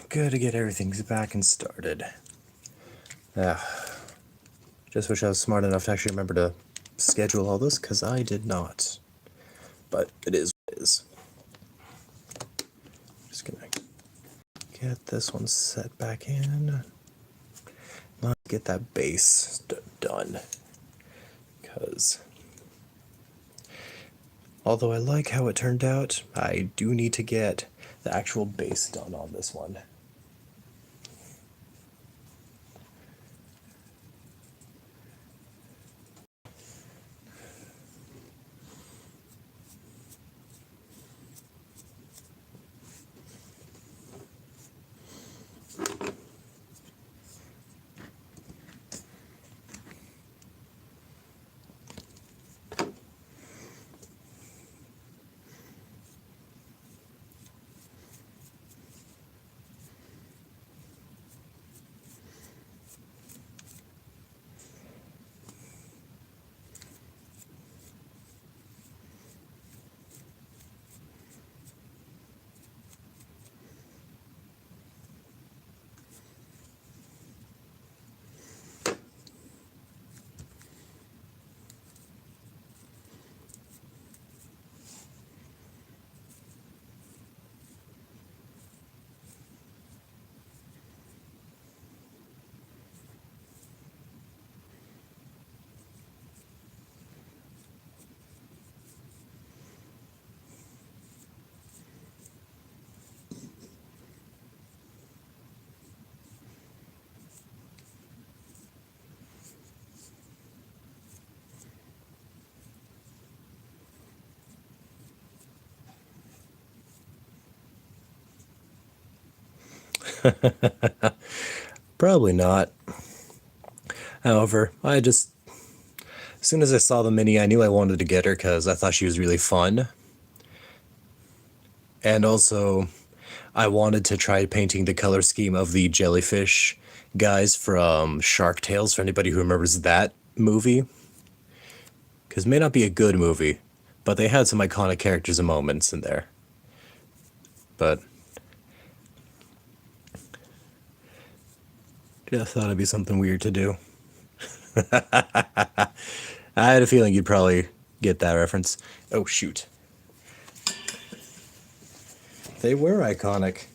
good to get everything back and started. Just wish I was smart enough to actually remember to schedule all this, because I did not. But it is what it is. Just gonna get this one set back in. Let's get that base done. Because although I like how it turned out, I do need to get the actual base done on this one. Probably not. However, as soon as I saw the mini, I knew I wanted to get her because I thought she was really fun. And also, I wanted to try painting the color scheme of the jellyfish guys from Shark Tales, for anybody who remembers that movie. Because it may not be a good movie, but they had some iconic characters and moments in there. But just thought it'd be something weird to do. I had a feeling you'd probably get that reference. Oh, shoot. They were iconic.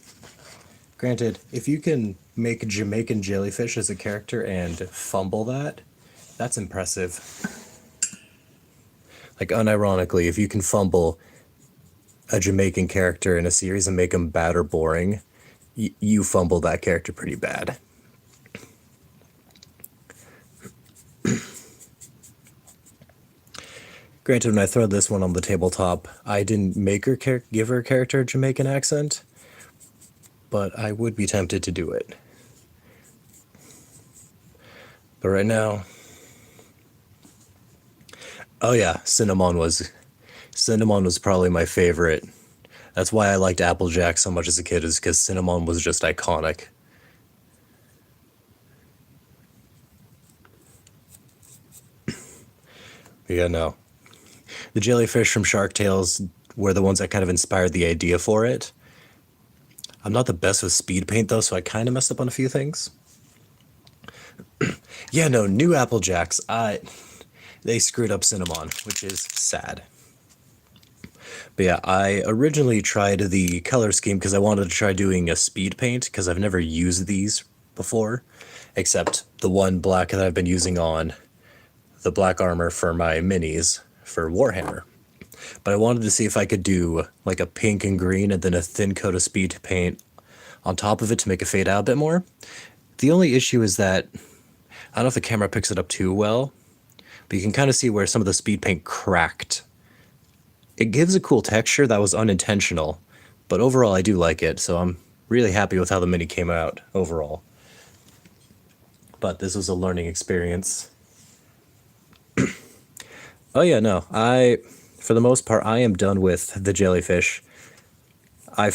Granted, if you can make a Jamaican jellyfish as a character and fumble that, that's impressive. Like, unironically, if you can fumble a Jamaican character in a series and make them bad or boring, you fumble that character pretty bad. Granted, when I threw this one on the tabletop, I didn't make her give her character a Jamaican accent, but I would be tempted to do it. But right now, oh yeah, Cinnamon was probably my favorite. That's why I liked Applejack so much as a kid, is because Cinnamon was just iconic. But yeah, no. The jellyfish from Shark Tales were the ones that kind of inspired the idea for it. I'm not the best with speed paint, though, so I kind of messed up on a few things. Yeah, no, new Applejacks, they screwed up Cinnamon, which is sad. But yeah, I originally tried the color scheme because I wanted to try doing a speed paint, because I've never used these before, except the one black that I've been using on the black armor for my minis for Warhammer. But I wanted to see if I could do like a pink and green and then a thin coat of speed paint on top of it to make it fade out a bit more. The only issue is that, I don't know if the camera picks it up too well, but you can kind of see where some of the speed paint cracked. It gives a cool texture that was unintentional, but overall I do like it, so I'm really happy with how the mini came out overall. But this was a learning experience. Oh yeah, no, for the most part, I am done with the jellyfish. I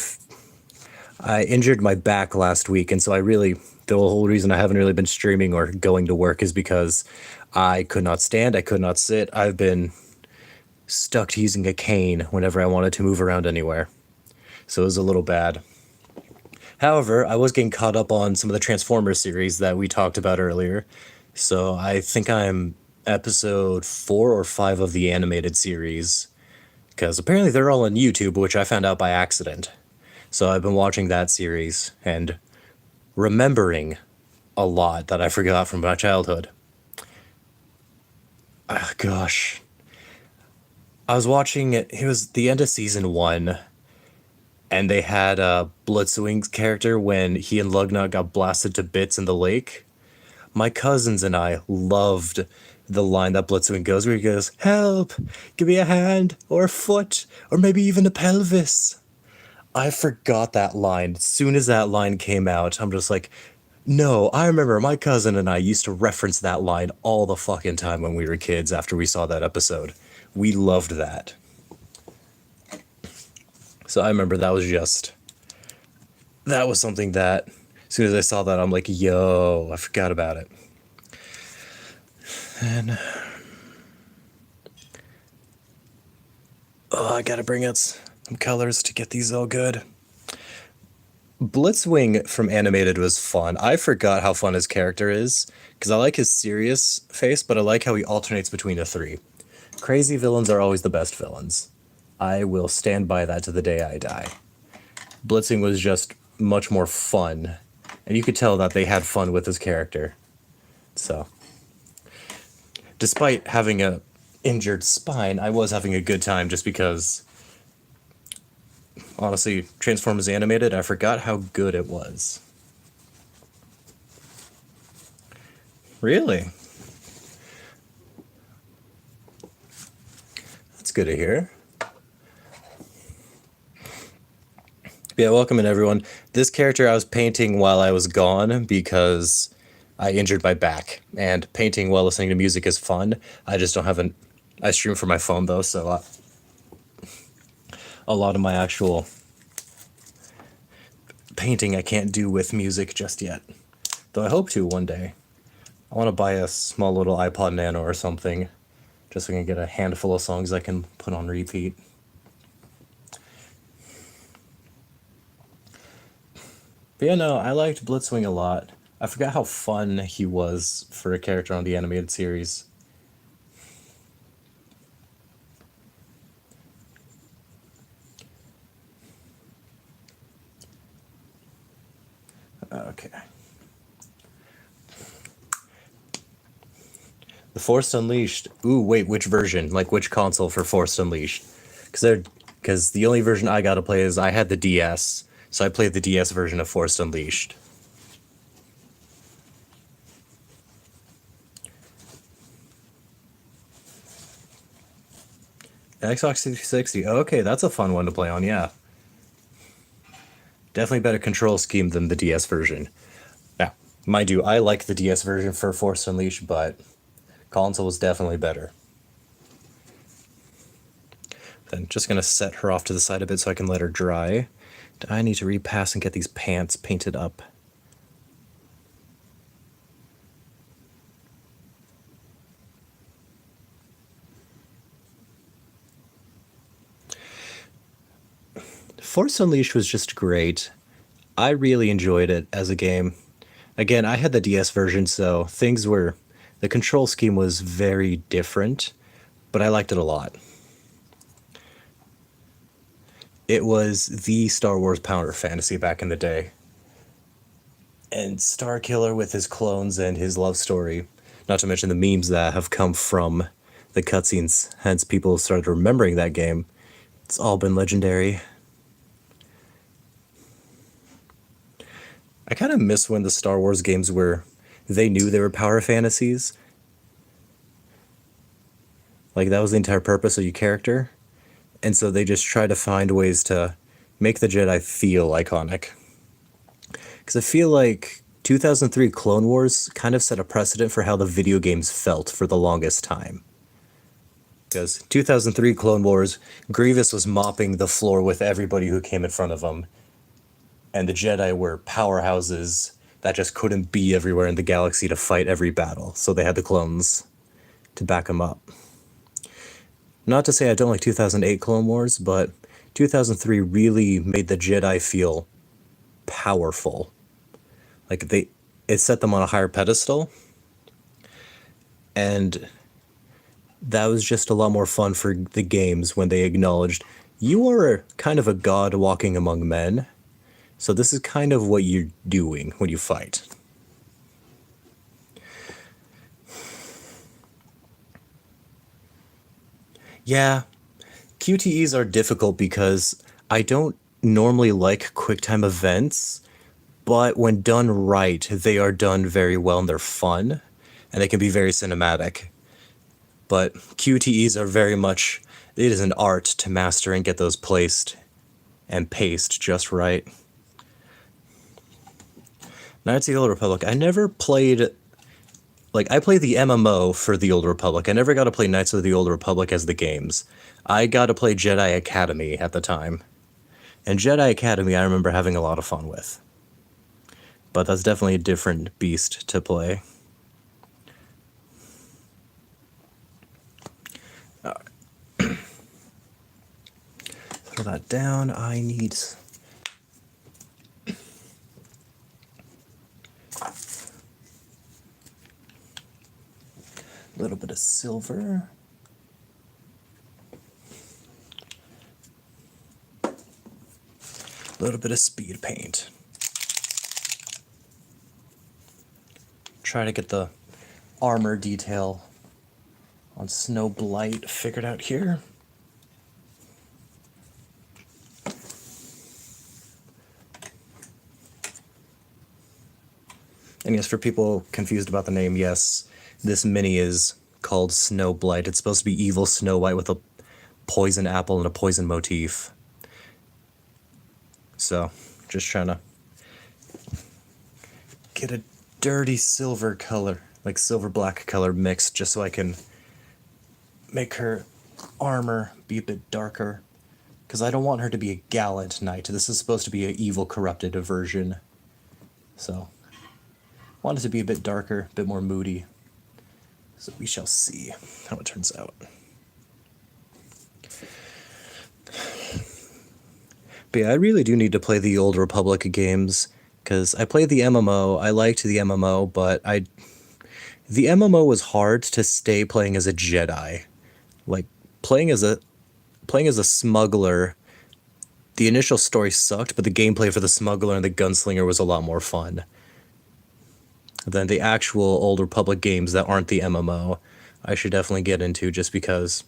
injured my back last week, and so the whole reason I haven't really been streaming or going to work is because I could not stand, I could not sit. I've been stuck to using a cane whenever I wanted to move around anywhere. So it was a little bad. However, I was getting caught up on some of the Transformers series that we talked about earlier. So I think I'm episode 4 or 5 of the animated series. Because apparently they're all on YouTube, which I found out by accident. So I've been watching that series and remembering a lot that I forgot from my childhood. Ah, gosh. I was watching it, it was the end of season 1, and they had Blitzwing's character when he and Lugnut got blasted to bits in the lake. My cousins and I loved the line that Blitzwing goes, where he goes, "Help! Give me a hand, or a foot, or maybe even a pelvis." I forgot that line. As soon as that line came out, I'm just like, no, I remember my cousin and I used to reference that line all the fucking time when we were kids after we saw that episode. We loved that. So I remember that was something that, as soon as I saw that, I'm like, yo, I forgot about it. And, oh, I gotta bring out some colors to get these all good. Blitzwing from animated was fun. I forgot how fun his character is, because I like his serious face, but I like how he alternates between the three. Crazy villains are always the best villains. I will stand by that to the day I die. Blitzing was just much more fun, and you could tell that they had fun with his character. So, despite having a injured spine, I was having a good time just because, honestly, Transformers Animated, I forgot how good it was. Really? That's good to hear. Yeah, welcome in everyone. This character I was painting while I was gone because I injured my back, and painting while listening to music is fun. I just don't have I stream from my phone though, so a lot of my actual painting I can't do with music just yet. Though I hope to one day. I want to buy a small little iPod Nano or something, just so I can get a handful of songs I can put on repeat. But yeah, no, I liked Blitzwing a lot. I forgot how fun he was for a character on the animated series. Okay. The Force Unleashed. Ooh, wait, which version? Like, which console for Force Unleashed? Because the only version I got to play is I had the DS, so I played the DS version of Force Unleashed. Xbox 360. Okay, that's a fun one to play on, yeah. Definitely better control scheme than the DS version. Now, mind you, I like the DS version for Force Unleashed, but console was definitely better. Then just gonna set her off to the side a bit so I can let her dry. I need to repass and get these pants painted up. Force Unleashed was just great. I really enjoyed it as a game. Again, I had the DS version, so the control scheme was very different, but I liked it a lot. It was the Star Wars power fantasy back in the day. And Starkiller with his clones and his love story, not to mention the memes that have come from the cutscenes, hence people started remembering that game. It's all been legendary. I kind of miss when the Star Wars games they knew they were power fantasies. Like, that was the entire purpose of your character. And so they just try to find ways to make the Jedi feel iconic. Because I feel like 2003 Clone Wars kind of set a precedent for how the video games felt for the longest time. Because 2003 Clone Wars, Grievous was mopping the floor with everybody who came in front of him. And the Jedi were powerhouses that just couldn't be everywhere in the galaxy to fight every battle. So they had the clones to back them up. Not to say I don't like 2008 Clone Wars, but 2003 really made the Jedi feel powerful. Like it set them on a higher pedestal, and that was just a lot more fun for the games when they acknowledged you are kind of a god walking among men. So this is kind of what you're doing when you fight. Yeah, QTEs are difficult because I don't normally like QuickTime events, but when done right, they are done very well and they're fun, and they can be very cinematic. But QTEs are very much, it is an art to master and get those placed and paced just right. Knights of the Old Republic, I never played, like, I played the MMO for the Old Republic. I never got to play Knights of the Old Republic as the games. I got to play Jedi Academy at the time. And Jedi Academy I remember having a lot of fun with. But that's definitely a different beast to play. Throw that down. I need... a little bit of silver. A little bit of speed paint. Try to get the armor detail on Snow Blight figured out here. And yes, for people confused about the name, yes, this mini is called Snow Blight. It's supposed to be evil Snow White with a poison apple and a poison motif. So, just trying to get a dirty silver color, like silver black color mix, just so I can make her armor be a bit darker. Because I don't want her to be a gallant knight. This is supposed to be an evil corrupted version. So, I want it to be a bit darker, a bit more moody. So we shall see how it turns out. But yeah, I really do need to play the Old Republic games, because I played the MMO, I liked the MMO, but the MMO was hard to stay playing as a Jedi. Like, playing as a smuggler, the initial story sucked, but the gameplay for the smuggler and the gunslinger was a lot more fun than the actual Old Republic games that aren't the MMO. I should definitely get into, just because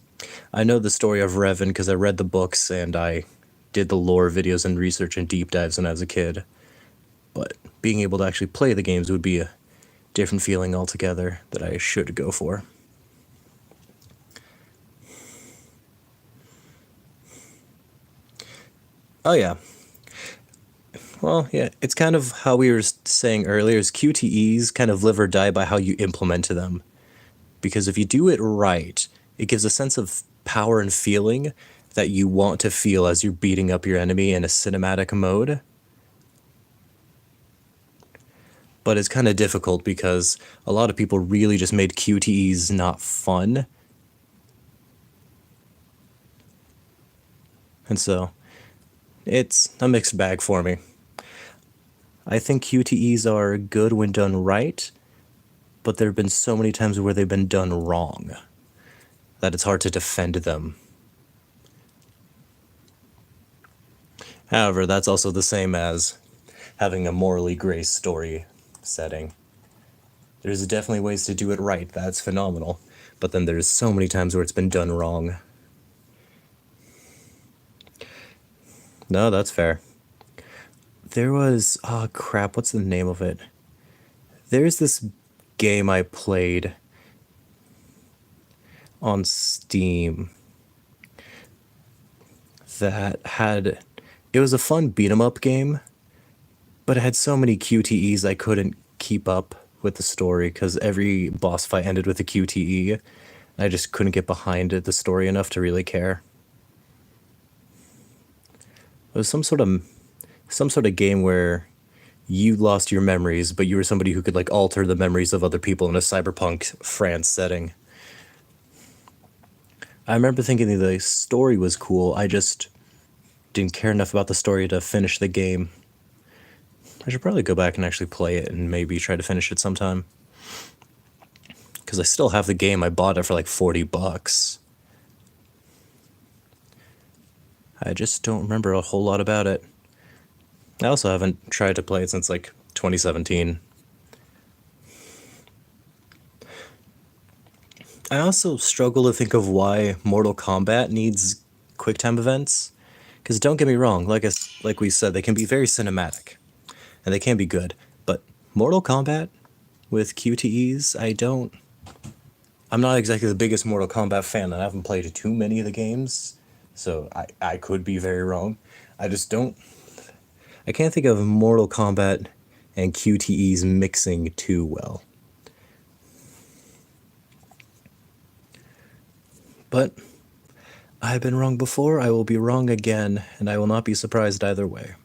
I know the story of Revan because I read the books and I did the lore videos and research and deep dives when I was a kid. But being able to actually play the games would be a different feeling altogether that I should go for. Oh yeah. Well, yeah, it's kind of how we were saying earlier, is QTEs kind of live or die by how you implement them. Because if you do it right, it gives a sense of power and feeling that you want to feel as you're beating up your enemy in a cinematic mode. But it's kind of difficult because a lot of people really just made QTEs not fun. And so, it's a mixed bag for me. I think QTEs are good when done right, but there have been so many times where they've been done wrong that it's hard to defend them. However, that's also the same as having a morally gray story setting. There's definitely ways to do it right, that's phenomenal, but then there's so many times where it's been done wrong. No, that's fair. There was, oh crap, what's the name of it? There's this game I played on Steam that had, it was a fun beat 'em up game, but it had so many QTEs I couldn't keep up with the story because every boss fight ended with a QTE. I just couldn't get behind the story enough to really care. It was some sort of game where you lost your memories, but you were somebody who could like alter the memories of other people in a cyberpunk France setting. I remember thinking the story was cool, I just didn't care enough about the story to finish the game. I should probably go back and actually play it and maybe try to finish it sometime. Because I still have the game. I bought it for like $40. I just don't remember a whole lot about it. I also haven't tried to play it since like 2017. I also struggle to think of why Mortal Kombat needs QuickTime events. Because don't get me wrong, like we said, they can be very cinematic. And they can be good. But Mortal Kombat with QTEs, I'm not exactly the biggest Mortal Kombat fan, and I haven't played too many of the games. So I could be very wrong. I can't think of Mortal Kombat and QTEs mixing too well. But I've been wrong before, I will be wrong again, and I will not be surprised either way.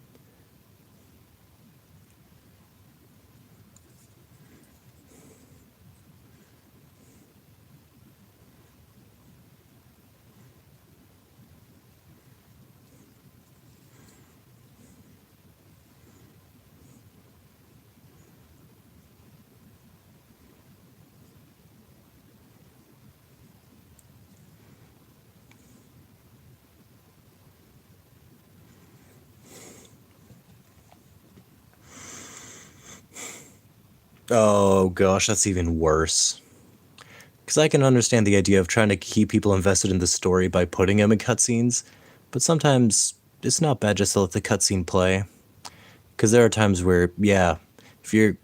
Oh gosh, that's even worse. Because I can understand the idea of trying to keep people invested in the story by putting them in cutscenes, but sometimes it's not bad just to let the cutscene play. Because there are times where, yeah, if you're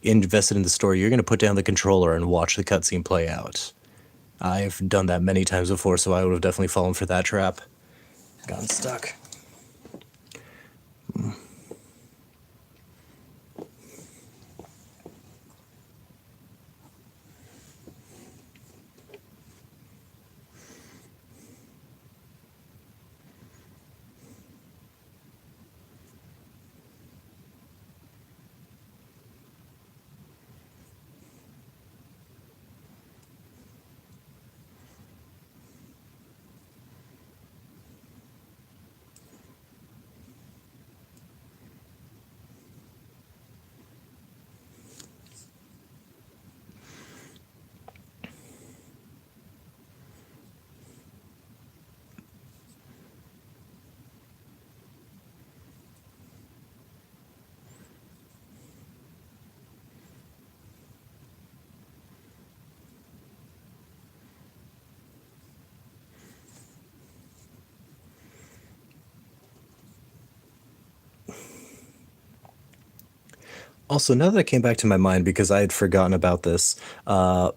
invested in the story, you're going to put down the controller and watch the cutscene play out. I've done that many times before, so I would have definitely fallen for that trap. Gotten stuck. Also, now that it came back to my mind because I had forgotten about this, I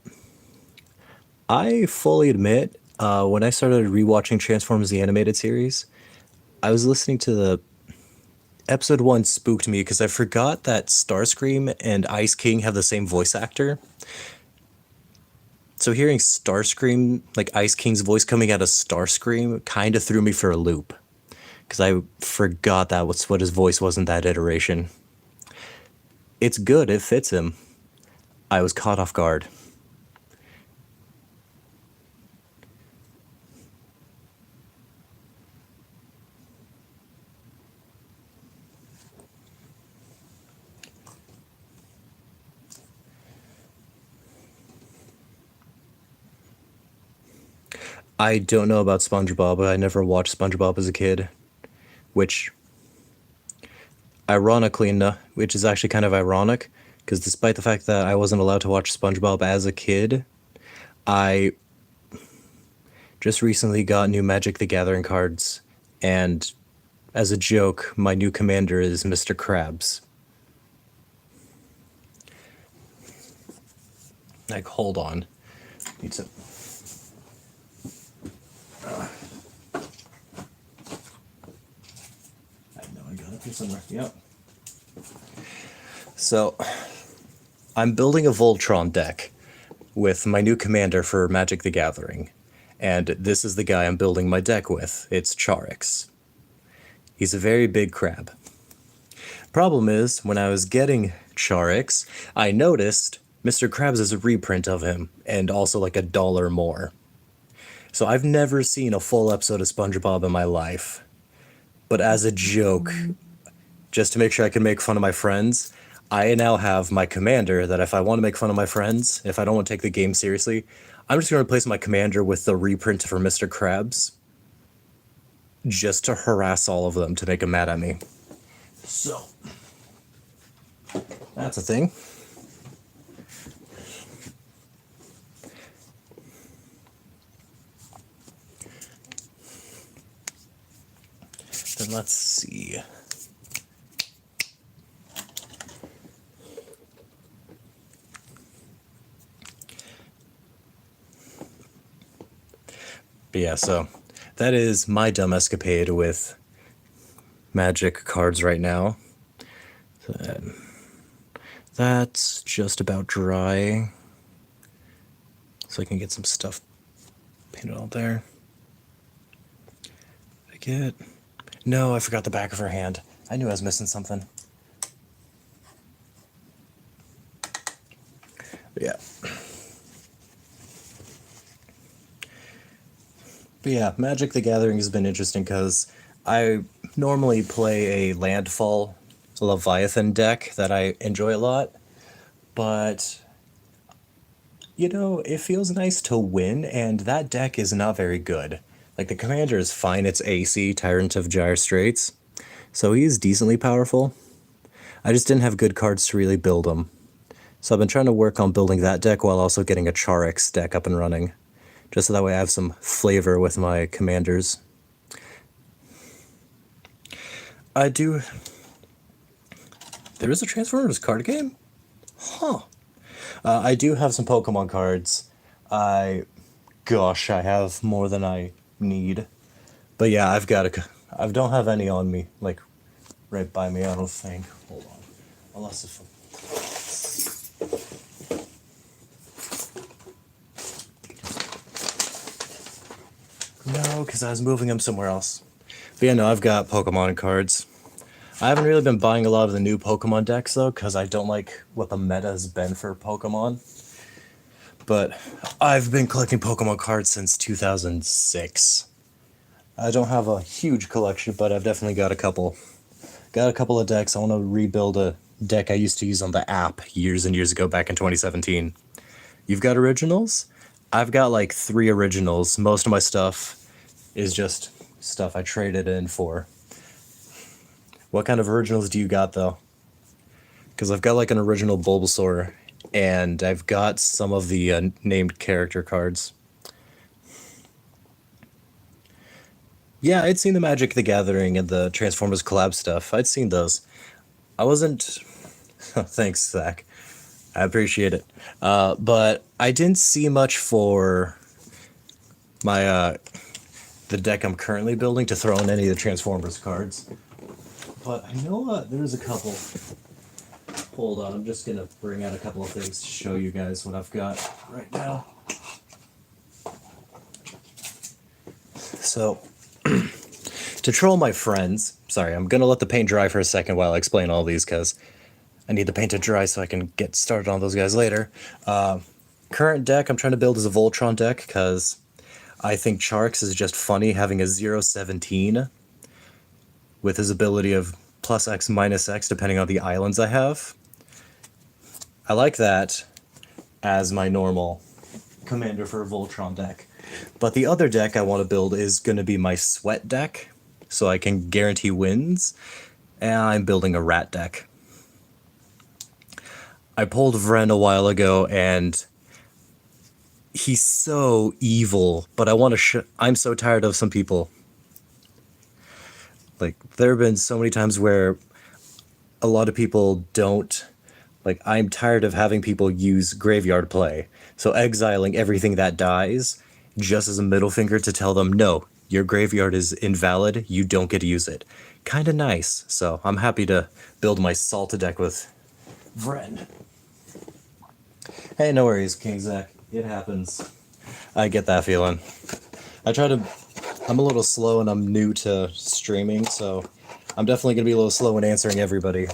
fully admit when I started rewatching Transformers the Animated Series, I was listening to the episode 1 spooked me because I forgot that Starscream and Ice King have the same voice actor. So hearing Starscream, like Ice King's voice coming out of Starscream, kind of threw me for a loop. Because I forgot that was what his voice was in that iteration. It's good, it fits him. I was caught off guard. I don't know about SpongeBob. I never watched SpongeBob as a kid, which ironically enough, which is actually kind of ironic, because despite the fact that I wasn't allowed to watch SpongeBob as a kid, I just recently got new Magic the Gathering cards, and as a joke, my new commander is Mr. Krabs. Like, hold on. Need to. I know I got it here somewhere. Yep. So, I'm building a Voltron deck with my new commander for Magic the Gathering. And this is the guy I'm building my deck with. It's Charix. He's a very big crab. Problem is, when I was getting Charix, I noticed Mr. Krabs is a reprint of him, and also like $1 more. So I've never seen a full episode of SpongeBob in my life. But as a joke, just to make sure I can make fun of my friends, I now have my commander that if I want to make fun of my friends, if I don't want to take the game seriously, I'm just going to replace my commander with the reprint for Mr. Krabs just to harass all of them to make them mad at me. So, that's a thing. Then let's see. But yeah, so that is my dumb escapade with Magic cards right now. So that's just about dry. So I can get some stuff painted on there. Did I get... No, I forgot the back of her hand. I knew I was missing something. Yeah. But yeah, Magic the Gathering has been interesting because I normally play a Landfall Leviathan deck that I enjoy a lot, but you know, it feels nice to win, and that deck is not very good. Like, the commander is fine, it's AC, Tyrant of Gyre Straits, so he's decently powerful. I just didn't have good cards to really build him. So I've been trying to work on building that deck while also getting a Charix deck up and running, just so that way I have some flavor with my commanders. I do... There is a Transformers card game? Huh. I do have some Pokemon cards. Gosh, I have more than I need. But yeah, I've got a... I don't have any on me, like, right by me, I don't think. Hold on. Unless if... No, because I was moving them somewhere else. But yeah, no, I've got Pokemon cards. I haven't really been buying a lot of the new Pokemon decks, though, because I don't like what the meta has been for Pokemon. But I've been collecting Pokemon cards since 2006. I don't have a huge collection, but I've definitely got a couple. Got a couple of decks. I want to rebuild a deck I used to use on the app years and years ago, back in 2017. You've got originals? I've got like 3 originals. Most of my stuff is just stuff I traded in for. What kind of originals do you got, though? Because I've got like an original Bulbasaur, and I've got some of the named character cards. Yeah, I'd seen the Magic the Gathering and the Transformers collab stuff. I'd seen those. I wasn't... Thanks, Zach. I appreciate it. But I didn't see much for my the deck I'm currently building to throw in any of the Transformers cards. But I know there's a couple. Hold on, I'm just going to bring out a couple of things to show you guys what I've got right now. So, to troll my friends, sorry, I'm going to let the paint dry for a second while I explain all these, because I need the paint to dry so I can get started on those guys later. Current deck I'm trying to build is a Voltron deck, because I think Charix is just funny having a 0-17 with his ability of plus X minus X depending on the islands I have. I like that as my normal commander for a Voltron deck. But the other deck I want to build is going to be my Sweat deck, so I can guarantee wins, and I'm building a Rat deck. I pulled Vren a while ago, and he's so evil, but I want to I'm so tired of some people. Like, there have been so many times where a lot of people don't... Like, I'm tired of having people use graveyard play. So exiling everything that dies just as a middle finger to tell them, no, your graveyard is invalid, you don't get to use it. Kinda nice. So I'm happy to build my Salta deck with Vren. Hey, no worries, King Zach. It happens. I get that feeling. I'm a little slow and I'm new to streaming, so I'm definitely going to be a little slow in answering everybody.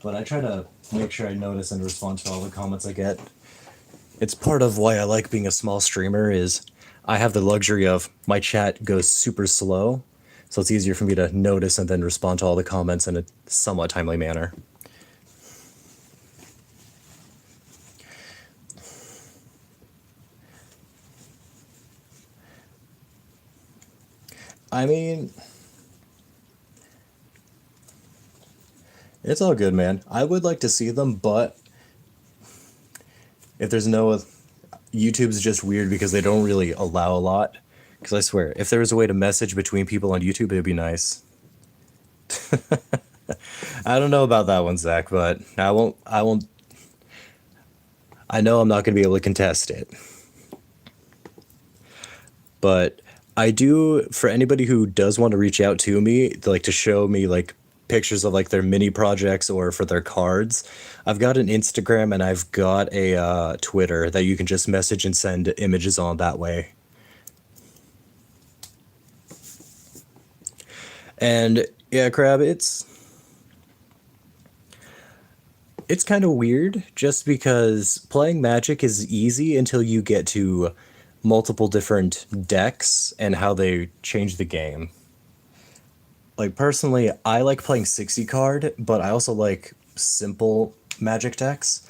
But I try to make sure I notice and respond to all the comments I get. It's part of why I like being a small streamer, is I have the luxury of my chat goes super slow, So it's easier for me to notice and then respond to all the comments in a somewhat timely manner. I mean, it's all good, man. I would like to see them, but if there's no... YouTube's just weird because they don't really allow a lot. Because I swear, if there was a way to message between people on YouTube, it'd be nice. I don't know about that one, Zach, but I won't... I know I'm not going to be able to contest it. But I do, for anybody who does want to reach out to me, like to show me like pictures of like their mini projects or for their cards, I've got an Instagram and I've got a Twitter that you can just message and send images on that way. And yeah, Crab, it's kind of weird just because playing Magic is easy until you get to multiple different decks and how they change the game. Like, personally, I like playing 60 card, but I also like simple Magic decks.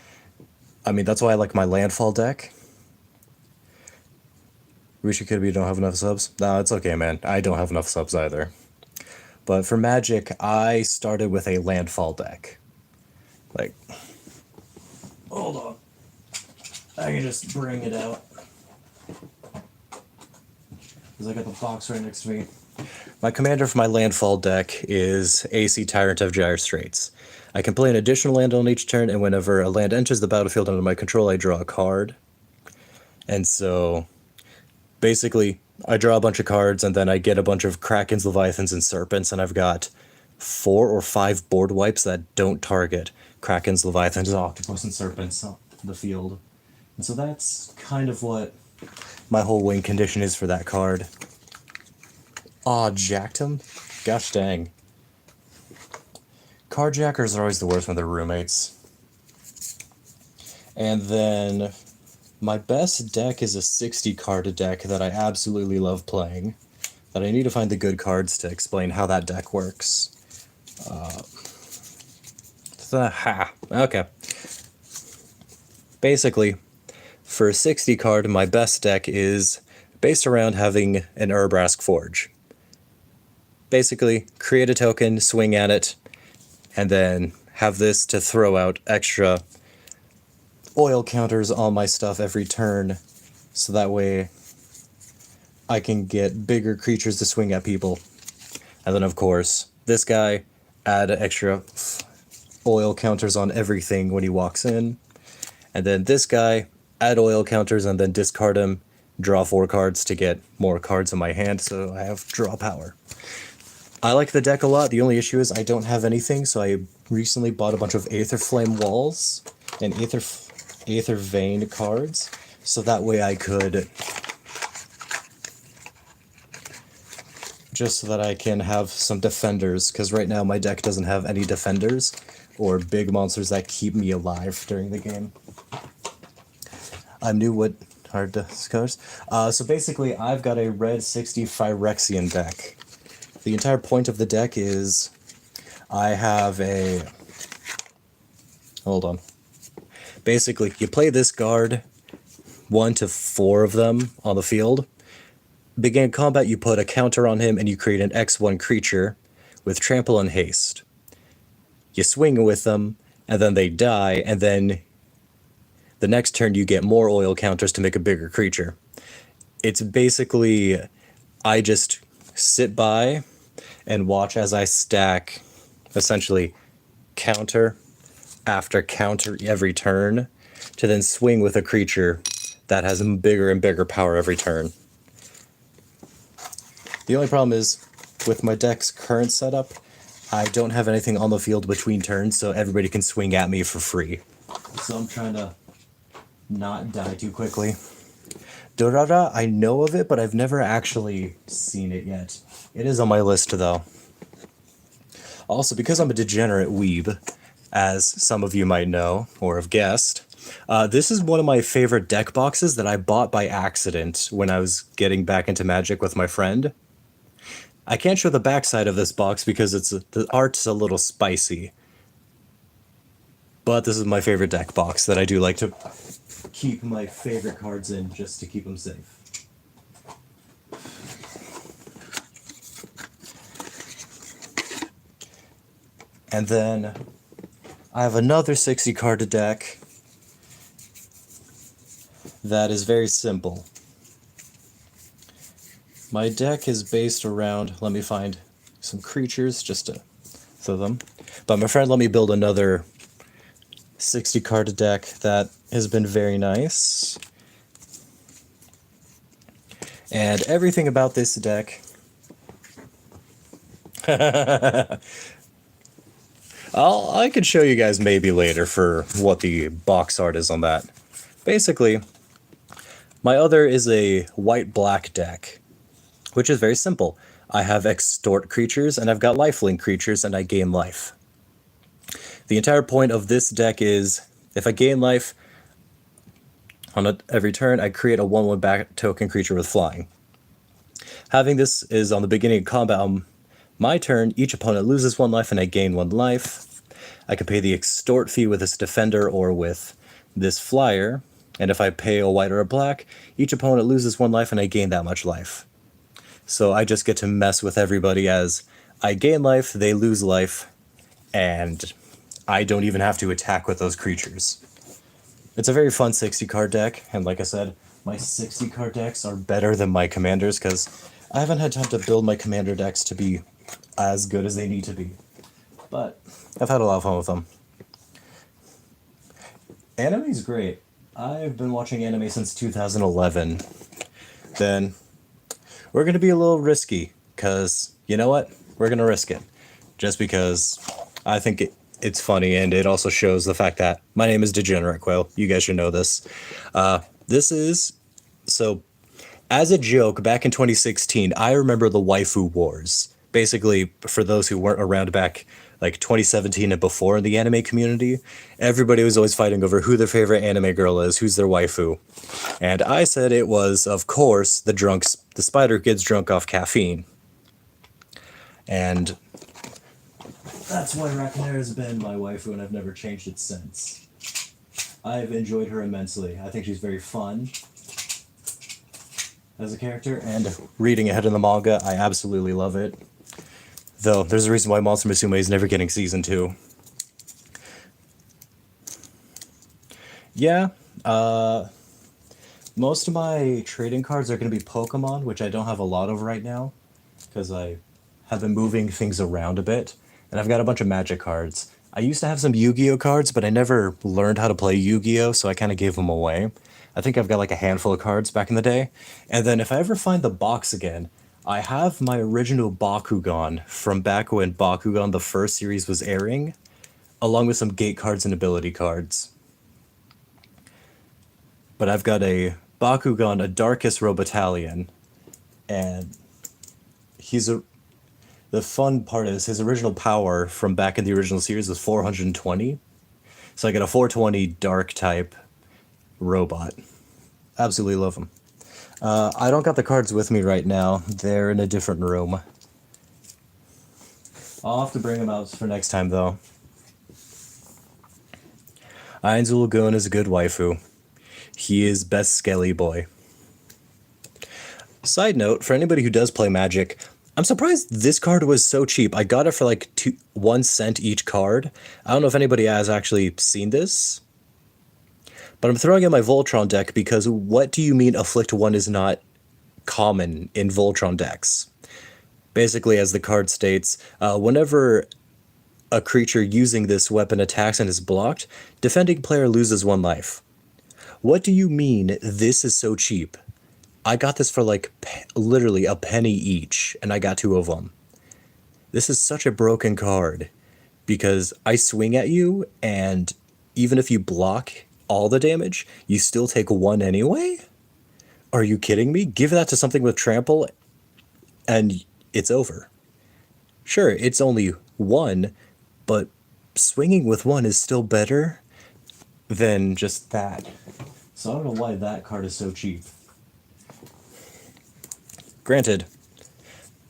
I mean, that's why I like my Landfall deck. Wish you could, but you don't have enough subs. No, it's okay, man. I don't have enough subs either. But for Magic, I started with a Landfall deck. Like, hold on. I can just bring it out. Because I got the box right next to me. My commander for my Landfall deck is AC Tyrant of Gyre Straits. I can play an additional land on each turn, and whenever a land enters the battlefield under my control, I draw a card. And so, basically, I draw a bunch of cards, and then I get a bunch of Krakens, Leviathans, and Serpents, and I've got 4 or 5 board wipes that don't target Krakens, Leviathans, Octopus, and Serpents on the field. And so that's kind of what my whole win condition is for that card. Aw, jacked him? Gosh dang. Cardjackers are always the worst when they're roommates. And then my best deck is a 60 card deck that I absolutely love playing. That I need to find the good cards to explain how that deck works. Okay. Basically, for a 60 card, my best deck is based around having an Urbrask Forge. Basically, create a token, swing at it, and then have this to throw out extra oil counters on my stuff every turn, so that way I can get bigger creatures to swing at people. And then, of course, this guy, add extra oil counters on everything when he walks in. And then this guy, add oil counters and then discard him, draw 4 cards to get more cards in my hand, so I have draw power. I like the deck a lot. The only issue is I don't have anything, so I recently bought a bunch of Aether Flame Walls and Aether Vein cards, so that way I could... just so that I can have some defenders, because right now my deck doesn't have any defenders or big monsters that keep me alive during the game. I'm new what hard colors. So basically, I've got a red 60 Phyrexian deck. The entire point of the deck is I have a... Hold on. Basically, you play this guard, 1 to 4 of them on the field. Begin combat, you put a counter on him, and you create an X1 creature with trample and haste. You swing with them, and then they die, and then the next turn you get more oil counters to make a bigger creature. It's basically, I just sit by and watch as I stack, essentially, counter after counter every turn, to then swing with a creature that has bigger and bigger power every turn. The only problem is, with my deck's current setup, I don't have anything on the field between turns, so everybody can swing at me for free. So I'm trying to not die too quickly. Dorada, I know of it, but I've never actually seen it yet. It is on my list, though. Also, because I'm a degenerate weeb, as some of you might know, or have guessed, this is one of my favorite deck boxes that I bought by accident when I was getting back into Magic with my friend. I can't show the backside of this box because the art's a little spicy. But this is my favorite deck box that I do like to keep my favorite cards in just to keep them safe. And then I have another 60 card deck that is very simple. My deck is based around, let me find some creatures just to throw them. But my friend let me build another 60 card deck that has been very nice. And everything about this deck I could show you guys maybe later for what the box art is on that. Basically, my other is a white-black deck, which is very simple. I have extort creatures, and I've got lifelink creatures, and I gain life. The entire point of this deck is, if I gain life on every turn, I create a 1/1 back token creature with flying. Having this is on the beginning of combat on my turn, each opponent loses 1 life and I gain 1 life. I can pay the extort fee with this defender or with this flyer, and if I pay a white or a black, each opponent loses 1 life and I gain that much life. So I just get to mess with everybody as I gain life, they lose life, and I don't even have to attack with those creatures. It's a very fun 60 card deck, and like I said, my 60 card decks are better than my commanders because I haven't had time to build my commander decks to be as good as they need to be. But I've had a lot of fun with them. Anime's great. I've been watching anime since 2011. Then we're going to be a little risky because, you know what? We're going to risk it. Just because I think it's funny, and it also shows the fact that my name is Degenerate Quail. You guys should know this. So as a joke, back in 2016, I remember the waifu wars. Basically, for those who weren't around back like 2017 and before in the anime community, everybody was always fighting over who their favorite anime girl is, who's their waifu. And I said it was, of course, the spider kids drunk off caffeine. And that's why Raccoonera has been my waifu, and I've never changed it since. I've enjoyed her immensely. I think she's very fun as a character, and reading ahead in the manga, I absolutely love it. Though, there's a reason why Monster Musume is never getting season 2. Yeah, most of my trading cards are going to be Pokemon, which I don't have a lot of right now, because I have been moving things around a bit, and I've got a bunch of Magic cards. I used to have some Yu-Gi-Oh cards, but I never learned how to play Yu-Gi-Oh, so I kind of gave them away. I think I've got like a handful of cards back in the day. And then if I ever find the box again, I have my original Bakugan from back when Bakugan the first series was airing, along with some gate cards and ability cards. But I've got a Bakugan, a Darkest Row Battalion, and the fun part is his original power from back in the original series was 420. So I get a 420 dark type robot. Absolutely love him. I don't got the cards with me right now. They're in a different room. I'll have to bring them out for next time, though. Ainzu Lagoon is a good waifu. He is best Skelly boy. Side note, for anybody who does play Magic, I'm surprised this card was so cheap. I got it for like 1 cent each card. I don't know if anybody has actually seen this, but I'm throwing in my Voltron deck because what do you mean Afflict 1 is not common in Voltron decks? Basically, as the card states, whenever a creature using this weapon attacks and is blocked, defending player loses 1 life. What do you mean this is so cheap? I got this for like literally a penny each, and I got 2 of them. This is such a broken card because I swing at you, and even if you block all the damage, you still take 1 anyway? Are you kidding me? Give that to something with trample, and it's over. Sure, it's only 1, but swinging with 1 is still better than just that. So I don't know why that card is so cheap. Granted,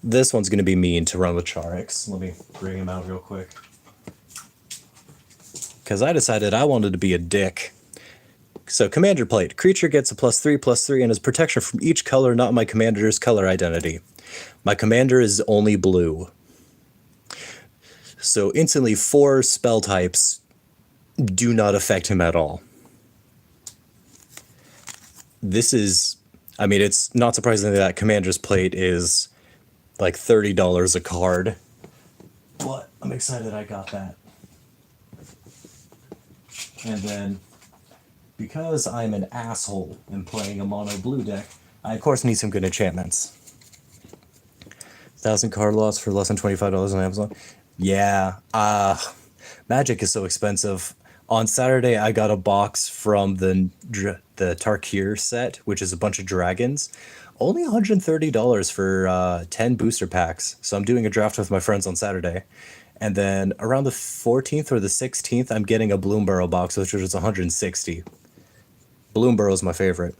This one's going to be mean to run with Charix. Let me bring him out real quick. Because I decided I wanted to be a dick. So, Commander Plate. Creature gets a +3/+3 and has protection from each color not my commander's color identity. My commander is only blue. So, instantly 4 spell types do not affect him at all. This is... I mean, it's not surprising that Commander's Plate is like $30 a card. But I'm excited I got that. And then, because I'm an asshole and playing a mono blue deck, I of course need some good enchantments. 1,000 card loss for less than $25 on Amazon. Yeah, Magic is so expensive. On Saturday, I got a box from the Tarkir set, which is a bunch of dragons. Only $130 for 10 booster packs. So I'm doing a draft with my friends on Saturday. And then around the 14th or the 16th, I'm getting a Bloomburrow box, which is $160. Bloomburrow is my favorite.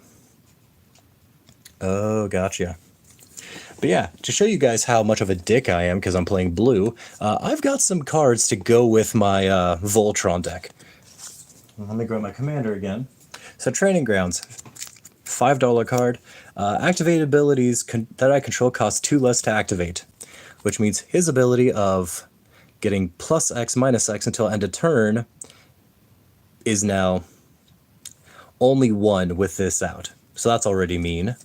Oh, gotcha. But yeah, to show you guys how much of a dick I am because I'm playing blue, I've got some cards to go with my Voltron deck. Let me grab my commander again. So Training Grounds, $5 card. Activated abilities that I control cost 2 less to activate, which means his ability of getting +X -X until end of turn is now only 1 with this out. So that's already mean.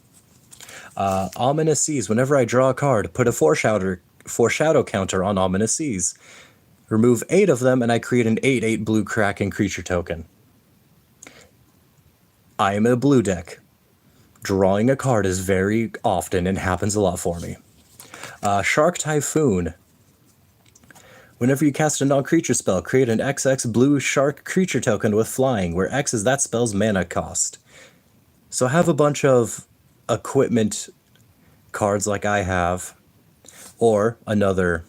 Ominous Seas. Whenever I draw a card, put a foreshadow counter on Ominous Seas. Remove 8 of them, and I create an 8/8 blue Kraken creature token. I am in a blue deck. Drawing a card is very often and happens a lot for me. Shark Typhoon. Whenever you cast a non-creature spell, create an XX blue shark creature token with flying, where X is that spell's mana cost. So I have a bunch of equipment cards like I have, or another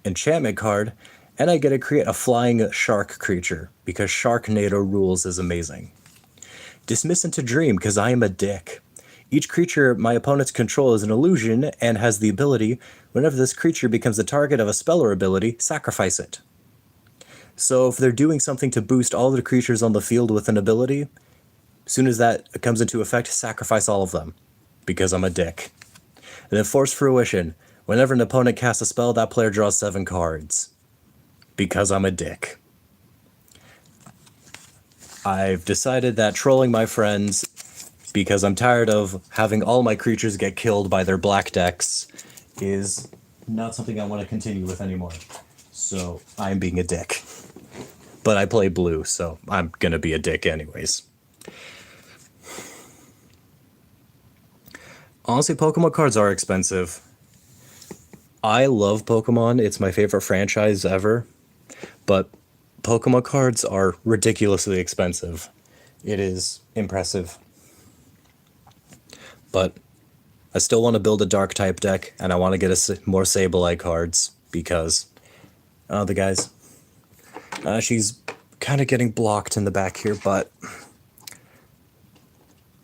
enchantment card, and I get to create a flying shark creature, because Sharknado rules is amazing. Dismiss into Dream, because I am a dick. Each creature my opponents control is an illusion and has the ability, whenever this creature becomes the target of a spell or ability, sacrifice it. So if they're doing something to boost all the creatures on the field with an ability, as soon as that comes into effect, sacrifice all of them, because I'm a dick. And then Force Fruition. Whenever an opponent casts a spell, that player draws 7 cards, because I'm a dick. I've decided that trolling my friends, because I'm tired of having all my creatures get killed by their black decks, is not something I want to continue with anymore. So I'm being a dick. But I play blue, so I'm gonna be a dick anyways. Honestly, Pokemon cards are expensive. I love Pokemon. It's my favorite franchise ever. But Pokemon cards are ridiculously expensive. It is impressive. But I still want to build a dark type deck, and I want to get more Sableye cards, because the guys, she's kind of getting blocked in the back here, but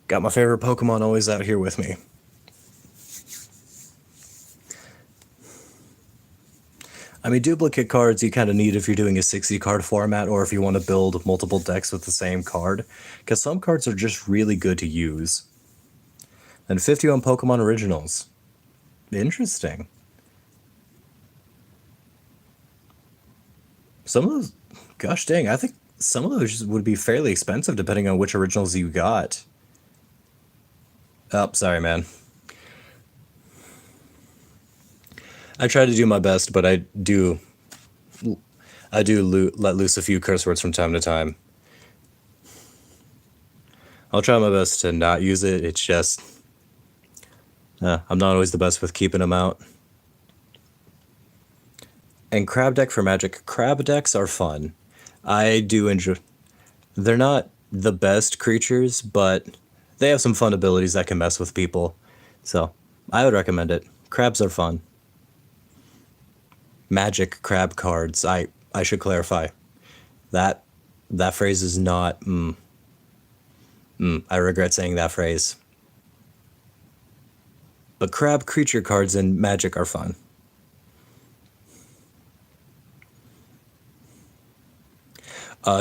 got my favorite Pokemon always out here with me. I mean, duplicate cards you kind of need if you're doing a 60 card format, or if you want to build multiple decks with the same card, because some cards are just really good to use. And 50 on Pokemon Originals. Interesting. Some of those, gosh dang, I think some of those would be fairly expensive depending on which originals you got. Oh, sorry, man. I try to do my best, but I do let loose a few curse words from time to time. I'll try my best to not use it. It's just I'm not always the best with keeping them out. And Crab Deck for Magic. Crab decks are fun. I do enjoy... They're not the best creatures, but they have some fun abilities that can mess with people. So, I would recommend it. Crabs are fun. Magic crab cards. I should clarify. That phrase is not... I regret saying that phrase. But crab creature cards in Magic are fun.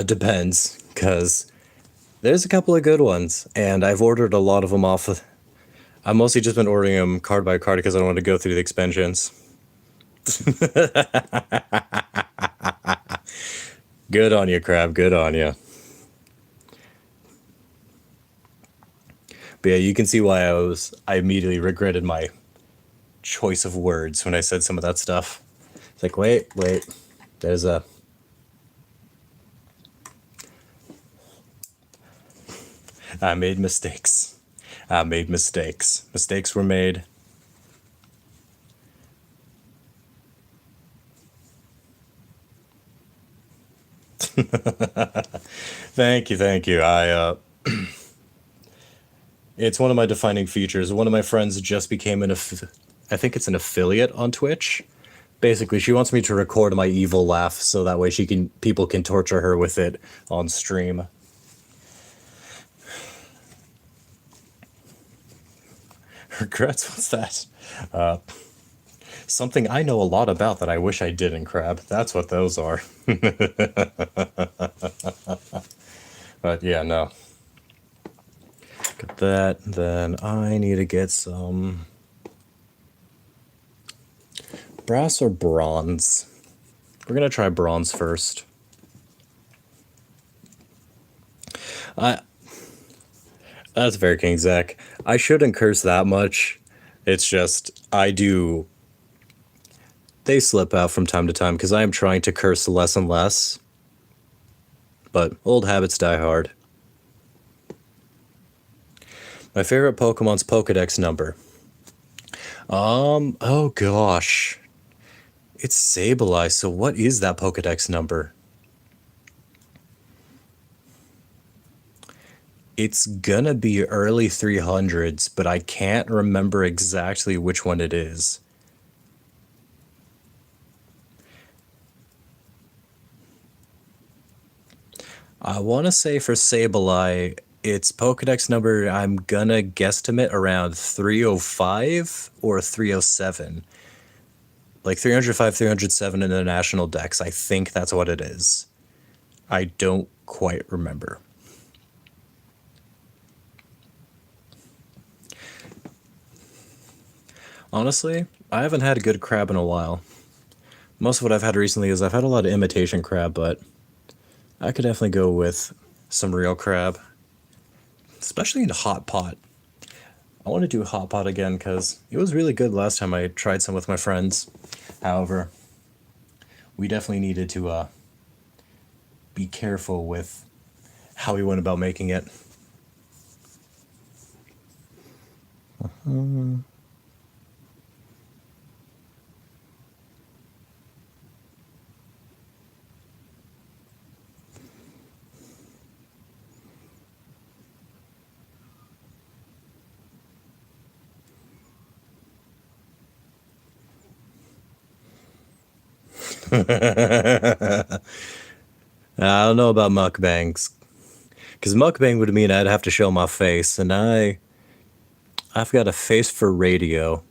Depends, because there's a couple of good ones, and I've ordered a lot of them off of... I've mostly just been ordering them card by card because I don't want to go through the expansions. Good on you, Crab. Good on you. But yeah, you can see why I immediately regretted my choice of words when I said some of that stuff. It's like, wait, there's a... I made mistakes. I made mistakes. Mistakes were made. Thank you. It's one of my defining features. One of my friends just became I think it's an affiliate on Twitch. Basically, she wants me to record my evil laugh so that way people can torture her with it on stream. Regrets? What's that? Something I know a lot about that I wish I didn't, Crab. That's what those are. But yeah, no. Got that. Then I need to get some brass or bronze. We're gonna try bronze first. That's fair, King Zach. I shouldn't curse that much. It's just they slip out from time to time because I am trying to curse less and less. But old habits die hard. My favorite Pokemon's Pokedex number. Oh gosh. It's Sableye, so what is that Pokedex number? It's gonna be early 300s, but I can't remember exactly which one it is. I want to say for Sableye, its Pokedex number, I'm gonna guesstimate around 305 or 307. Like 305, 307 in the national dex. I think that's what it is. I don't quite remember. Honestly, I haven't had a good crab in a while. Most of what I've had recently is I've had a lot of imitation crab, but I could definitely go with some real crab. Especially in a hot pot. I want to do hot pot again because it was really good last time I tried some with my friends. However, we definitely needed to be careful with how we went about making it. I don't know about mukbangs. Because mukbang would mean I'd have to show my face, and I've got a face for radio.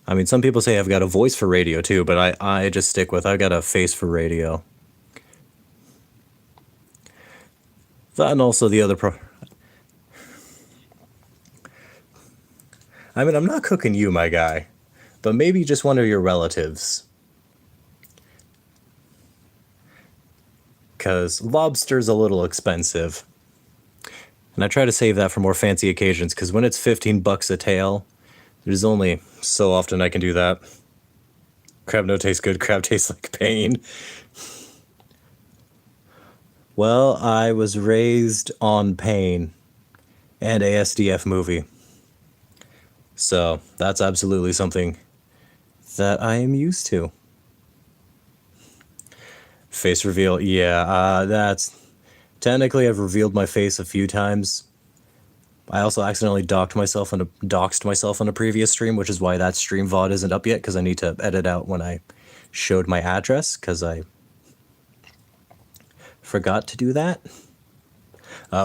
I mean, some people say I've got a voice for radio too, but I just stick with I've got a face for radio. That and also the other I mean, I'm not cooking you, my guy, but maybe just one of your relatives. Because lobster's a little expensive. And I try to save that for more fancy occasions, because when it's 15 bucks a tail, there's only so often I can do that. Crab no tastes good, crab tastes like pain. Well, I was raised on Pain and ASDF movie. So that's absolutely something that I am used to. Face reveal, yeah, that's... Technically, I've revealed my face a few times. I also accidentally doxed myself on a previous stream, which is why that stream VOD isn't up yet, because I need to edit out when I showed my address, because I forgot to do that.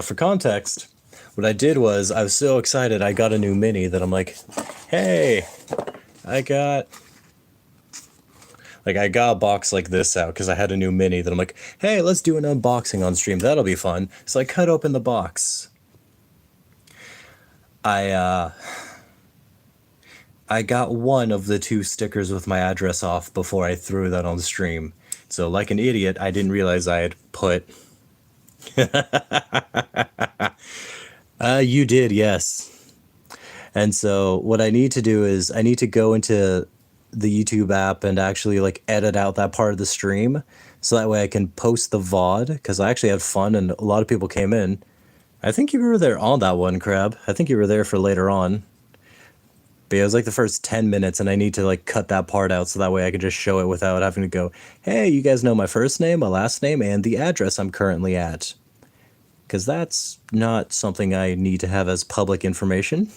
For context, What I did was, I was so excited I got a new mini that I'm like, hey, I got... Like, I got a box like this out because I had a new mini that I'm like, hey, let's do an unboxing on stream. That'll be fun. So I cut open the box. I got one of the 2 stickers with my address off before I threw that on stream. So, like an idiot, I didn't realize I had put... You did, yes. And so what I need to do is I need to go into the YouTube app and actually like edit out that part of the stream so that way I can post the VOD, because I actually had fun and a lot of people came in. I think you were there on that one, Crab. I think you were there for later on. But it was like the first 10 minutes and I need to like cut that part out so that way I can just show it without having to go, hey, you guys know my first name, my last name, and the address I'm currently at. Because that's not something I need to have as public information.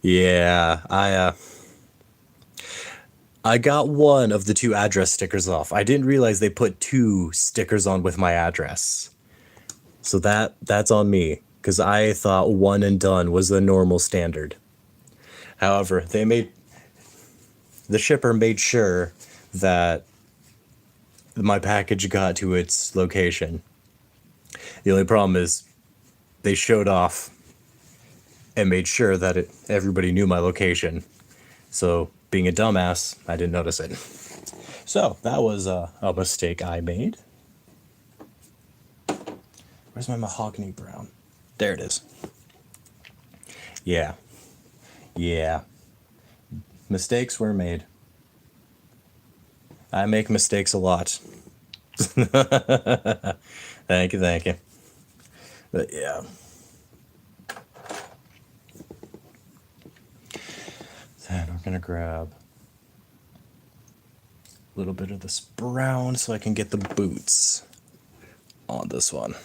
Yeah, I got one of the 2 address stickers off. I didn't realize they put 2 stickers on with my address. So that's on me, because I thought one and done was the normal standard. However, the shipper made sure that my package got to its location. The only problem is they showed off and made sure that everybody knew my location. So, being a dumbass, I didn't notice it. So, that was a mistake I made. Where's my mahogany brown? There it is. Yeah. Yeah. Mistakes were made. I make mistakes a lot. Thank you, thank you. But yeah. Then we're gonna grab a little bit of this brown so I can get the boots on this one.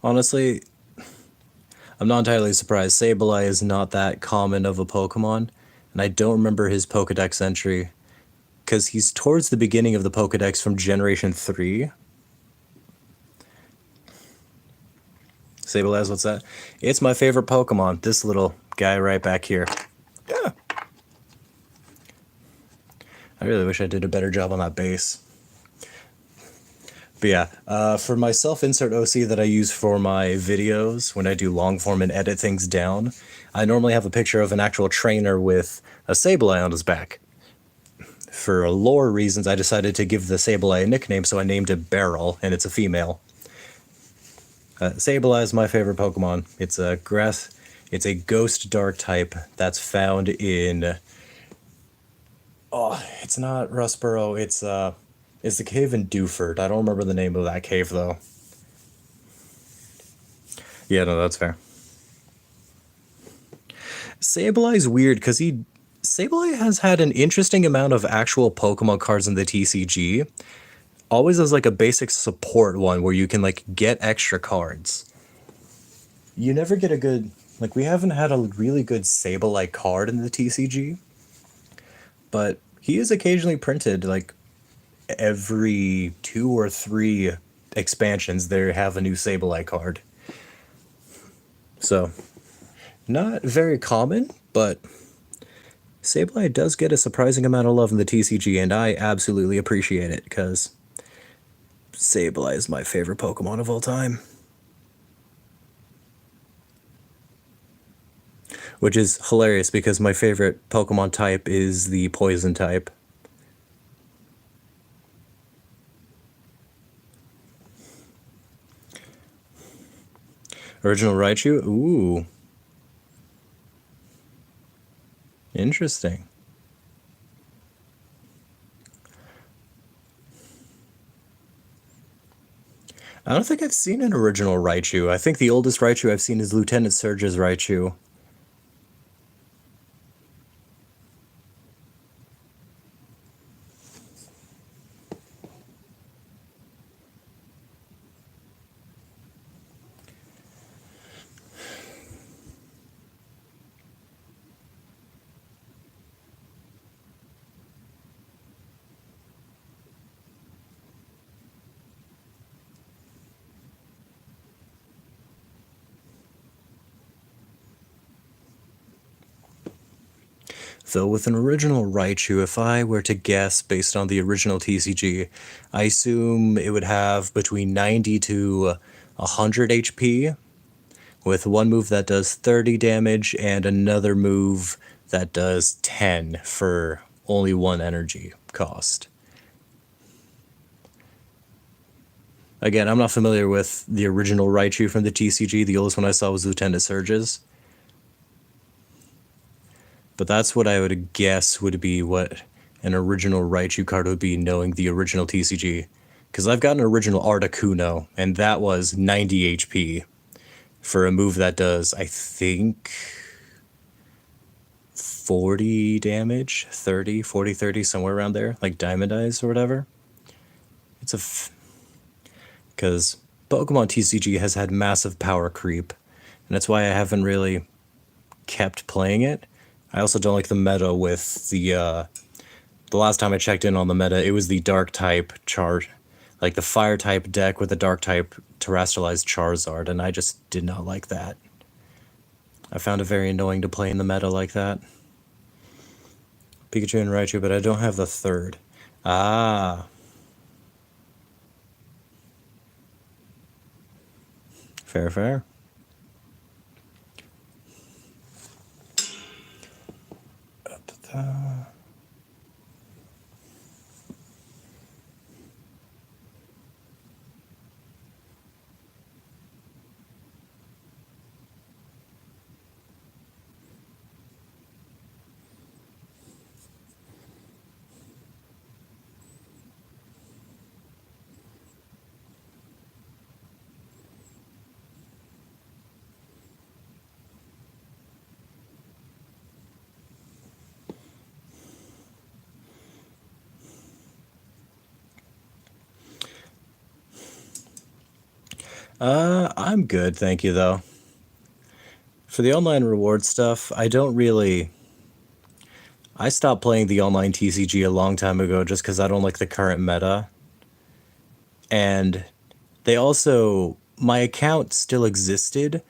Honestly, I'm not entirely surprised. Sableye is not that common of a Pokemon, and I don't remember his Pokedex entry, because he's towards the beginning of the Pokedex from Generation 3. Sableye, what's that? It's my favorite Pokemon, this little guy right back here. Yeah. I really wish I did a better job on that base. But yeah, for my self-insert OC that I use for my videos, when I do long form and edit things down, I normally have a picture of an actual trainer with a Sableye on his back. For lore reasons, I decided to give the Sableye a nickname, so I named it Beryl, and it's a female. Sableye is my favorite Pokemon. It's a ghost dark type that's found in... Oh, it's not Rustboro, it's the cave in Dewford. I don't remember the name of that cave, though. Yeah, no, that's fair. Sableye's weird, because Sableye has had an interesting amount of actual Pokemon cards in the TCG. Always as, like, a basic support one, where you can, like, get extra cards. You never get a good... Like, we haven't had a really good Sableye card in the TCG. But he is occasionally printed, like, every 2 or 3 expansions they have a new Sableye card. So, not very common, but Sableye does get a surprising amount of love in the TCG, and I absolutely appreciate it, because Sableye is my favorite Pokemon of all time. Which is hilarious, because my favorite Pokemon type is the Poison type. Original Raichu? Ooh. Interesting. I don't think I've seen an original Raichu. I think the oldest Raichu I've seen is Lieutenant Surge's Raichu. Though with an original Raichu, if I were to guess based on the original TCG, I assume it would have between 90 to 100 HP, with one move that does 30 damage and another move that does 10 for only one energy cost. Again, I'm not familiar with the original Raichu from the TCG. The oldest one I saw was Lieutenant Surge's. But that's what I would guess would be what an original Raichu card would be, knowing the original TCG. Because I've got an original Articuno, and that was 90 HP for a move that does, I think, 40 damage, 30, 40, 30, somewhere around there, like Diamond Eyes or whatever. It's a... Because Pokemon TCG has had massive power creep, and that's why I haven't really kept playing it. I also don't like the meta with the last time I checked in on the meta, it was the dark type like the fire type deck with the dark type terrestrialized Charizard, and I just did not like that. I found it very annoying to play in the meta like that. Pikachu and Raichu, but I don't have the third. Ah. Fair, fair. I'm good, thank you, though. For the online reward stuff, I don't really... I stopped playing the online TCG a long time ago just because I don't like the current meta. And they also... My account still existed,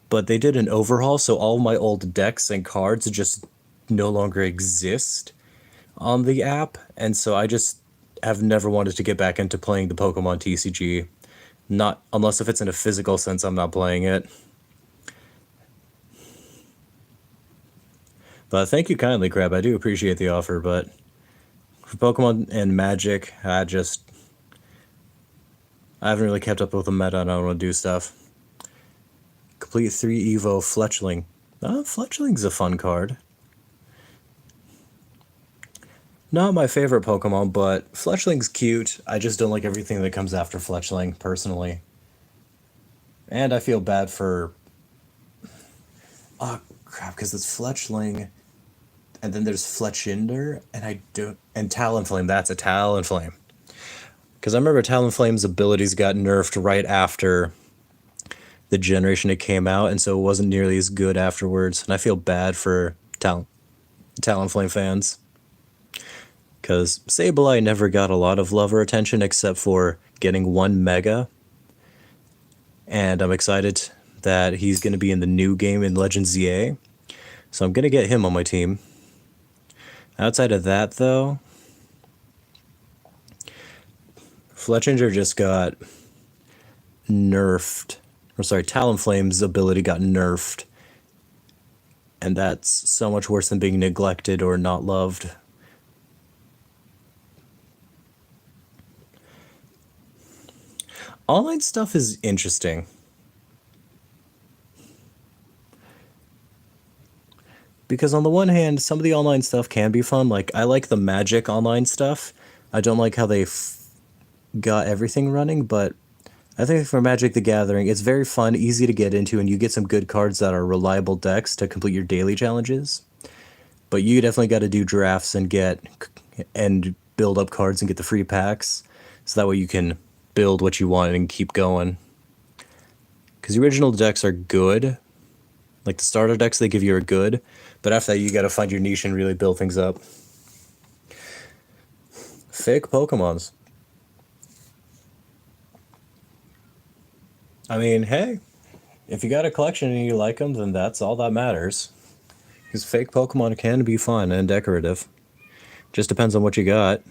but they did an overhaul, so all my old decks and cards just no longer exist on the app, and so I just have never wanted to get back into playing the Pokemon TCG. Not unless if it's in a physical sense, I'm not playing it. But thank you kindly, Crab. I do appreciate the offer, but for Pokemon and Magic, I haven't really kept up with the meta, and I don't want to do stuff. Complete 3 Evo Fletchling. Fletchling's a fun card. Not my favorite Pokemon, but Fletchling's cute. I just don't like everything that comes after Fletchling, personally. And I feel bad for... Oh, crap, because it's Fletchling, and then there's Fletchinder, and Talonflame, that's a Talonflame. Because I remember Talonflame's abilities got nerfed right after the generation it came out, and so it wasn't nearly as good afterwards, and I feel bad for Talonflame fans. Because Sableye never got a lot of love or attention except for getting 1 Mega. And I'm excited that he's going to be in the new game in Legends ZA. So I'm going to get him on my team. Outside of that, though, Fletchinder just got nerfed. Or sorry, Talonflame's ability got nerfed. And that's so much worse than being neglected or not loved. Online stuff is interesting. Because on the one hand, some of the online stuff can be fun. Like, I like the Magic online stuff. I don't like how they got everything running, but I think for Magic the Gathering, it's very fun, easy to get into, and you get some good cards that are reliable decks to complete your daily challenges. But you definitely got to do drafts and build up cards and get the free packs, so that way you can build what you want and keep going. Because the original decks are good. Like the starter decks they give you are good, but after that you gotta find your niche and really build things up. Fake Pokemons. I mean, hey, if you got a collection and you like them, then that's all that matters. Because fake Pokemon can be fun and decorative. Just depends on what you got.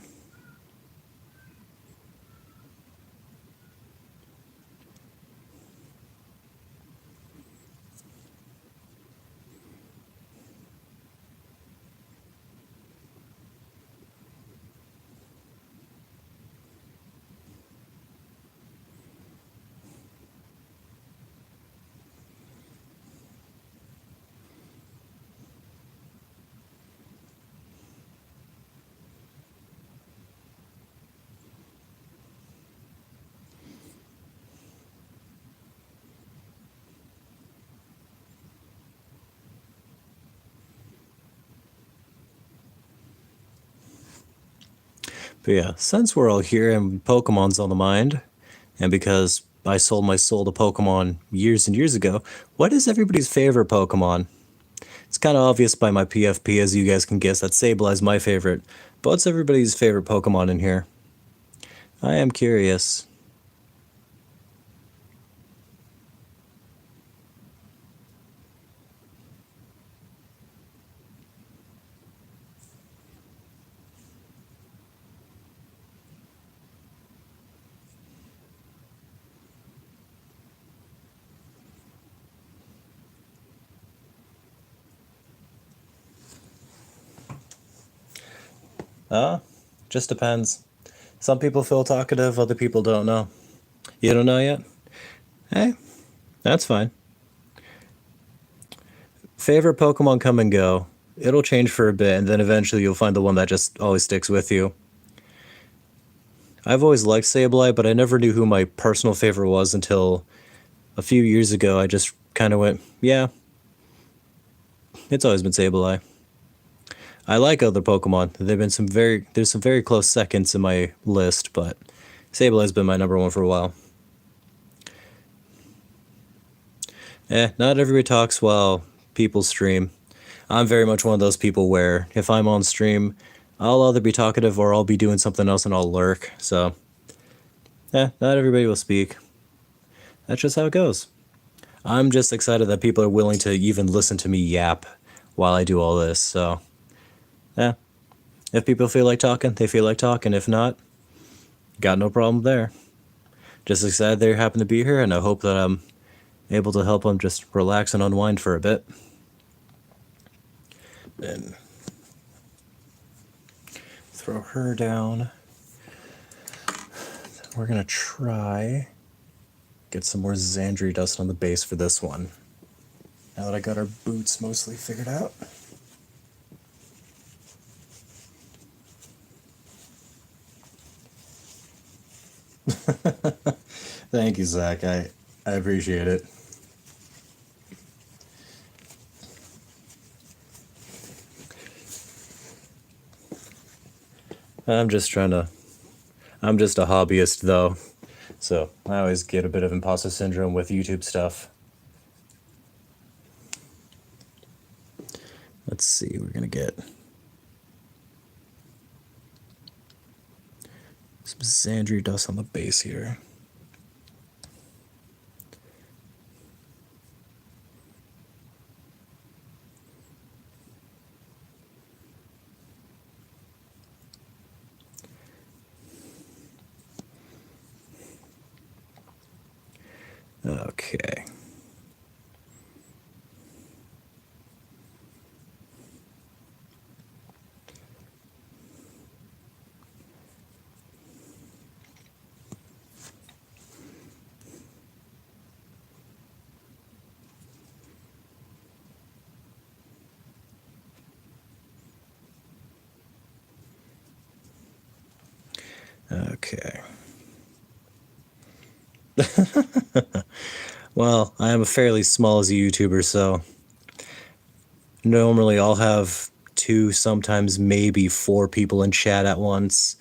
But yeah, since we're all here and Pokemon's on the mind, and because I sold my soul to Pokemon years and years ago, what is everybody's favorite Pokemon? It's kind of obvious by my PFP, as you guys can guess, that Sableye's my favorite. But what's everybody's favorite Pokemon in here? I am curious. Just depends. Some people feel talkative, other people don't know. You don't know yet? Hey, that's fine. Favorite Pokemon come and go. It'll change for a bit, and then eventually you'll find the one that just always sticks with you. I've always liked Sableye, but I never knew who my personal favorite was until a few years ago. I just kind of went, yeah, it's always been Sableye. I like other Pokemon. There's some very close seconds in my list, but Sableye's been my number one for a while. Not everybody talks while people stream. I'm very much one of those people where if I'm on stream, I'll either be talkative or I'll be doing something else and I'll lurk. So, not everybody will speak. That's just how it goes. I'm just excited that people are willing to even listen to me yap while I do all this. So, if people feel like talking, they feel like talking. If not, got no problem there. Just excited they happen to be here, and I hope that I'm able to help them just relax and unwind for a bit. Then throw her down. We're gonna try get some more Xandri dust on the base for this one. Now that I got our boots mostly figured out. Thank you, Zach. I appreciate it. I'm just a hobbyist though, so I always get a bit of imposter syndrome with YouTube stuff. Let's see, we're gonna get some Xandri dust on the base here. Okay. Okay. Well, I am fairly small as a YouTuber, so normally I'll have 2, sometimes maybe 4 people in chat at once.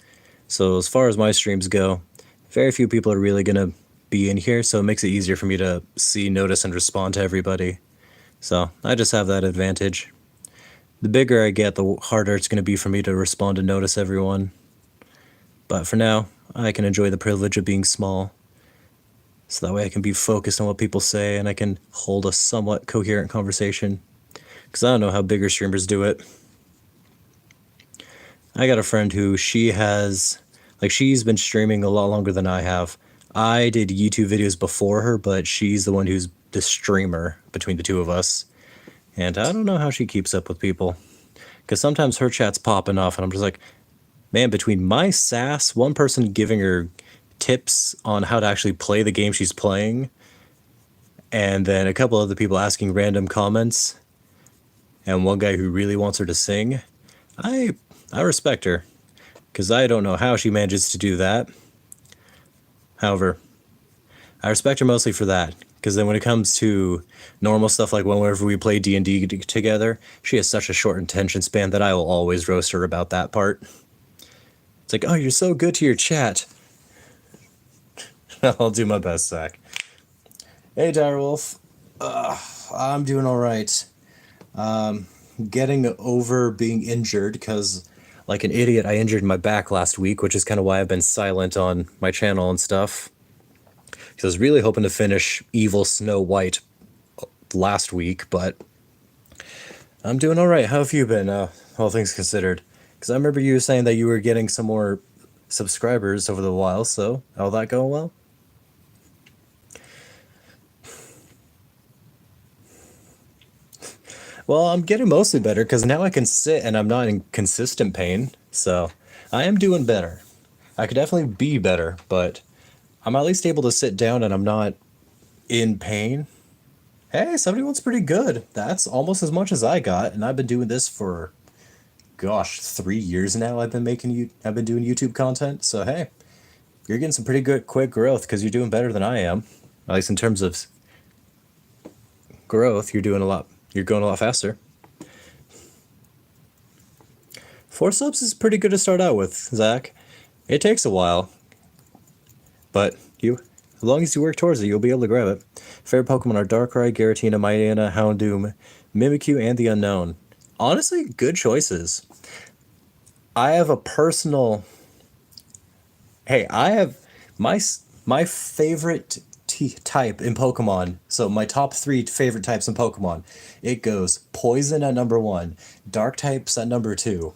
So as far as my streams go, very few people are really gonna be in here, so it makes it easier for me to see, notice, and respond to everybody. So I just have that advantage. The bigger I get, the harder it's gonna be for me to respond and notice everyone. But for now, I can enjoy the privilege of being small. So that way I can be focused on what people say and I can hold a somewhat coherent conversation. Because I don't know how bigger streamers do it. I got a friend who she's been streaming a lot longer than I have. I did YouTube videos before her, but she's the one who's the streamer between the two of us. And I don't know how she keeps up with people. Because sometimes her chat's popping off, and I'm just like, man, between my sass, one person giving her tips on how to actually play the game she's playing, and then a couple other people asking random comments, and one guy who really wants her to sing, I respect her, because I don't know how she manages to do that. However, I respect her mostly for that, because then when it comes to normal stuff like whenever we play D&D together, she has such a short attention span that I will always roast her about that part. It's like, oh, you're so good to your chat. I'll do my best, Zach. Hey, Direwolf. I'm doing all right. Getting over being injured because, like an idiot, I injured my back last week, which is kind of why I've been silent on my channel and stuff. Because I was really hoping to finish Evil Snow White last week, but I'm doing all right. How have you been, all things considered? Because I remember you saying that you were getting some more subscribers over the while, so all that going well? Well, I'm getting mostly better because now I can sit and I'm not in consistent pain, so I am doing better. I could definitely be better, but I'm at least able to sit down and I'm not in pain. Hey, 71's pretty good. That's almost as much as I got, and I've been doing this for, gosh, 3 years now. I've been doing YouTube content. So hey, you're getting some pretty good quick growth because you're doing better than I am. At least in terms of growth, you're going a lot faster. 4 subs is pretty good to start out with, Zach. It takes a while, but as long as you work towards it, you'll be able to grab it. Favorite Pokemon are Darkrai, Giratina, Mightyena, Houndoom, Mimikyu, and the Unknown. Honestly, good choices. I have a personal... Hey, I have my favorite type in Pokemon. So my top 3 favorite types in Pokemon. It goes Poison at number 1, Dark types at number 2,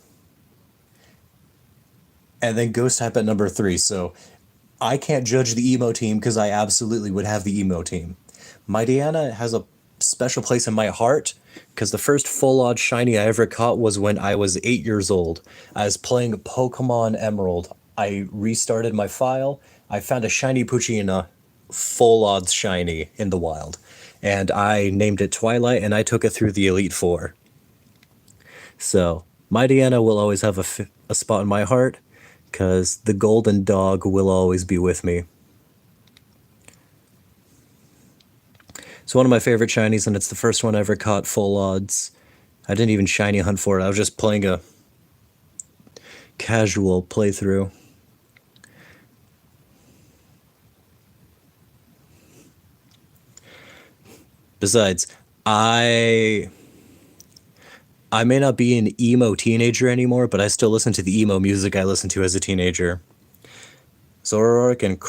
and then Ghost type at number 3. So I can't judge the emo team because I absolutely would have the emo team. Mightyena has a special place in my heart because the first full-on shiny I ever caught was when I was 8 years old. I was playing Pokemon Emerald. I restarted my file. I found a shiny Poochyena, full odds shiny in the wild. And I named it Twilight, and I took it through the Elite Four. So, Mightyena will always have a spot in my heart, because the golden dog will always be with me. It's one of my favorite shinies, and it's the first one I ever caught full odds. I didn't even shiny hunt for it. I was just playing a casual playthrough. Besides, I may not be an emo teenager anymore, but I still listen to the emo music I listened to as a teenager. Zoroark and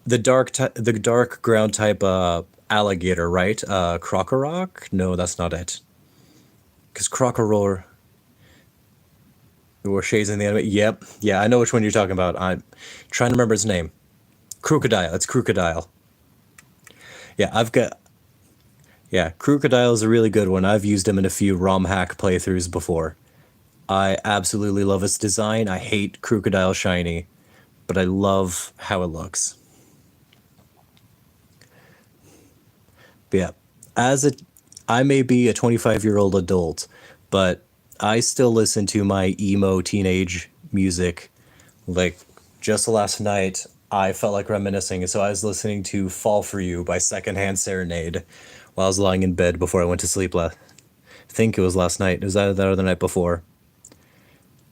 the dark ground type alligator, right? Krokorok? No, that's not it. Because Krokoror were shades in the anime. Yep. Yeah, I know which one you're talking about. I'm trying to remember his name. Crocodile. It's Crocodile. Yeah, Crocodile is a really good one. I've used him in a few ROM hack playthroughs before. I absolutely love its design. I hate Crocodile shiny, but I love how it looks. But yeah, I may be a 25-year-old adult, but I still listen to my emo teenage music. Like, just last night, I felt like reminiscing, and so I was listening to Fall For You by Secondhand Serenade while I was lying in bed before I went to sleep I think it was last night. It was either that or the night before.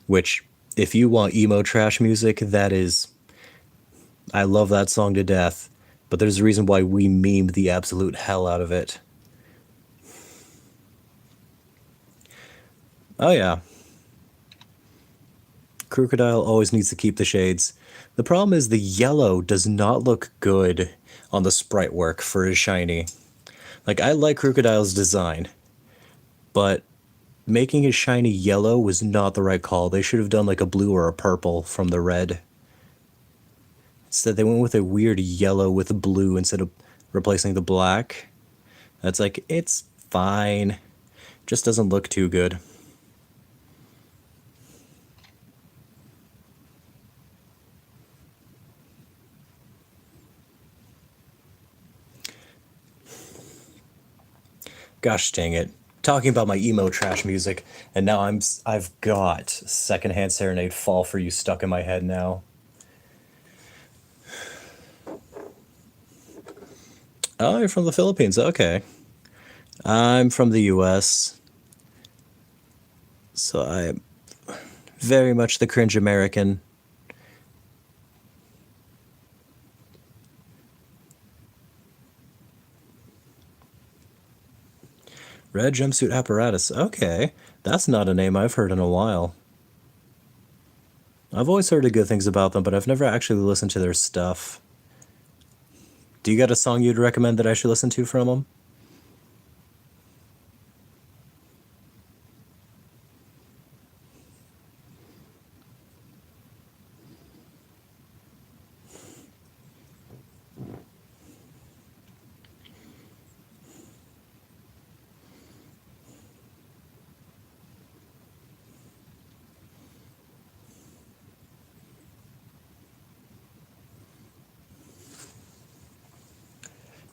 Which, if you want emo trash music, I love that song to death, but there's a reason why we memed the absolute hell out of it. Oh yeah. Crocodile always needs to keep the shades. The problem is the yellow does not look good on the sprite work for his shiny. Like, I like Crocodile's design, but making it shiny yellow was not the right call. They should have done like a blue or a purple from the red. Instead, they went with a weird yellow with blue instead of replacing the black. That's like, it's fine. Just doesn't look too good. Gosh dang it. Talking about my emo trash music, and now I've got Secondhand Serenade Fall for You stuck in my head now. Oh, you're from the Philippines. Okay. I'm from the US. So I'm very much the cringe American. Red Jumpsuit Apparatus. Okay. That's not a name I've heard in a while. I've always heard good things about them, but I've never actually listened to their stuff. Do you got a song you'd recommend that I should listen to from them?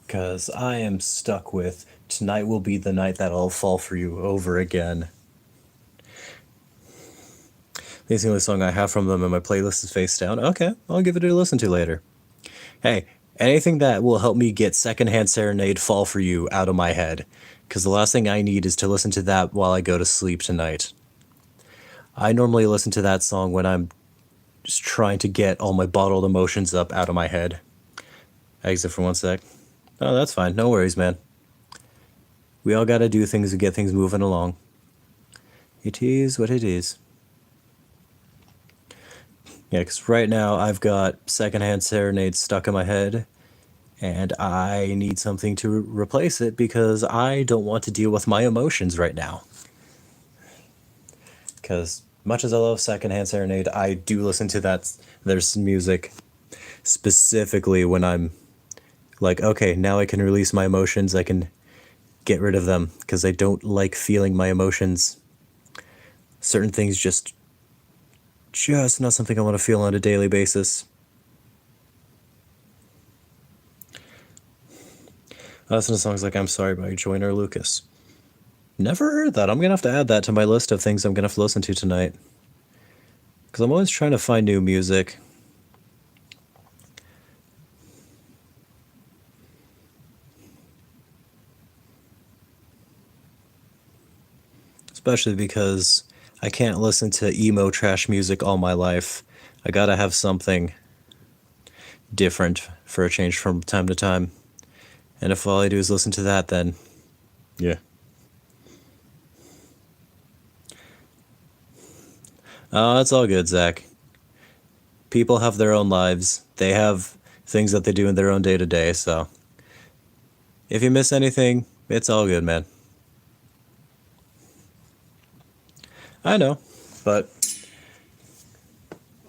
Because I am stuck with Tonight Will Be the Night That I'll Fall For You over again. This is the only song I have from them, and my playlist is face down. Okay, I'll give it a listen to later. Hey, anything that will help me get Secondhand Serenade Fall For You out of my head. Because the last thing I need is to listen to that while I go to sleep tonight. I normally listen to that song when I'm just trying to get all my bottled emotions up out of my head. Exit for 1 sec. Oh, that's fine. No worries, man. We all gotta do things to get things moving along. It is what it is. Yeah, because right now I've got Secondhand Serenade stuck in my head, and I need something to replace it because I don't want to deal with my emotions right now. Because much as I love Secondhand Serenade, I do listen to there's music specifically when I'm like, okay, now I can release my emotions, I can get rid of them, because I don't like feeling my emotions. Certain things just not something I want to feel on a daily basis. I listen to songs like I'm Sorry by Joyner Lucas. Never heard that. I'm going to have to add that to my list of things I'm going to have to listen to tonight. Because I'm always trying to find new music. Especially because I can't listen to emo trash music all my life. I gotta have something different for a change from time to time. And if all I do is listen to that, then yeah. Oh, it's all good, Zach. People have their own lives. They have things that they do in their own day to day, so if you miss anything, it's all good, man. I know, but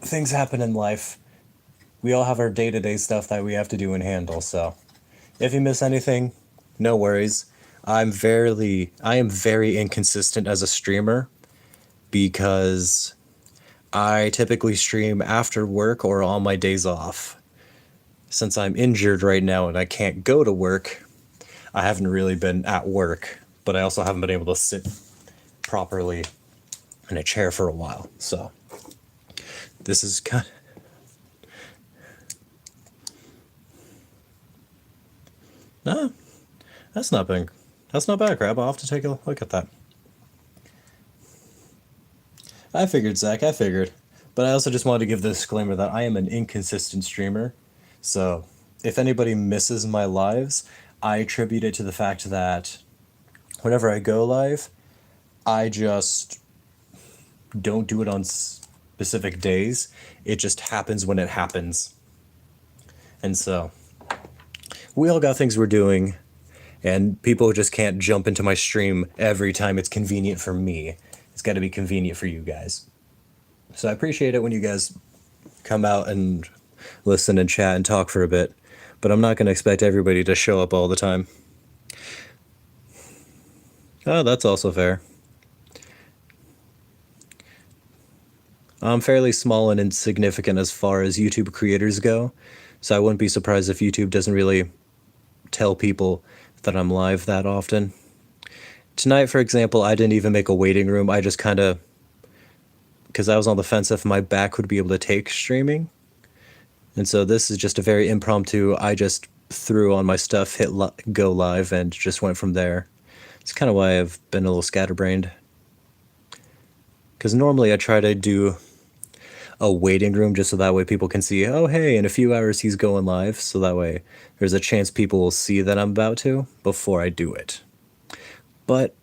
things happen in life. We all have our day-to-day stuff that we have to do and handle, so if you miss anything, no worries. I am very inconsistent as a streamer because I typically stream after work or on my days off. Since I'm injured right now and I can't go to work, I haven't really been at work, but I also haven't been able to sit properly in a chair for a while, so this is kind of... No, that's not bad, Crab. I'll have to take a look at that. I figured, Zach, I figured. But I also just wanted to give the disclaimer that I am an inconsistent streamer, so if anybody misses my lives, I attribute it to the fact that whenever I go live, I just don't do it on specific days. It just happens when it happens. And so we all got things we're doing, And people just can't jump into my stream every time it's convenient for me. It's got to be convenient for you guys. So I appreciate it when you guys come out and listen and chat and talk for a bit. But I'm not going to expect everybody to show up all the time. Oh, that's also fair. I'm fairly small and insignificant as far as YouTube creators go, so I wouldn't be surprised if YouTube doesn't really tell people that I'm live that often. Tonight, for example, I didn't even make a waiting room. I just kind of, because I was on the fence if my back would be able to take streaming. And so this is just a very impromptu, I just threw on my stuff, hit go live, and just went from there. It's kind of why I've been a little scatterbrained. Because normally I try to do a waiting room just so that way people can see, oh, hey, in a few hours he's going live. So that way there's a chance people will see that I'm about to before I do it. But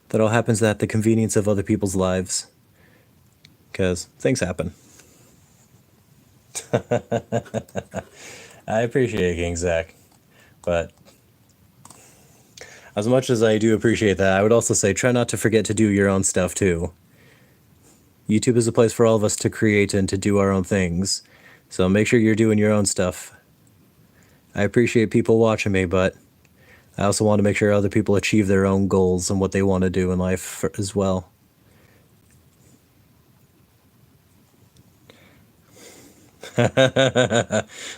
that all happens at the convenience of other people's lives. Because things happen. I appreciate it, King Zach. But as much as I do appreciate that, I would also say try not to forget to do your own stuff too. YouTube is a place for all of us to create and to do our own things. So make sure you're doing your own stuff. I appreciate people watching me, but I also want to make sure other people achieve their own goals and what they want to do in life as well.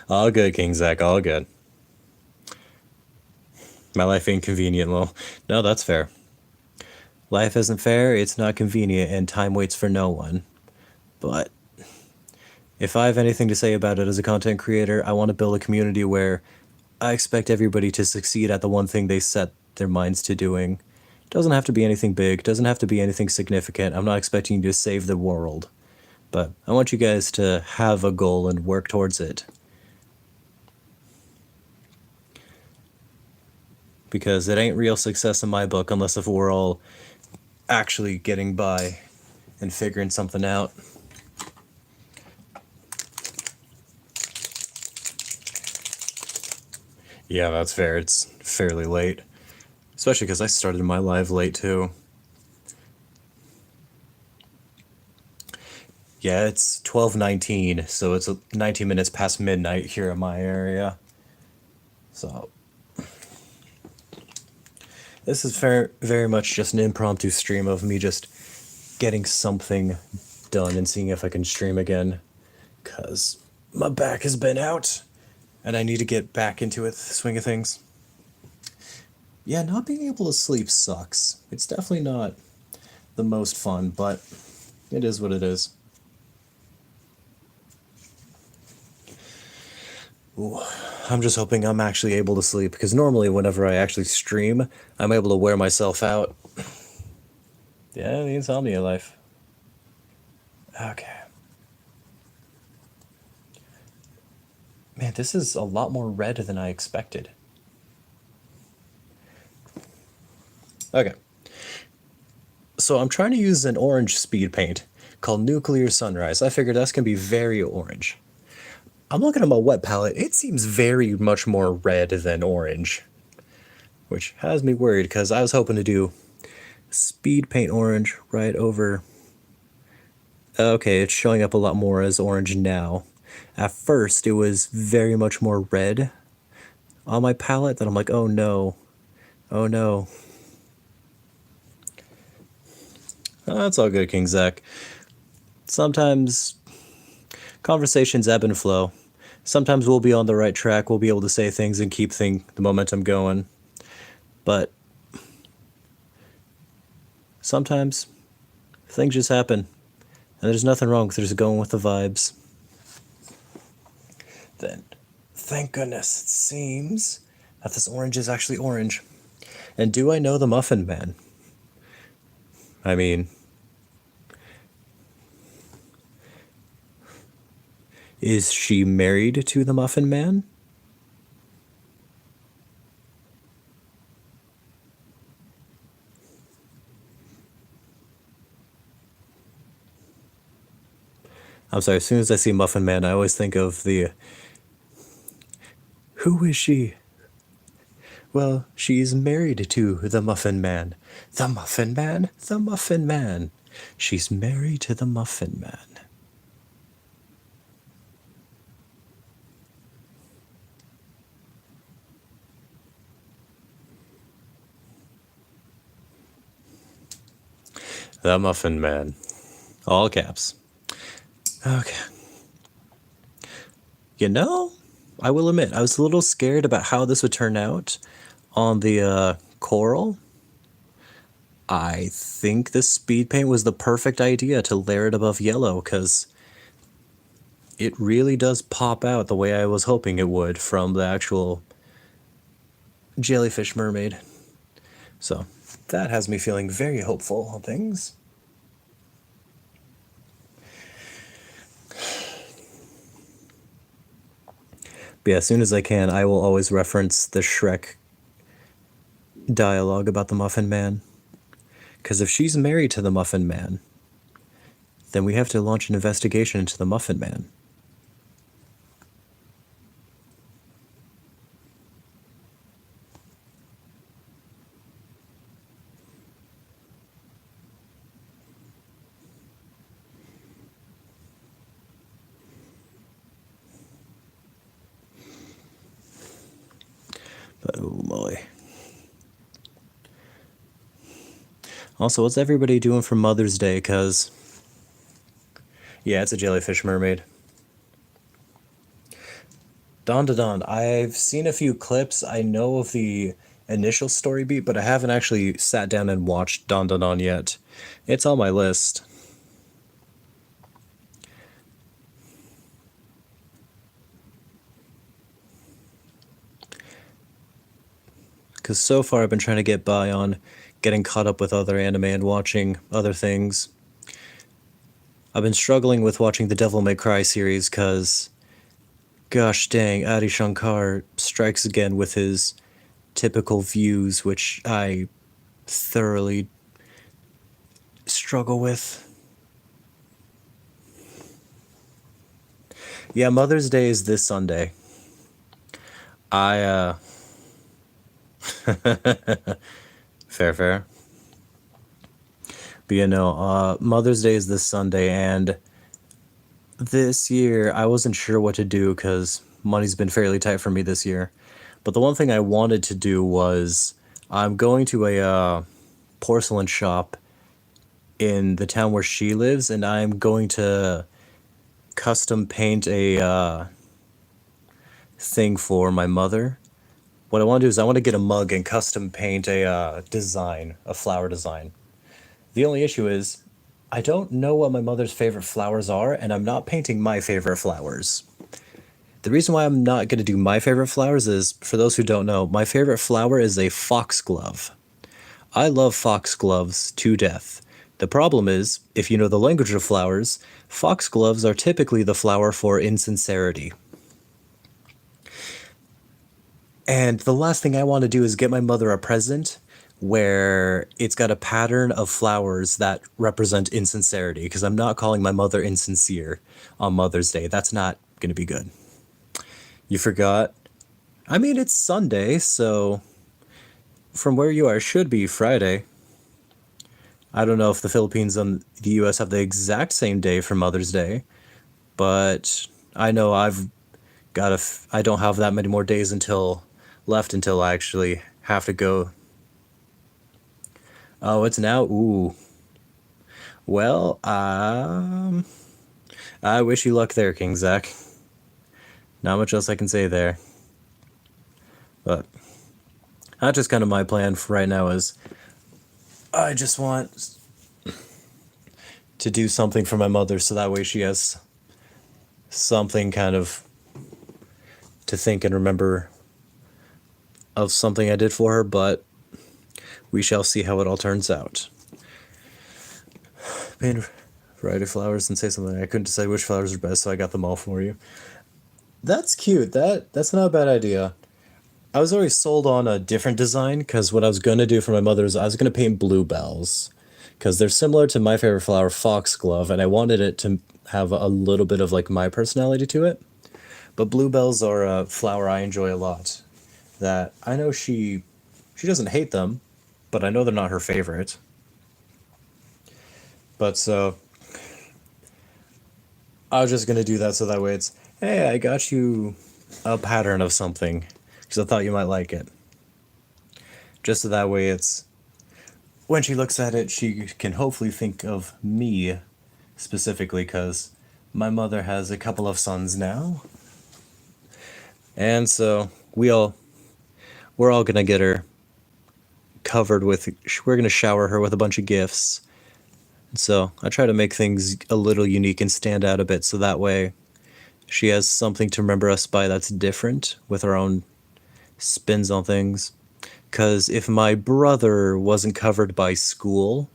All good, King Zach, all good. My life ain't convenient. Well, no, that's fair. Life isn't fair, it's not convenient, and time waits for no one. But if I have anything to say about it as a content creator, I want to build a community where I expect everybody to succeed at the one thing they set their minds to doing. It doesn't have to be anything big, doesn't have to be anything significant. I'm not expecting you to save the world. But I want you guys to have a goal and work towards it. Because it ain't real success in my book unless if we're all actually getting by and figuring something out. Yeah, that's fair. It's fairly late. Especially because I started my live late too. Yeah, it's 12:19, so it's 19 minutes past midnight here in my area. So this is very much just an impromptu stream of me just getting something done and seeing if I can stream again. Because my back has been out, and I need to get back into it, the swing of things. Yeah, not being able to sleep sucks. It's definitely not the most fun, but it is what it is. Ooh, I'm just hoping I'm actually able to sleep, because normally whenever I actually stream, I'm able to wear myself out. Yeah, the insomnia life. Okay. Man, this is a lot more red than I expected. Okay. So I'm trying to use an orange speed paint called Nuclear Sunrise. I figured that's going to be very orange. I'm looking at my wet palette. It seems very much more red than orange, which has me worried because I was hoping to do speed paint orange right over. Okay, it's showing up a lot more as orange now. At first, it was very much more red on my palette that I'm like, oh no, oh no. Oh, that's all good, King Zach. Sometimes conversations ebb and flow. Sometimes we'll be on the right track, we'll be able to say things and keep the momentum going. But sometimes things just happen, and there's nothing wrong with just going with the vibes. Then, thank goodness, it seems that this orange is actually orange. And do I know the Muffin Man? I mean, is she married to the Muffin Man? I'm sorry, as soon as I see Muffin Man, I always think of the... Who is she? Well, she's married to the Muffin Man. The Muffin Man? The Muffin Man. She's married to the Muffin Man. The Muffin Man. All caps. Okay. You know, I will admit, I was a little scared about how this would turn out on the coral. I think the speed paint was the perfect idea to layer it above yellow, because it really does pop out the way I was hoping it would from the actual Jellyfish Mermaid. So that has me feeling very hopeful on things. But yeah, as soon as I can, I will always reference the Shrek dialogue about the Muffin Man. Because if she's married to the Muffin Man, then we have to launch an investigation into the Muffin Man. But oh boy. Also, what's everybody doing for Mother's Day? Because, yeah, it's a Jellyfish Mermaid. Don to Don. I've seen a few clips. I know of the initial story beat, but I haven't actually sat down and watched Don to Don yet. It's on my list. Because so far I've been trying to get by on getting caught up with other anime and watching other things. I've been struggling with watching the Devil May Cry series because, gosh dang, Adi Shankar strikes again with his typical views, which I thoroughly struggle with. Yeah, Mother's Day is this Sunday. Fair. But Mother's Day is this Sunday, and this year I wasn't sure what to do because money's been fairly tight for me this year. But the one thing I wanted to do was I'm going to a porcelain shop in the town where she lives, and I'm going to custom paint a thing for my mother. What I want to do is I want to get a mug and custom paint a design, a flower design. The only issue is I don't know what my mother's favorite flowers are, and I'm not painting my favorite flowers. The reason why I'm not going to do my favorite flowers is, for those who don't know, my favorite flower is a foxglove. I love foxgloves to death. The problem is, if you know the language of flowers, foxgloves are typically the flower for insincerity. And the last thing I want to do is get my mother a present where it's got a pattern of flowers that represent insincerity, because I'm not calling my mother insincere on Mother's Day. That's not going to be good. You forgot? I mean, it's Sunday, so from where you are, it should be Friday. I don't know if the Philippines and the US have the exact same day for Mother's Day, but I know I don't have that many more days left until I actually have to go. Oh, it's now? Ooh. Well, I wish you luck there, King Zach. Not much else I can say there. But that's just kind of my plan for right now is I just want to do something for my mother so that way she has something kind of to think and remember of something I did for her, but we shall see how it all turns out. Paint a variety of flowers and say something. I couldn't decide which flowers are best, so I got them all for you. That's cute. That's not a bad idea. I was already sold on a different design because what I was going to do for my mother is I was going to paint bluebells because they're similar to my favorite flower, foxglove, and I wanted it to have a little bit of like my personality to it. But bluebells are a flower I enjoy a lot. that I know she doesn't hate them, but I know they're not her favorite. But so I was just gonna do that so that way it's, hey, I got you a pattern of something because I thought you might like it. Just so that way it's, when she looks at it, she can hopefully think of me specifically because my mother has a couple of sons now. And so we're all gonna get her covered with, we're gonna shower her with a bunch of gifts. So I try to make things a little unique and stand out a bit so that way she has something to remember us by that's different with our own spins on things. Because if my brother wasn't covered by school,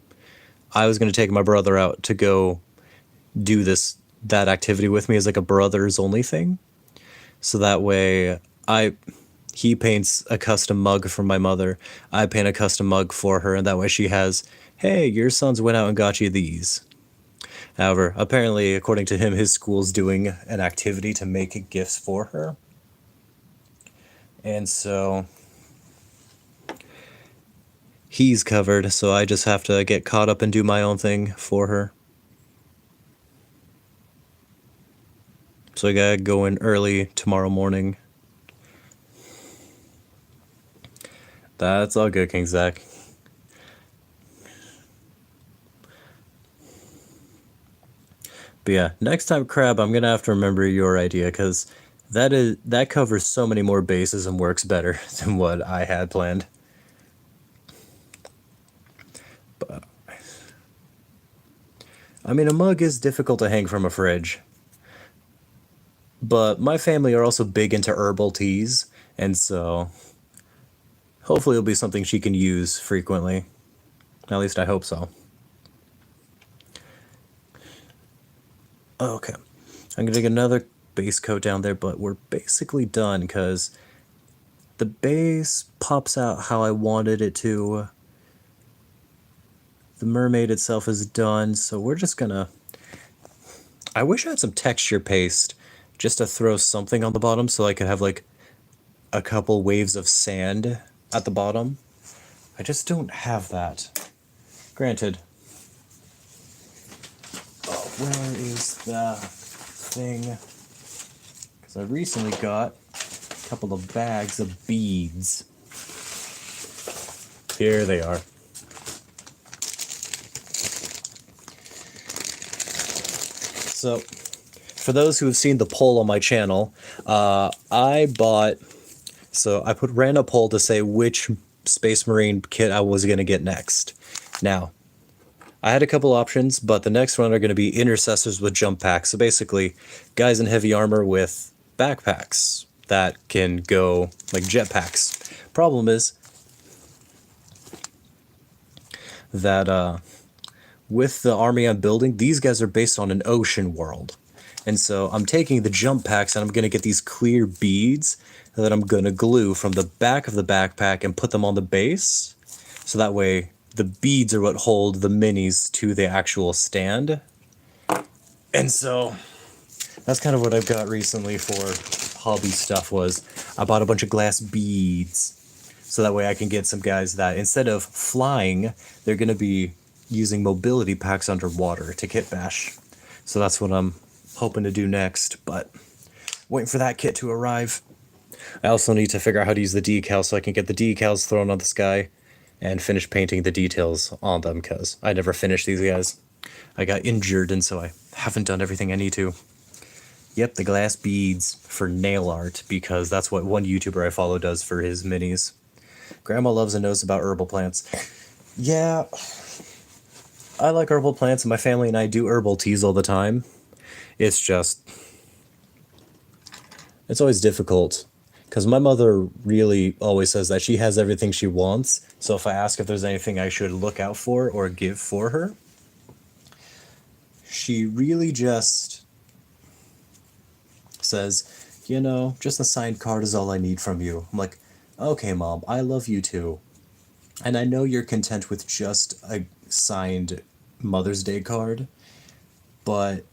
I was going to take my brother out to go do that activity with me as like a brothers only thing. So that way he paints a custom mug for my mother. I paint a custom mug for her, and that way she has, hey, your sons went out and got you these. However, apparently, according to him, his school's doing an activity to make gifts for her. And so he's covered, so I just have to get caught up and do my own thing for her. So I gotta go in early tomorrow morning. That's all good, King Zach. But yeah, next time, Crab, I'm gonna have to remember your idea because that covers so many more bases and works better than what I had planned. But I mean, a mug is difficult to hang from a fridge. But my family are also big into herbal teas, and so hopefully it'll be something she can use frequently. At least I hope so. Okay. I'm going to get another base coat down there, but we're basically done because the base pops out how I wanted it to. The mermaid itself is done, so we're just going to... I wish I had some texture paste just to throw something on the bottom so I could have like a couple waves of sand at the bottom. I just don't have that. Granted. Oh, where is the thing? Because I recently got a couple of bags of beads. Here they are. So, for those who have seen the poll on my channel, I ran a poll to say which Space Marine kit I was going to get next. Now, I had a couple options, but the next one are going to be intercessors with jump packs. So basically, guys in heavy armor with backpacks that can go like jetpacks. Problem is that with the army I'm building, these guys are based on an ocean world. And so I'm taking the jump packs and I'm going to get these clear beads that I'm going to glue from the back of the backpack and put them on the base. So that way the beads are what hold the minis to the actual stand. And so that's kind of what I've got recently for hobby stuff was I bought a bunch of glass beads. So that way I can get some guys that instead of flying, they're going to be using mobility packs underwater to kit bash. So that's what I'm hoping to do next, but waiting for that kit to arrive. I also need to figure out how to use the decals so I can get the decals thrown on the sky and finish painting the details on them because I never finished these guys. I got injured and so I haven't done everything I need to. Yep, the glass beads for nail art because that's what one YouTuber I follow does for his minis. Grandma loves and knows about herbal plants. Yeah, I like herbal plants and my family and I do herbal teas all the time. It's just, it's always difficult because my mother really always says that she has everything she wants. So if I ask if there's anything I should look out for or give for her, she really just says, you know, just a signed card is all I need from you. I'm like, okay, Mom, I love you too. And I know you're content with just a signed Mother's Day card, but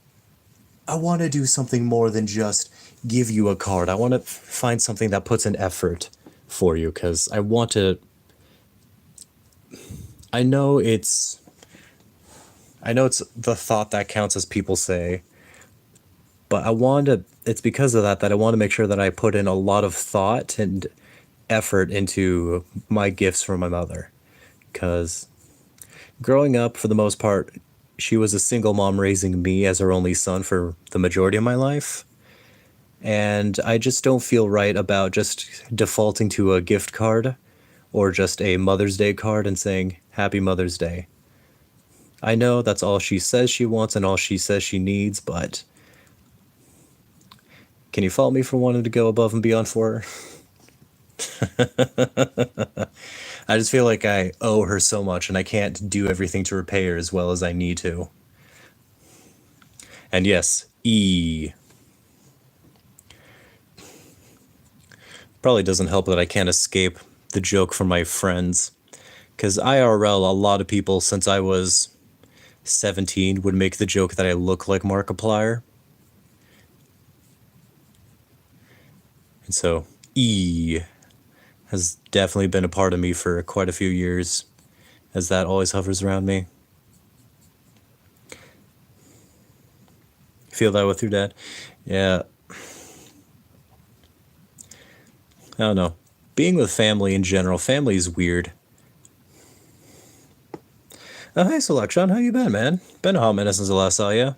I want to do something more than just give you a card. I want to find something that puts an effort for you because I want to. I know it's. I know it's the thought that counts, as people say, but I want to. It's because of that I want to make sure that I put in a lot of thought and effort into my gifts from my mother. Because growing up, for the most part, she was a single mom raising me as her only son for the majority of my life. And I just don't feel right about just defaulting to a gift card or just a Mother's Day card and saying, Happy Mother's Day. I know that's all she says she wants and all she says she needs, but can you fault me for wanting to go above and beyond for her? I just feel like I owe her so much and I can't do everything to repay her as well as I need to. And yes, E. Probably doesn't help that I can't escape the joke from my friends. Because IRL, a lot of people since I was 17 would make the joke that I look like Markiplier. And so, E has definitely been a part of me for quite a few years, as that always hovers around me. Feel that with your dad? Yeah. I don't know. Being with family in general, family is weird. Oh, hey, Selection, how you been, man? Been a hot minute since I last saw you.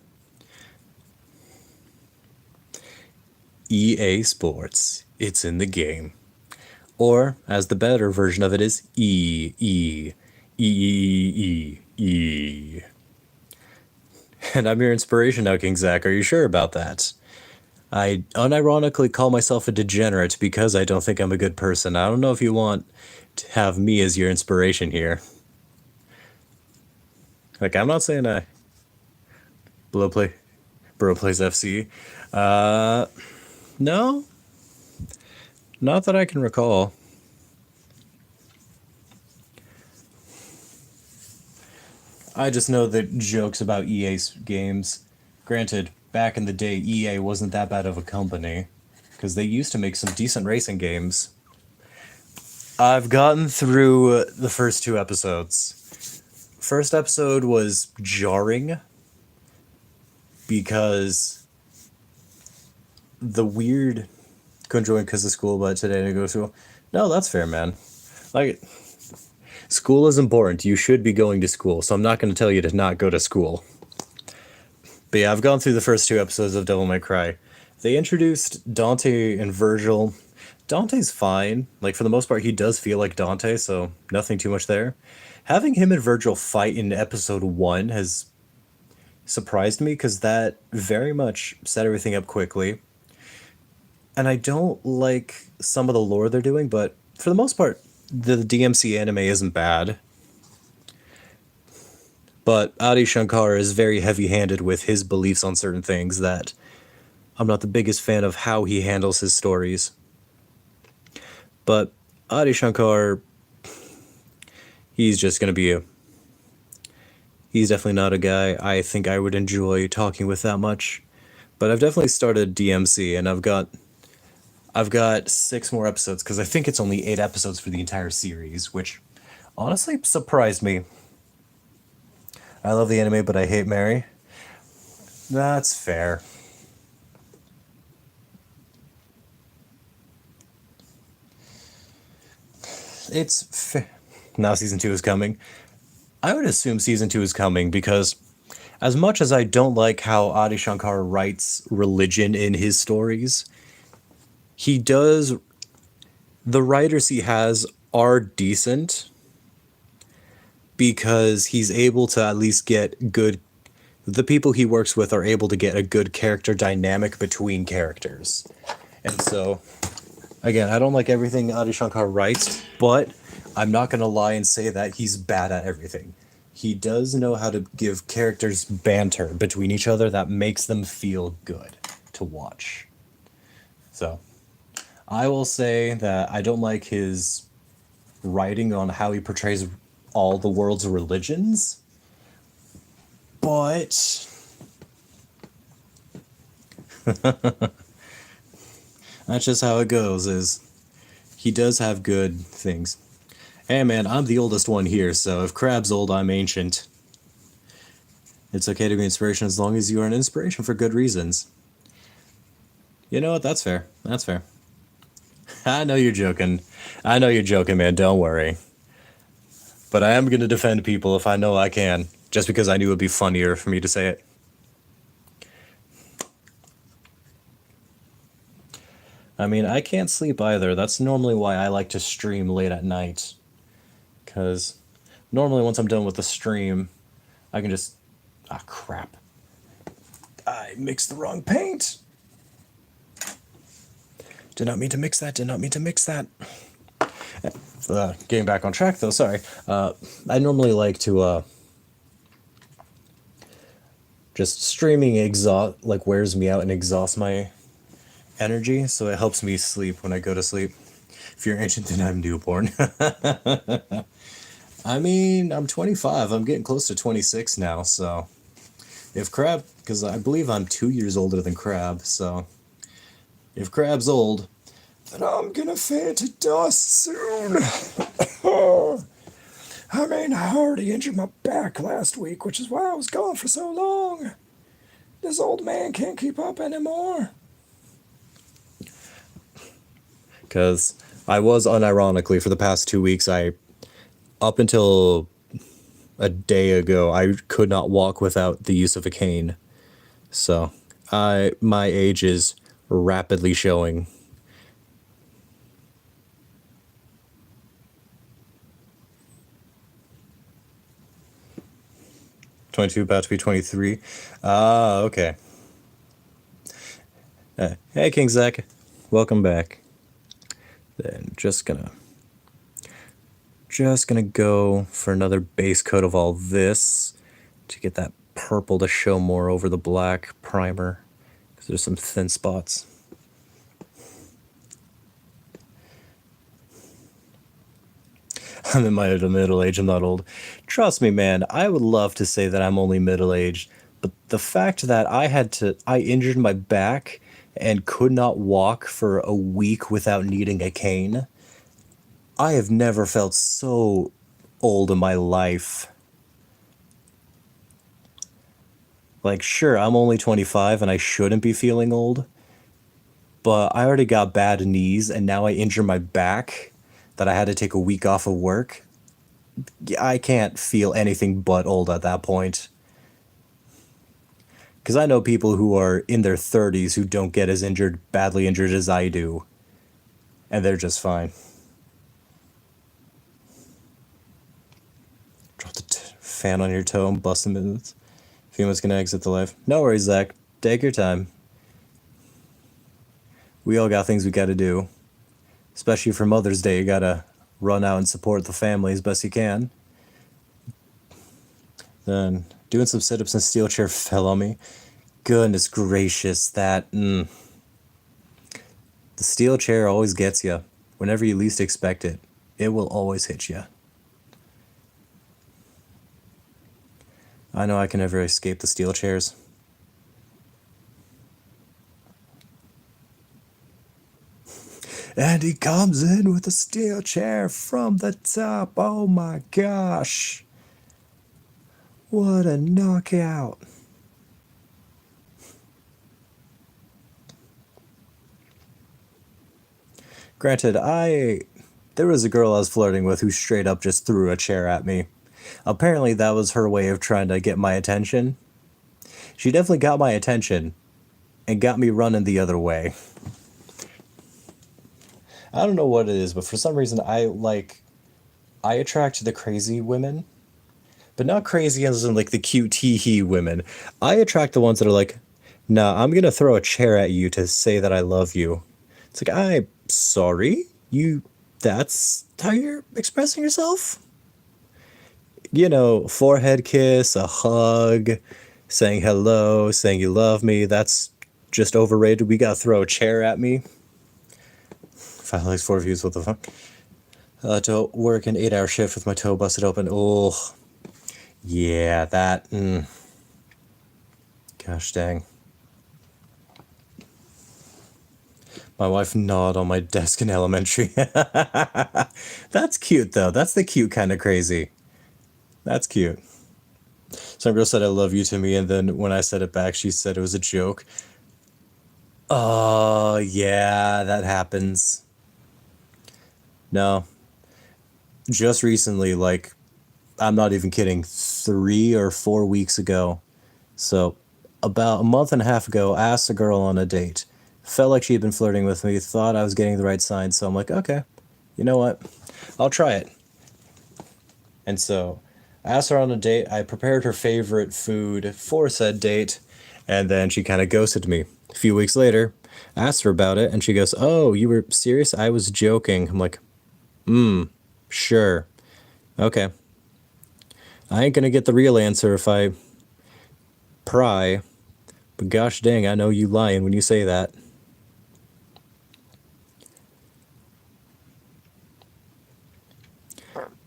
EA Sports. It's in the game. Or, as the better version of it is, E, E, E, E, E, E. And I'm your inspiration now, King Zach. Are you sure about that? I unironically call myself a degenerate because I don't think I'm a good person. I don't know if you want to have me as your inspiration here. Like, I'm not saying I... Bro plays FC. No. Not that I can recall. I just know that jokes about EA games. Granted, back in the day, EA wasn't that bad of a company, because they used to make some decent racing games. I've gotten through the first 2 episodes. First episode was jarring, because the weird... Couldn't join because of school, but today I go to school. No, that's fair, man. Like... School is important. You should be going to school, so I'm not going to tell you to not go to school. But yeah, I've gone through the first 2 episodes of Devil May Cry. They introduced Dante and Virgil. Dante's fine. Like, for the most part, he does feel like Dante, so nothing too much there. Having him and Virgil fight in episode 1 has surprised me, because that very much set everything up quickly. And I don't like some of the lore they're doing, but for the most part, the DMC anime isn't bad. But Adi Shankar is very heavy-handed with his beliefs on certain things that I'm not the biggest fan of how he handles his stories. But Adi Shankar, he's just going to be he's definitely not a guy I think I would enjoy talking with that much. But I've definitely started DMC, and I've got 6 more episodes, because I think it's only 8 episodes for the entire series, which honestly surprised me. I love the anime, but I hate Mary. That's fair. Now season 2 is coming. I would assume season 2 is coming, because as much as I don't like how Adi Shankar writes religion in his stories, he does... The writers he has are decent, because he's able to at least get good... The people he works with are able to get a good character dynamic between characters. And so, again, I don't like everything Adi Shankar writes, but I'm not going to lie and say that he's bad at everything. He does know how to give characters banter between each other that makes them feel good to watch. So, I will say that I don't like his writing on how he portrays all the world's religions, but that's just how it goes. Is he does have good things. Hey man, I'm the oldest one here, so if Crab's old, I'm ancient. It's okay to be inspiration as long as you are an inspiration for good reasons. You know what? That's fair. That's fair. I know you're joking. I know you're joking, man. Don't worry. But I am going to defend people if I know I can, just because I knew it would be funnier for me to say it. I mean, I can't sleep either. That's normally why I like to stream late at night. Because normally once I'm done with the stream, I can just... Ah, crap. I mixed the wrong paint. Did not mean to mix that. Did not mean to mix that. Getting back on track, though, sorry. I normally like to... just streaming wears me out and exhausts my energy, so it helps me sleep when I go to sleep. If you're ancient, then I'm newborn. I mean, I'm 25. I'm getting close to 26 now, so... If Crab... Because I believe I'm 2 years older than Crab, so... If Crab's old, then I'm gonna fade to dust soon. I mean, I already injured my back last week, which is why I was gone for so long. This old man can't keep up anymore. Because I was unironically, for the past 2 weeks, up until a day ago, I could not walk without the use of a cane. So, my age is rapidly showing. "22, about to be 23. Ah, okay. Hey, King Zach. Welcome back. Then just gonna go for another base coat of all this to get that purple to show more over the black primer, because there's some thin spots. I'm in my middle age, I'm not old. Trust me, man, I would love to say that I'm only middle-aged, but the fact that I injured my back and could not walk for a week without needing a cane, I have never felt so old in my life. Like, sure, I'm only 25 and I shouldn't be feeling old, but I already got bad knees and now I injure my back that I had to take a week off of work. I can't feel anything but old at that point. Because I know people who are in their 30s who don't get as badly injured as I do. And they're just fine. Drop the fan on your toe and bust them in. Fuma's gonna exit the life. No worries, Zach. Take your time. We all got things we gotta do. Especially for Mother's Day, you gotta run out and support the family as best you can. Then, doing some sit-ups and steel chair fell on me. Goodness gracious, that... The steel chair always gets you. Whenever you least expect it, it will always hit you. I know I can never escape the steel chairs. And he comes in with a steel chair from the top. Oh my gosh. What a knockout. Granted, there was a girl I was flirting with who straight up just threw a chair at me. Apparently that was her way of trying to get my attention. She definitely got my attention and got me running the other way. I don't know what it is, but for some reason I attract the crazy women. But not crazy as in like the cute hee-hee women. I attract the ones that are like, nah, I'm gonna throw a chair at you to say that I love you. It's like, I'm sorry? That's how you're expressing yourself? You know, forehead kiss, a hug, saying hello, saying you love me, that's just overrated. We gotta throw a chair at me. 5 likes, 4 views, what the fuck? To work an 8-hour shift with my toe busted open. Oh, yeah, that. Gosh dang. My wife gnawed on my desk in elementary. That's cute, though. That's the cute kind of crazy. That's cute. Some girl said, I love you to me, and then when I said it back, she said it was a joke. Oh, yeah, that happens. No, just recently, like, I'm not even kidding, 3 or 4 weeks ago. So, about a month and a half ago, I asked a girl on a date. Felt like she had been flirting with me, thought I was getting the right signs, so I'm like, okay, you know what? I'll try it. And so, I asked her on a date. I prepared her favorite food for said date, and then she kind of ghosted me. A few weeks later, I asked her about it, and she goes, oh, you were serious? I was joking. I'm like, sure. Okay. I ain't gonna get the real answer if I pry, but gosh dang, I know you lying when you say that.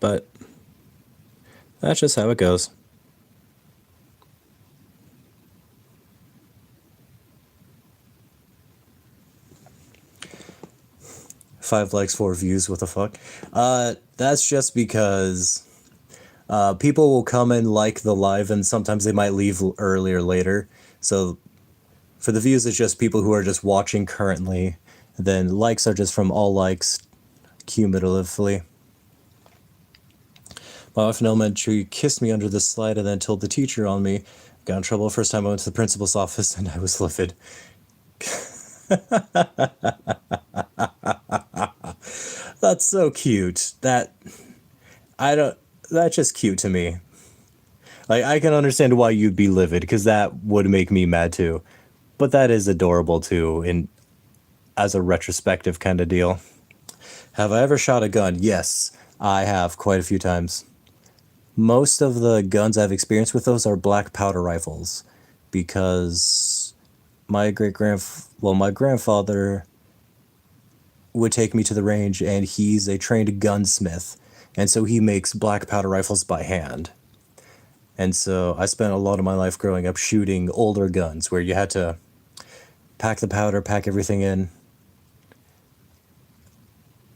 But that's just how it goes. 5 likes, 4 views, what the fuck? That's just because people will come and like the live, and sometimes they might leave early or later. So for the views, it's just people who are just watching currently. Then likes are just from all likes cumulatively. My wife in elementary kissed me under the slide and then told the teacher on me. Got in trouble first time I went to the principal's office and I was livid. That's so cute. I don't. That's just cute to me. Like I can understand why you'd be livid because that would make me mad too. But that is adorable too, in as a retrospective kind of deal. Have I ever shot a gun? Yes, I have quite a few times. Most of the guns I've experienced with those are black powder rifles because my grandfather would take me to the range and he's a trained gunsmith, and so he makes black powder rifles by hand. And so I spent a lot of my life growing up shooting older guns where you had to pack the powder, pack everything in,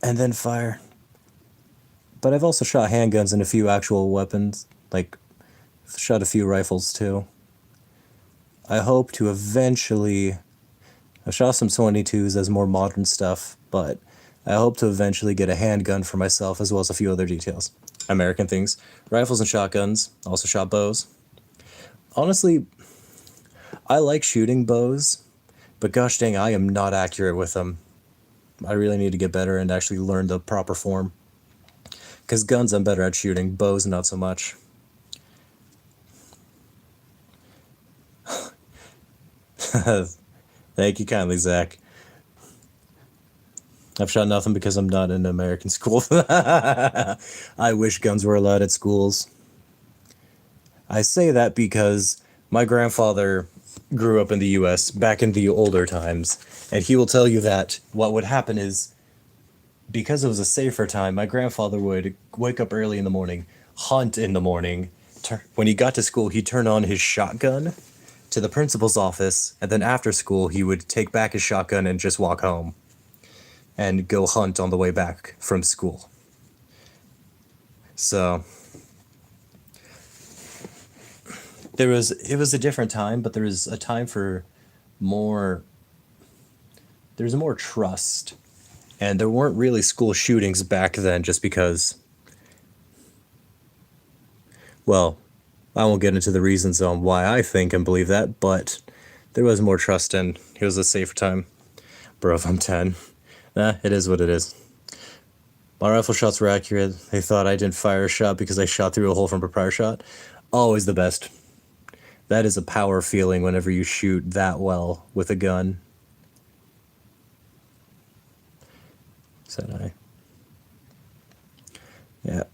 and then fire. But I've also shot handguns and a few actual weapons, like shot a few rifles too. I hope to eventually. I shot some 22s as more modern stuff, but I hope to eventually get a handgun for myself as well as a few other details. American things. Rifles and shotguns. Also shot bows. Honestly, I like shooting bows, but gosh dang, I am not accurate with them. I really need to get better and actually learn the proper form. Because guns I'm better at shooting, bows not so much. Thank you kindly, Zach. I've shot nothing because I'm not in American school. I wish guns were allowed at schools. I say that because my grandfather grew up in the US back in the older times, and he will tell you that what would happen is because it was a safer time, my grandfather would wake up early in the morning, hunt in the morning. When he got to school, he'd turn on his shotgun to the principal's office, and then after school, he would take back his shotgun and just walk home and go hunt on the way back from school. So it was a different time, but there was a time for more there's more trust. And there weren't really school shootings back then just because, well, I won't get into the reasons on why I think and believe that, but there was more trust and it was a safer time. Bro, if I'm 10. It is what it is. My rifle shots were accurate. They thought I didn't fire a shot because I shot through a hole from a prior shot. Always the best. That is a power feeling whenever you shoot that well with a gun. Said I. Yeah.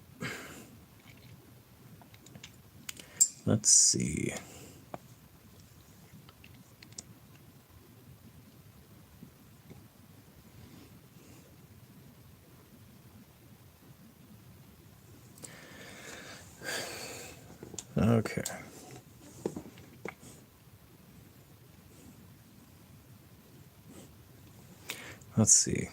Let's see. Okay. Let's see.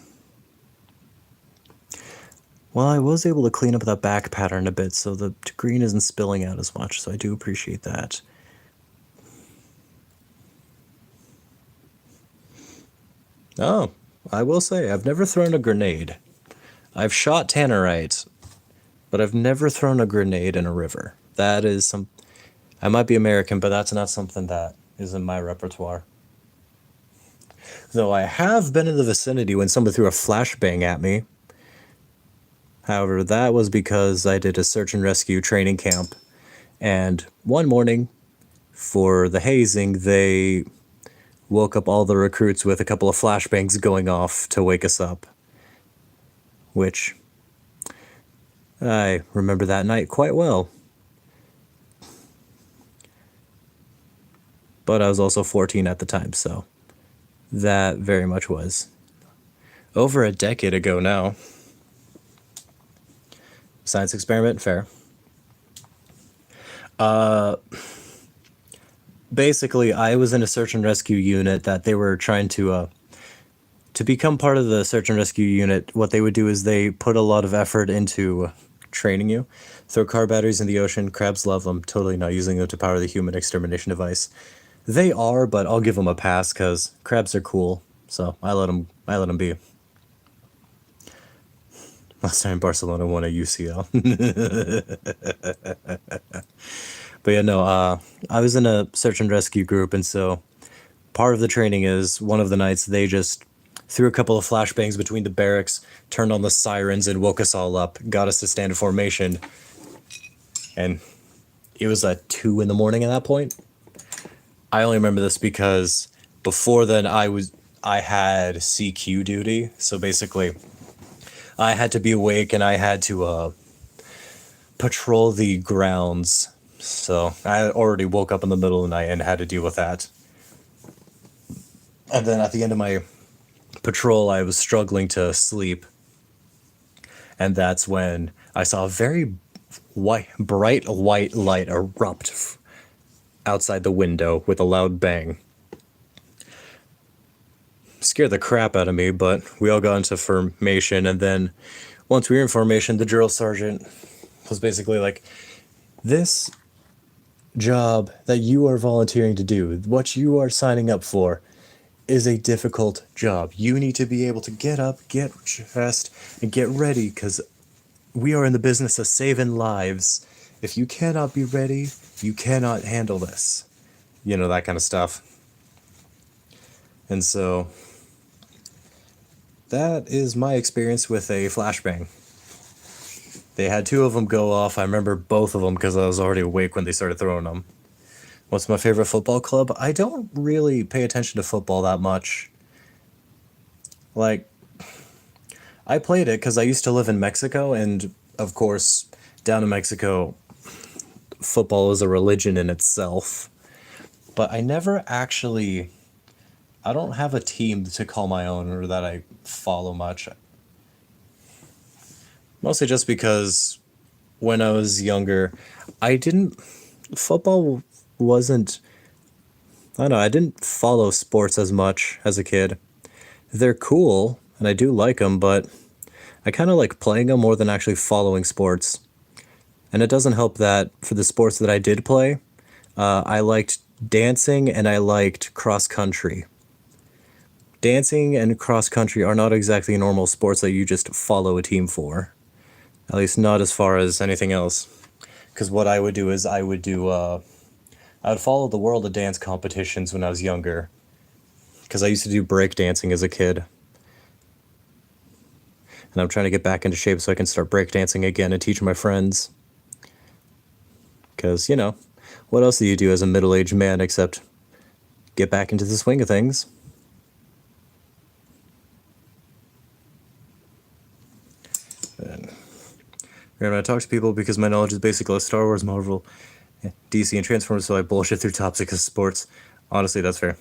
Well, I was able to clean up that back pattern a bit, so the green isn't spilling out as much, so I do appreciate that. Oh, I will say, I've never thrown a grenade. I've shot tannerite, but I've never thrown a grenade in a river. That is some... I might be American, but that's not something that is in my repertoire. Though I have been in the vicinity when somebody threw a flashbang at me. However, that was because I did a search and rescue training camp. And one morning, for the hazing, they woke up all the recruits with a couple of flashbangs going off to wake us up. Which, I remember that night quite well. But I was also 14 at the time, so that very much was over a decade ago now. Science experiment, fair. Basically, I was in a search and rescue unit that they were trying to become part of the search and rescue unit. What they would do is they put a lot of effort into training you. Throw car batteries in the ocean. Crabs love them. Totally not using them to power the human extermination device. They are, but I'll give them a pass because crabs are cool. So I let them be. Last time Barcelona won a UCL. But yeah, no, I was in a search and rescue group, and so part of the training is one of the nights they just threw a couple of flashbangs between the barracks, turned on the sirens, and woke us all up, got us to stand in formation. And it was at 2 in the morning at that point. I only remember this because before then I had CQ duty, so basically I had to be awake and I had to patrol the grounds. So I already woke up in the middle of the night and had to deal with that. And then at the end of my patrol, I was struggling to sleep. And that's when I saw a very bright white light erupt outside the window with a loud bang. Scared the crap out of me, but we all got into formation, and then once we were in formation, the drill sergeant was basically like, this job that you are volunteering to do, what you are signing up for, is a difficult job. You need to be able to get up, get dressed, and get ready, because we are in the business of saving lives. If you cannot be ready, you cannot handle this. You know, that kind of stuff. And so that is my experience with a flashbang. They had 2 of them go off. I remember both of them because I was already awake when they started throwing them. What's my favorite football club? I don't really pay attention to football that much. Like, I played it because I used to live in Mexico, and of course, down in Mexico, football is a religion in itself. But I never actually... I don't have a team to call my own or that I follow much. Mostly just because when I was younger, football wasn't, I don't know, I didn't follow sports as much as a kid. They're cool, and I do like them, but I kind of like playing them more than actually following sports. And it doesn't help that for the sports that I did play, I liked dancing and I liked cross country. Dancing and cross country are not exactly normal sports that you just follow a team for. At least not as far as anything else. Because what I would do is I would follow the World of Dance competitions when I was younger. Because I used to do break dancing as a kid. And I'm trying to get back into shape so I can start break dancing again and teach my friends. Because, you know, what else do you do as a middle-aged man except get back into the swing of things? And I talk to people because my knowledge is basically Star Wars, Marvel, DC, and Transformers, so I bullshit through topics of sports. Honestly, that's fair.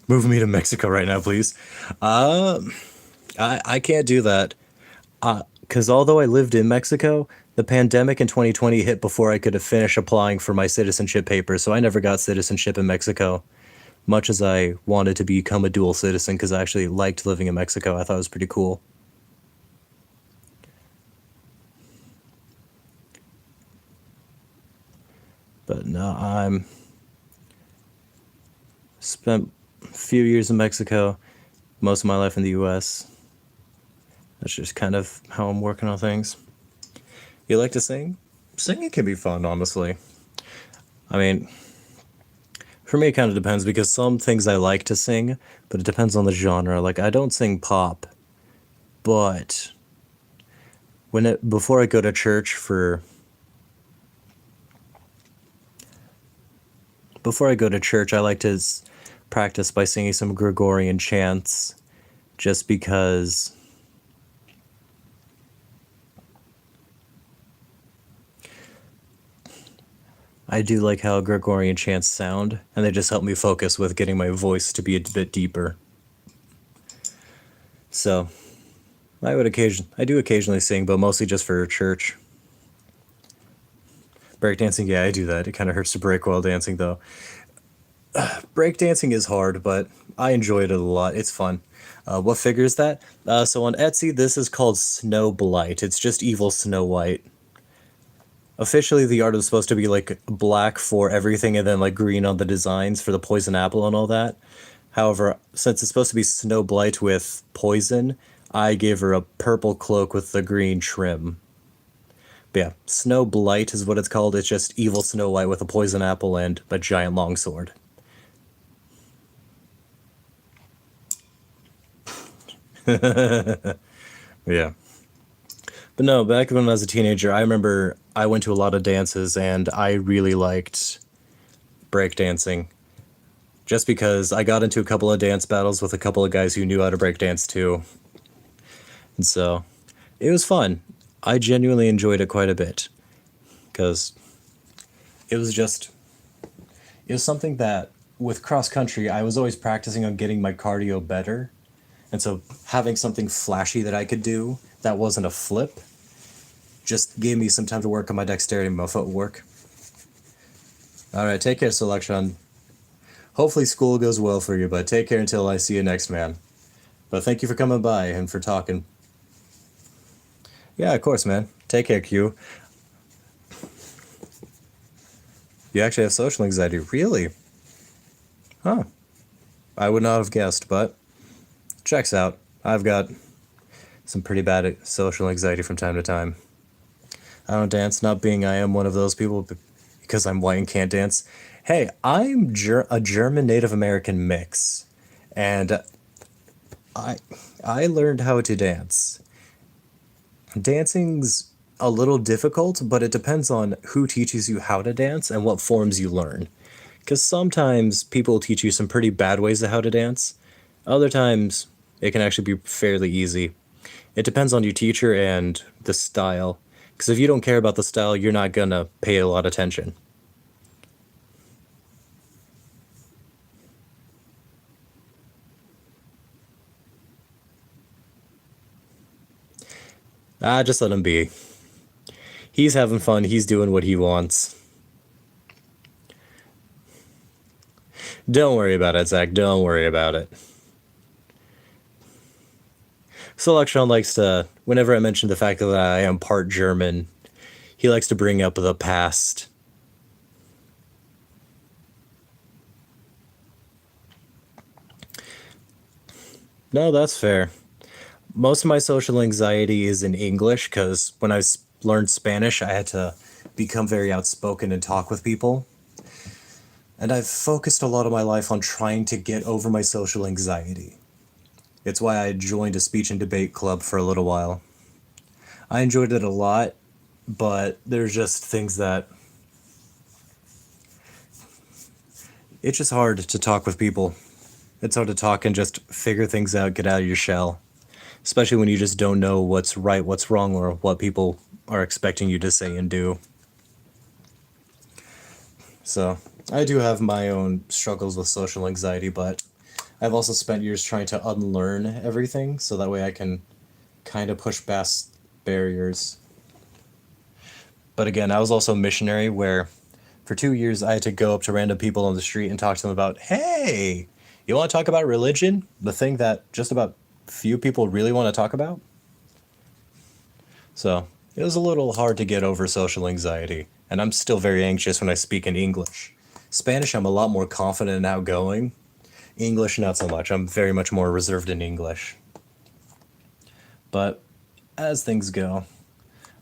Move me to Mexico right now, please. I can't do that. Because although I lived in Mexico, the pandemic in 2020 hit before I could have finished applying for my citizenship papers, so I never got citizenship in Mexico. Much as I wanted to become a dual citizen because I actually liked living in Mexico, I thought it was pretty cool. But no, I'm spent a few years in Mexico, most of my life in the US. That's just kind of how I'm working on things. You like to sing? Singing can be fun, honestly. I mean, for me, it kind of depends because some things I like to sing, but it depends on the genre. Like, I don't sing pop, but before I go to church I like to practice by singing some Gregorian chants, just because I do like how Gregorian chants sound, and they just help me focus with getting my voice to be a bit deeper. So, I do occasionally sing, but mostly just for church. Breakdancing, yeah, I do that. It kind of hurts to break while dancing, though. Breakdancing is hard, but I enjoy it a lot. It's fun. What figure is that? So on Etsy, this is called Snow Blight. It's just evil Snow White. Officially, the art is supposed to be like black for everything and then like green on the designs for the poison apple and all that. However, since it's supposed to be Snow Blight with poison, I gave her a purple cloak with the green trim. But yeah, Snow Blight is what it's called. It's just evil Snow White with a poison apple and a giant longsword. Yeah. But no, back when I was a teenager, I remember I went to a lot of dances and I really liked breakdancing. Just because I got into a couple of dance battles with a couple of guys who knew how to breakdance too. And so it was fun. I genuinely enjoyed it quite a bit. Because it was just, it was something that with cross country, I was always practicing on getting my cardio better. And so having something flashy that I could do that wasn't a flip just gave me some time to work on my dexterity and my footwork. All right, take care, Selection. Hopefully school goes well for you, but take care until I see you next, man. But thank you for coming by and for talking. Yeah, of course, man. Take care, Q. You actually have social anxiety. Really? Huh. I would not have guessed, but checks out. I've got some pretty bad social anxiety from time to time. I don't dance, not being I am one of those people because I'm white and can't dance. Hey, I'm a German Native American mix, and I I learned how to dance. Dancing's a little difficult, but it depends on who teaches you how to dance and what forms you learn. Because sometimes people teach you some pretty bad ways of how to dance. Other times, it can actually be fairly easy. It depends on your teacher and the style. Because if you don't care about the style, you're not gonna pay a lot of attention. Just let him be. He's having fun. He's doing what he wants. Don't worry about it, Zach. Don't worry about it. Selection likes to, whenever I mention the fact that I am part German, he likes to bring up the past. No, that's fair. Most of my social anxiety is in English because when I learned Spanish, I had to become very outspoken and talk with people. And I've focused a lot of my life on trying to get over my social anxiety. It's why I joined a speech and debate club for a little while. I enjoyed it a lot, but there's just things that it's just hard to talk with people. It's hard to talk and just figure things out, get out of your shell. Especially when you just don't know what's right, what's wrong, or what people are expecting you to say and do. So, I do have my own struggles with social anxiety, but I've also spent years trying to unlearn everything so that way I can kind of push past barriers. But again, I was also a missionary where For 2 years, I had to go up to random people on the street and talk to them about, hey, you want to talk about religion? The thing that just about few people really want to talk about? So it was a little hard to get over social anxiety, and I'm still very anxious when I speak in English. Spanish, I'm a lot more confident and outgoing. English, not so much. I'm very much more reserved in English. But as things go,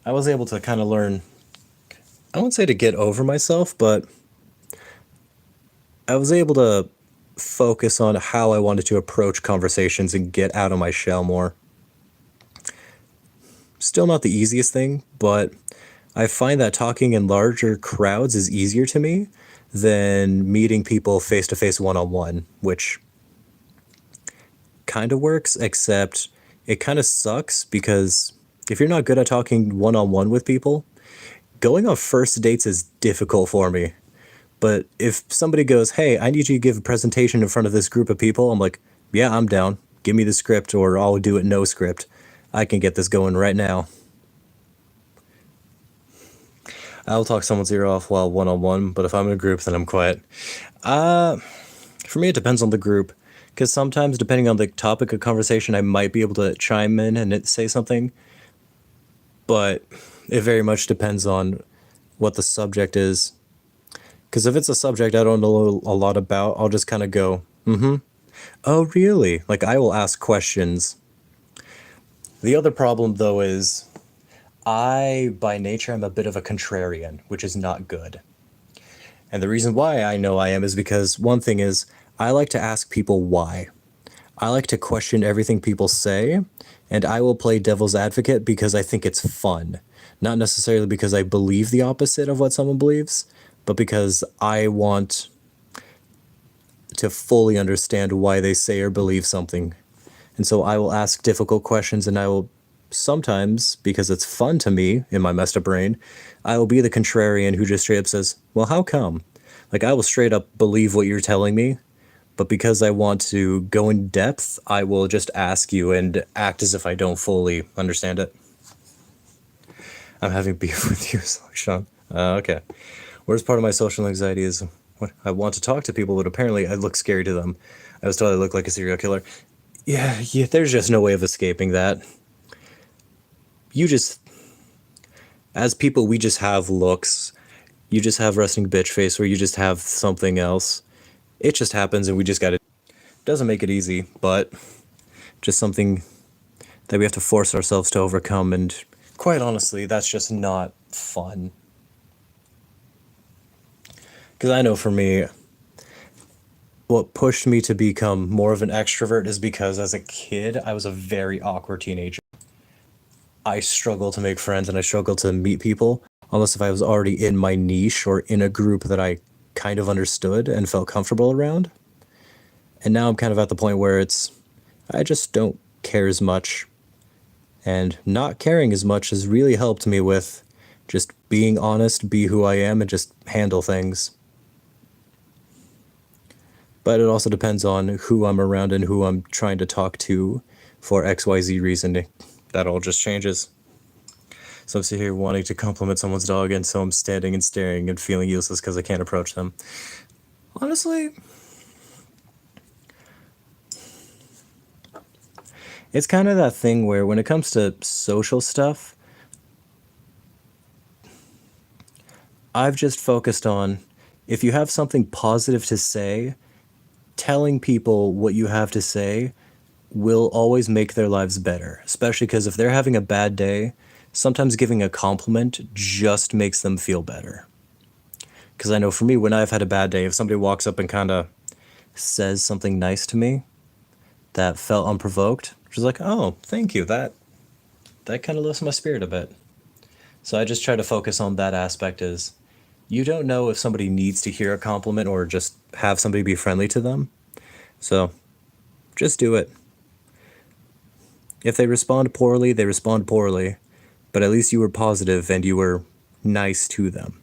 I was able to kind of learn, I wouldn't say to get over myself, but I was able to focus on how I wanted to approach conversations and get out of my shell more. Still not the easiest thing, but I find that talking in larger crowds is easier to me than meeting people face to face one on one, which kind of works, except it kind of sucks because if you're not good at talking one on one with people, going on first dates is difficult for me. But if somebody goes, hey, I need you to give a presentation in front of this group of people, I'm like, yeah, I'm down. Give me the script or I'll do it no script. I can get this going right now. I'll talk someone's ear off while one on one, but if I'm in a group, then I'm quiet. For me, it depends on the group, because sometimes, depending on the topic of conversation, I might be able to chime in and say something, but it very much depends on what the subject is. Because if it's a subject I don't know a lot about, I'll just kind of go, oh, really? Like, I will ask questions. The other problem, though, is I, by nature, am a bit of a contrarian, which is not good. And the reason why I know I am is because one thing is I like to ask people why. I like to question everything people say, and I will play devil's advocate because I think it's fun. Not necessarily because I believe the opposite of what someone believes, but because I want to fully understand why they say or believe something. And so I will ask difficult questions, and I will sometimes, because it's fun to me in my messed up brain, I will be the contrarian who just straight up says, well, how come? Like, I will straight up believe what you're telling me, but because I want to go in depth, I will just ask you and act as if I don't fully understand it. I'm having beef with you, Sean. Okay. Whereas part of my social anxiety is what I want to talk to people, but apparently I look scary to them. I was told I look like a serial killer. Yeah, there's just no way of escaping that. As people, we just have looks. You just have resting bitch face, or you just have something else. It just happens, and we just gotta. Doesn't make it easy, but just something that we have to force ourselves to overcome, and quite honestly, that's just not fun. Because I know for me, what pushed me to become more of an extrovert is because as a kid, I was a very awkward teenager. I struggled to make friends and I struggled to meet people, unless if I was already in my niche or in a group that I kind of understood and felt comfortable around. And now I'm kind of at the point where I just don't care as much. And not caring as much has really helped me with just being honest, be who I am, and just handle things. But it also depends on who I'm around and who I'm trying to talk to for XYZ reason. That all just changes. So I'm sitting here wanting to compliment someone's dog, and so I'm standing and staring and feeling useless because I can't approach them. Honestly, it's kind of that thing where when it comes to social stuff, I've just focused on if you have something positive to say, telling people what you have to say will always make their lives better, especially because if they're having a bad day, sometimes giving a compliment just makes them feel better. Because I know for me, when I've had a bad day, if somebody walks up and kind of says something nice to me that felt unprovoked, just like, oh, thank you, that kind of lifts my spirit a bit. So I just try to focus on that aspect is you don't know if somebody needs to hear a compliment or just have somebody be friendly to them. So just do it. If they respond poorly, they respond poorly, but at least you were positive and you were nice to them.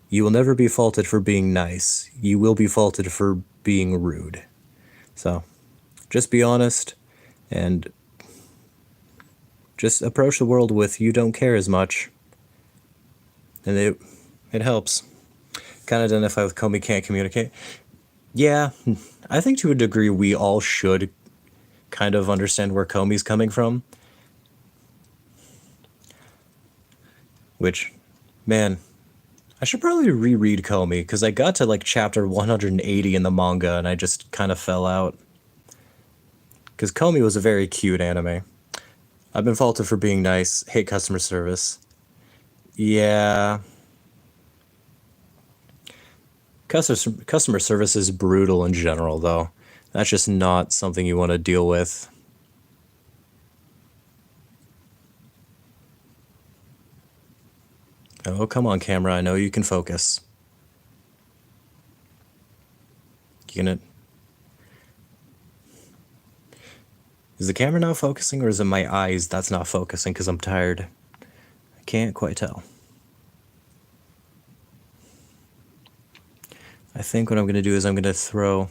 You will never be faulted for being nice. You will be faulted for being rude. So just be honest and just approach the world with you don't care as much. And it helps. Can't identify with Comey, can't communicate. Yeah, I think to a degree we all should kind of understand where Comey's coming from. Which, man, I should probably reread Comey, because I got to like chapter 180 in the manga and I just kind of fell out. Because Comey was a very cute anime. I've been faulted for being nice, hate customer service. Yeah. Customer service is brutal in general, though. That's just not something you want to deal with. Oh, come on, camera. I know you can focus. You gonna... Is the camera not focusing, or is it my eyes that's not focusing because I'm tired? I can't quite tell. I think what I'm going to do is I'm going to throw a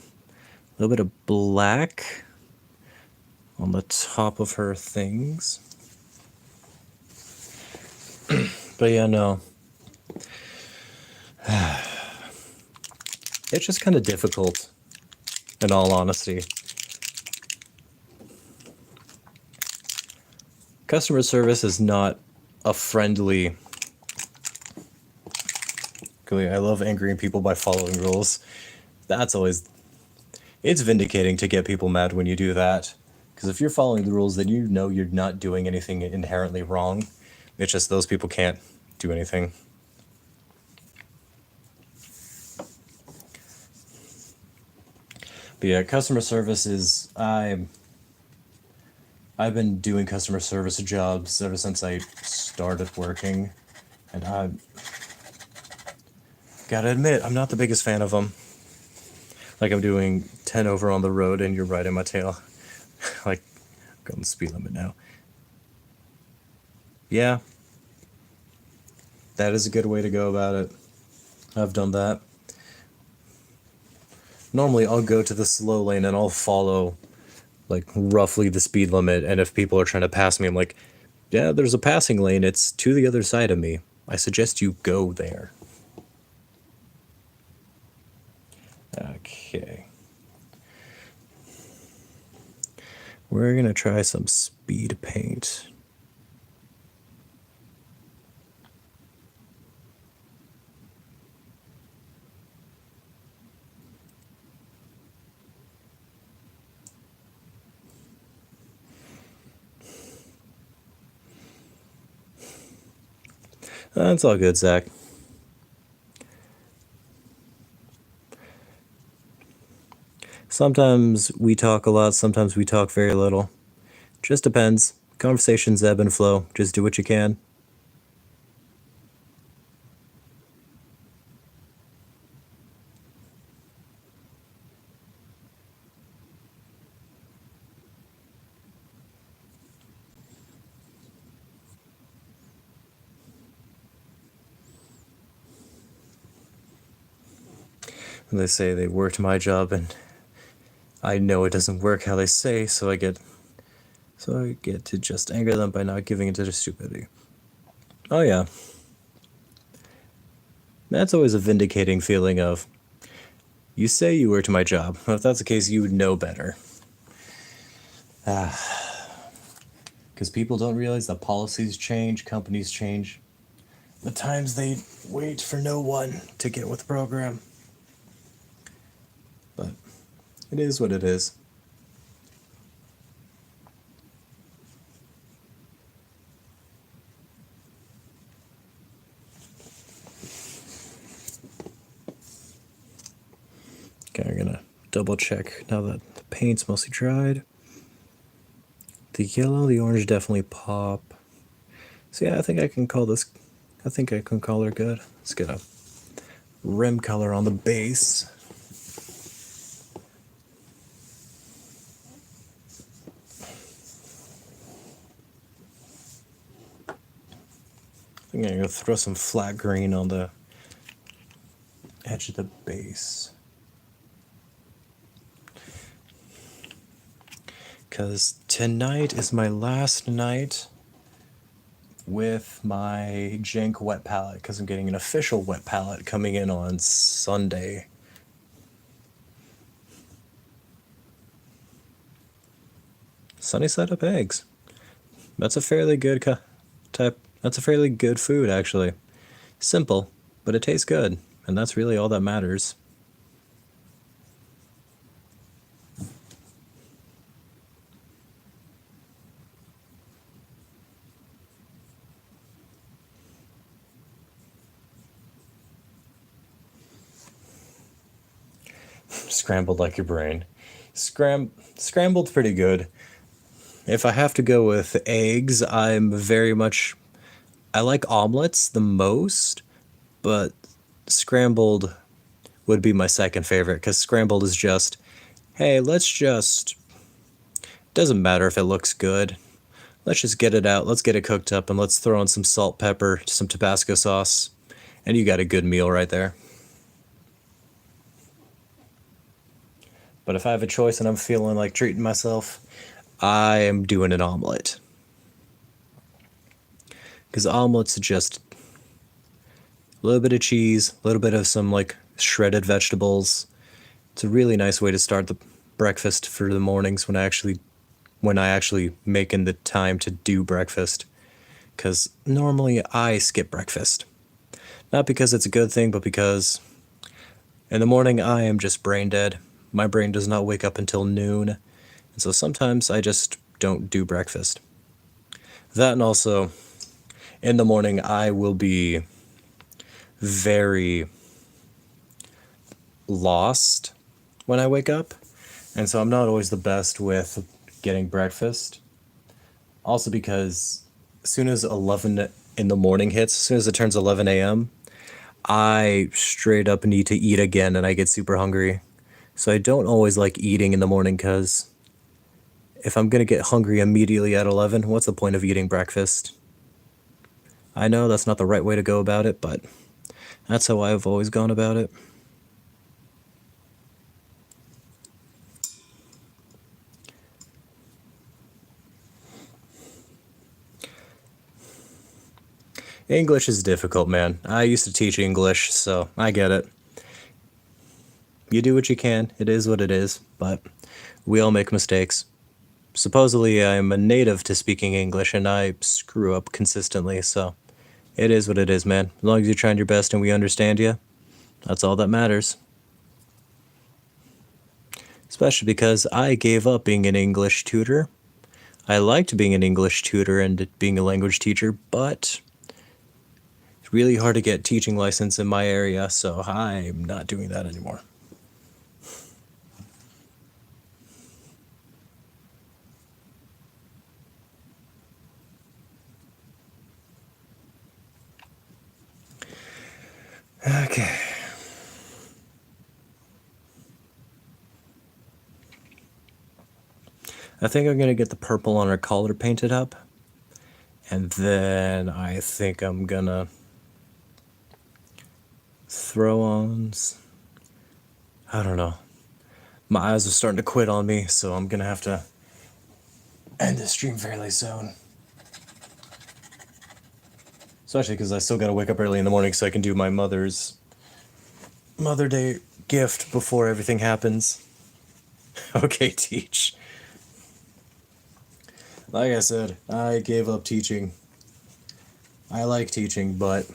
little bit of black on the top of her things. But yeah, no. It's just kind of difficult, in all honesty. Customer service is not a friendly... I love angering people by following rules. That's always... It's vindicating to get people mad when you do that. Because if you're following the rules, then you know you're not doing anything inherently wrong. It's just those people can't do anything. But yeah, customer service is... I've been doing customer service jobs ever since I started working. And I gotta admit, I'm not the biggest fan of them. Like, I'm doing 10 over on the road and you're riding my tail. Like, I'm going the speed limit now. Yeah. That is a good way to go about it. I've done that. Normally, I'll go to the slow lane and I'll follow, like, roughly the speed limit. And if people are trying to pass me, I'm like, yeah, there's a passing lane. It's to the other side of me. I suggest you go there. Okay. We're going to try some speed paint. That's all good, Zach. Sometimes we talk a lot, sometimes we talk very little. Just depends. Conversations ebb and flow. Just do what you can. And they say they worked my job, and I know it doesn't work how they say, so I get to just anger them by not giving into their stupidity. Oh yeah. That's always a vindicating feeling of, you say you worked my job. Well, if that's the case, you would know better. Because people don't realize that policies change, companies change. The times they wait for no one to get with the program. But it is what it is. Okay, I'm gonna double check now that the paint's mostly dried. The yellow, the orange definitely pop. So yeah, I think I can call her good. Let's get a rim color on the base. I think I'm gonna throw some flat green on the edge of the base. Because tonight is my last night with my jank wet palette because I'm getting an official wet palette coming in on Sunday. Sunny side up eggs. That's a fairly good type. That's a fairly good food, actually. Simple, but it tastes good, and that's really all that matters. Scrambled like your brain. Scrambled's pretty good. If I have to go with eggs, I like omelets the most, but scrambled would be my second favorite because scrambled is just, hey, doesn't matter if it looks good. Let's just get it out, let's get it cooked up, and let's throw in some salt, pepper, some Tabasco sauce, and you got a good meal right there. But if I have a choice and I'm feeling like treating myself, I am doing an omelet. Because omelets are just a little bit of cheese, a little bit of some like shredded vegetables. It's a really nice way to start the breakfast for the mornings when I actually make in the time to do breakfast. Because normally I skip breakfast. Not because it's a good thing, but because in the morning I am just brain dead. My brain does not wake up until noon, and so sometimes I just don't do breakfast. That, and also, in the morning I will be very lost when I wake up, and so I'm not always the best with getting breakfast. Also because as soon as 11 in the morning hits, as soon as it turns 11 a.m., I straight up need to eat again and I get super hungry. So I don't always like eating in the morning because if I'm going to get hungry immediately at 11, what's the point of eating breakfast? I know that's not the right way to go about it, but that's how I've always gone about it. English is difficult, man. I used to teach English, so I get it. You do what you can, it is what it is, but we all make mistakes. Supposedly I'm a native to speaking English and I screw up consistently, so it is what it is, man. As long as you're trying your best and we understand you, that's all that matters. Especially because I gave up being an English tutor. I liked being an English tutor and being a language teacher, but it's really hard to get teaching license in my area, so I'm not doing that anymore. Okay. I think I'm gonna get the purple on her collar painted up. And then I think I'm gonna throw on... I don't know. My eyes are starting to quit on me, so I'm gonna have to end the stream fairly soon. Especially because I still gotta wake up early in the morning so I can do my Mother Day gift before everything happens. Okay, teach. Like I said, I gave up teaching. I like teaching, but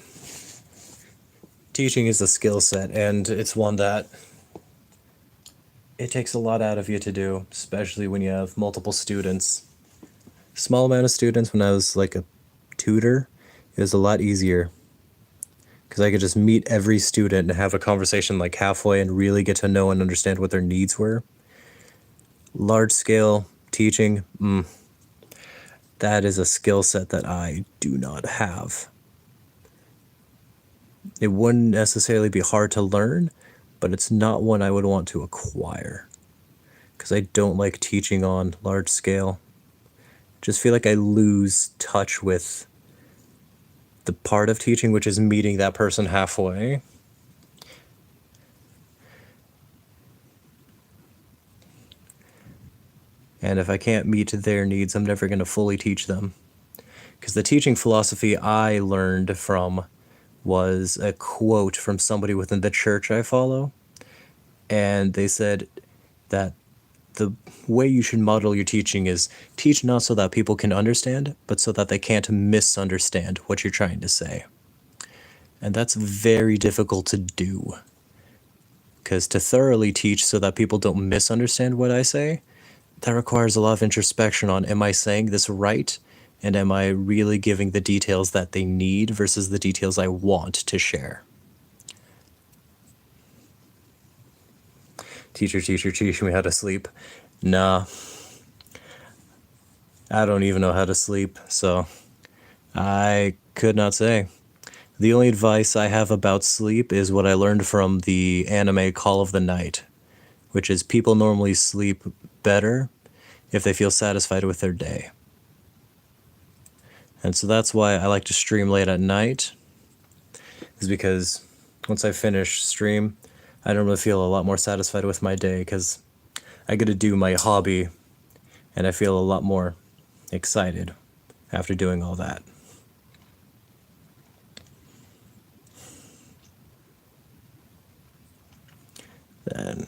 teaching is a skill set, and it's one that it takes a lot out of you to do, especially when you have multiple students. Small amount of students when I was like a tutor, it was a lot easier because I could just meet every student and have a conversation like halfway and really get to know and understand what their needs were. Large scale teaching, that is a skill set that I do not have. It wouldn't necessarily be hard to learn, but it's not one I would want to acquire because I don't like teaching on large scale. Just feel like I lose touch with the part of teaching, which is meeting that person halfway. And if I can't meet their needs, I'm never going to fully teach them. Because the teaching philosophy I learned from was a quote from somebody within the church I follow. And they said that the way you should model your teaching is teach not so that people can understand, but so that they can't misunderstand what you're trying to say. And that's very difficult to do. Because to thoroughly teach so that people don't misunderstand what I say, that requires a lot of introspection on, am I saying this right? And am I really giving the details that they need versus the details I want to share? Teacher, teach me how to sleep. Nah, I don't even know how to sleep, so I could not say. The only advice I have about sleep is what I learned from the anime Call of the Night, which is people normally sleep better if they feel satisfied with their day. And so that's why I like to stream late at night, is because once I finish stream, I normally feel a lot more satisfied with my day because I get to do my hobby and I feel a lot more excited after doing all that. Then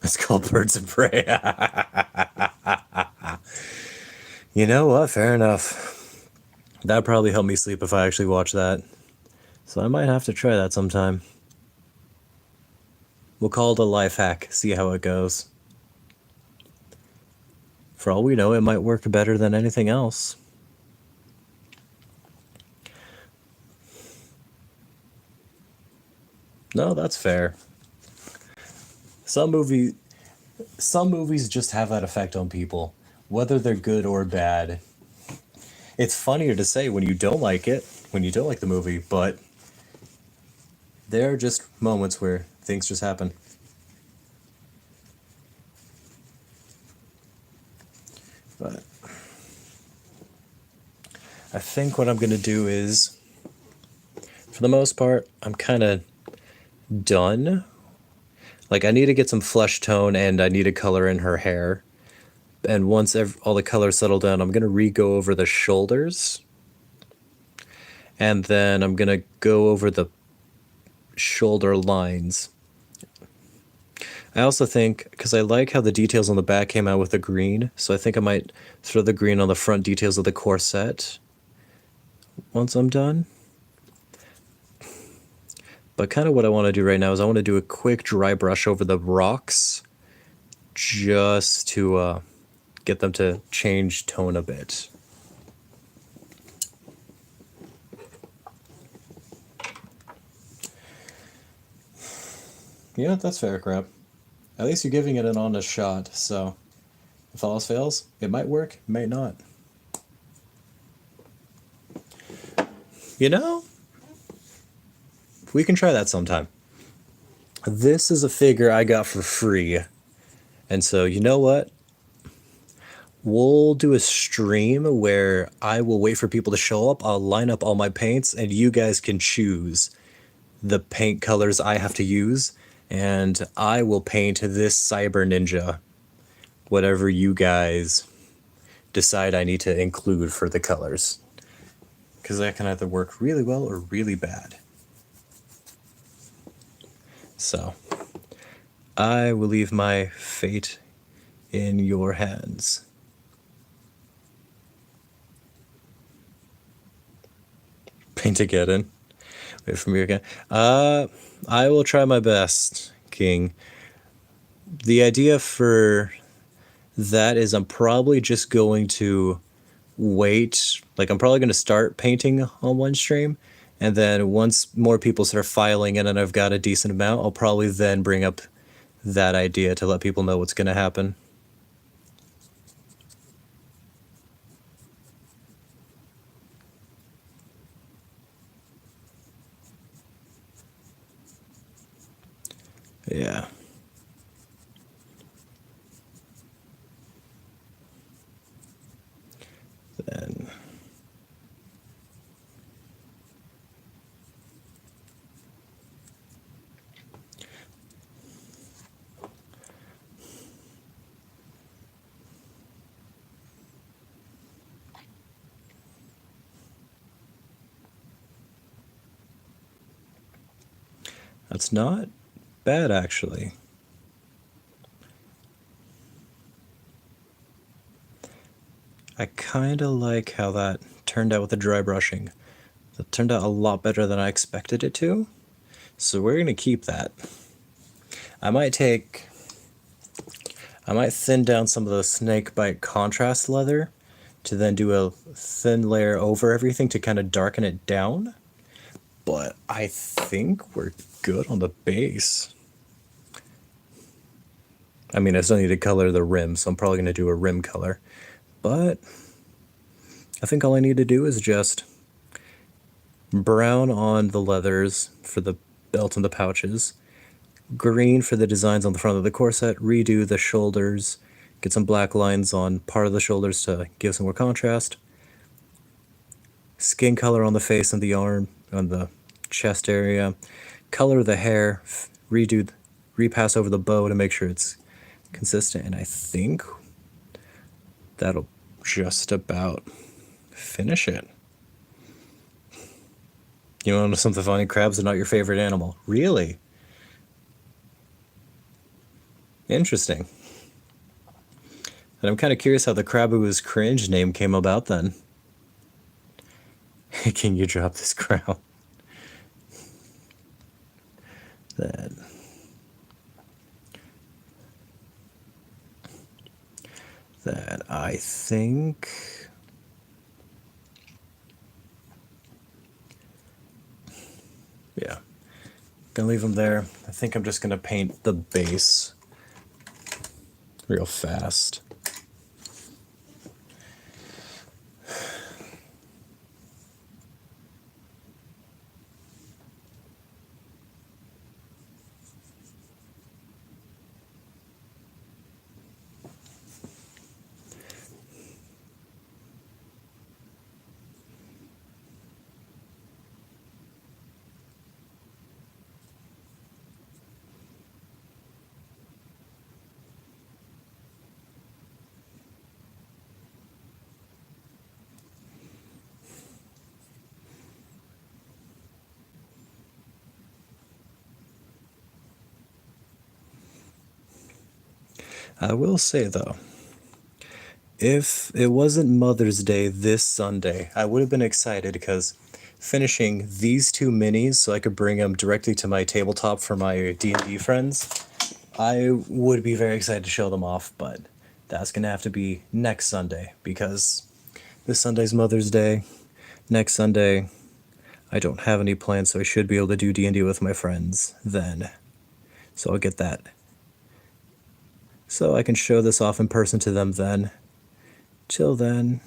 it's called Birds of Prey. You know what? Fair enough. That'd probably help me sleep if I actually watch that. So I might have to try that sometime. We'll call it a life hack, see how it goes. For all we know, it might work better than anything else. No, that's fair. Some movies just have that effect on people, whether they're good or bad. It's funnier to say when you don't like it, when you don't like the movie, but there are just moments where things just happen. But I think what I'm going to do is, for the most part, I'm kind of done. Like, I need to get some flesh tone and I need to color in her hair. And once all the colors settle down, I'm going to re-go over the shoulders. And then I'm going to go over the shoulder lines. I also think, because I like how the details on the back came out with the green, so I think I might throw the green on the front details of the corset once I'm done. But kind of what I want to do right now is I want to do a quick dry brush over the rocks just to get them to change tone a bit. Yeah, that's fair crap. At least you're giving it an honest shot, so if all else fails, it might work, it might not. You know, we can try that sometime. This is a figure I got for free, and so you know what? We'll do a stream where I will wait for people to show up, I'll line up all my paints, and you guys can choose the paint colors I have to use, and I will paint this cyber ninja, whatever you guys decide I need to include for the colors. Because that can either work really well or really bad. So, I will leave my fate in your hands. Paint again. Wait for me again. I will try my best, King. The idea for that is I'm probably just going to wait. Like, I'm probably going to start painting on one stream, and then once more people start filing in and I've got a decent amount, I'll probably then bring up that idea to let people know what's going to happen. Yeah. Then That's not bad, actually. I kind of like how that turned out with the dry brushing. That turned out a lot better than I expected it to. So we're going to keep that. I might thin down some of the snake bite contrast leather to then do a thin layer over everything to kind of darken it down. But I think we're good on the base. I mean, I still need to color the rim, so I'm probably going to do a rim color. But I think all I need to do is just brown on the leathers for the belt and the pouches, green for the designs on the front of the corset, redo the shoulders, get some black lines on part of the shoulders to give some more contrast, skin color on the face and the arm, on the chest area, color the hair, repass over the bow to make sure it's consistent, and I think that'll just about finish it. You want to know something funny? Crabs are not your favorite animal. Really? Interesting. And I'm kind of curious how the crab who was cringe name came about then. Can you drop this crown? That I think... Yeah. Gonna leave them there. I think I'm just gonna paint the base real fast. I will say, though, if it wasn't Mother's Day this Sunday, I would have been excited because finishing these two minis so I could bring them directly to my tabletop for my D&D friends, I would be very excited to show them off, but that's going to have to be next Sunday because this Sunday's Mother's Day. Next Sunday, I don't have any plans, so I should be able to do D&D with my friends then. So I'll get that. So I can show this off in person to them then. Till then,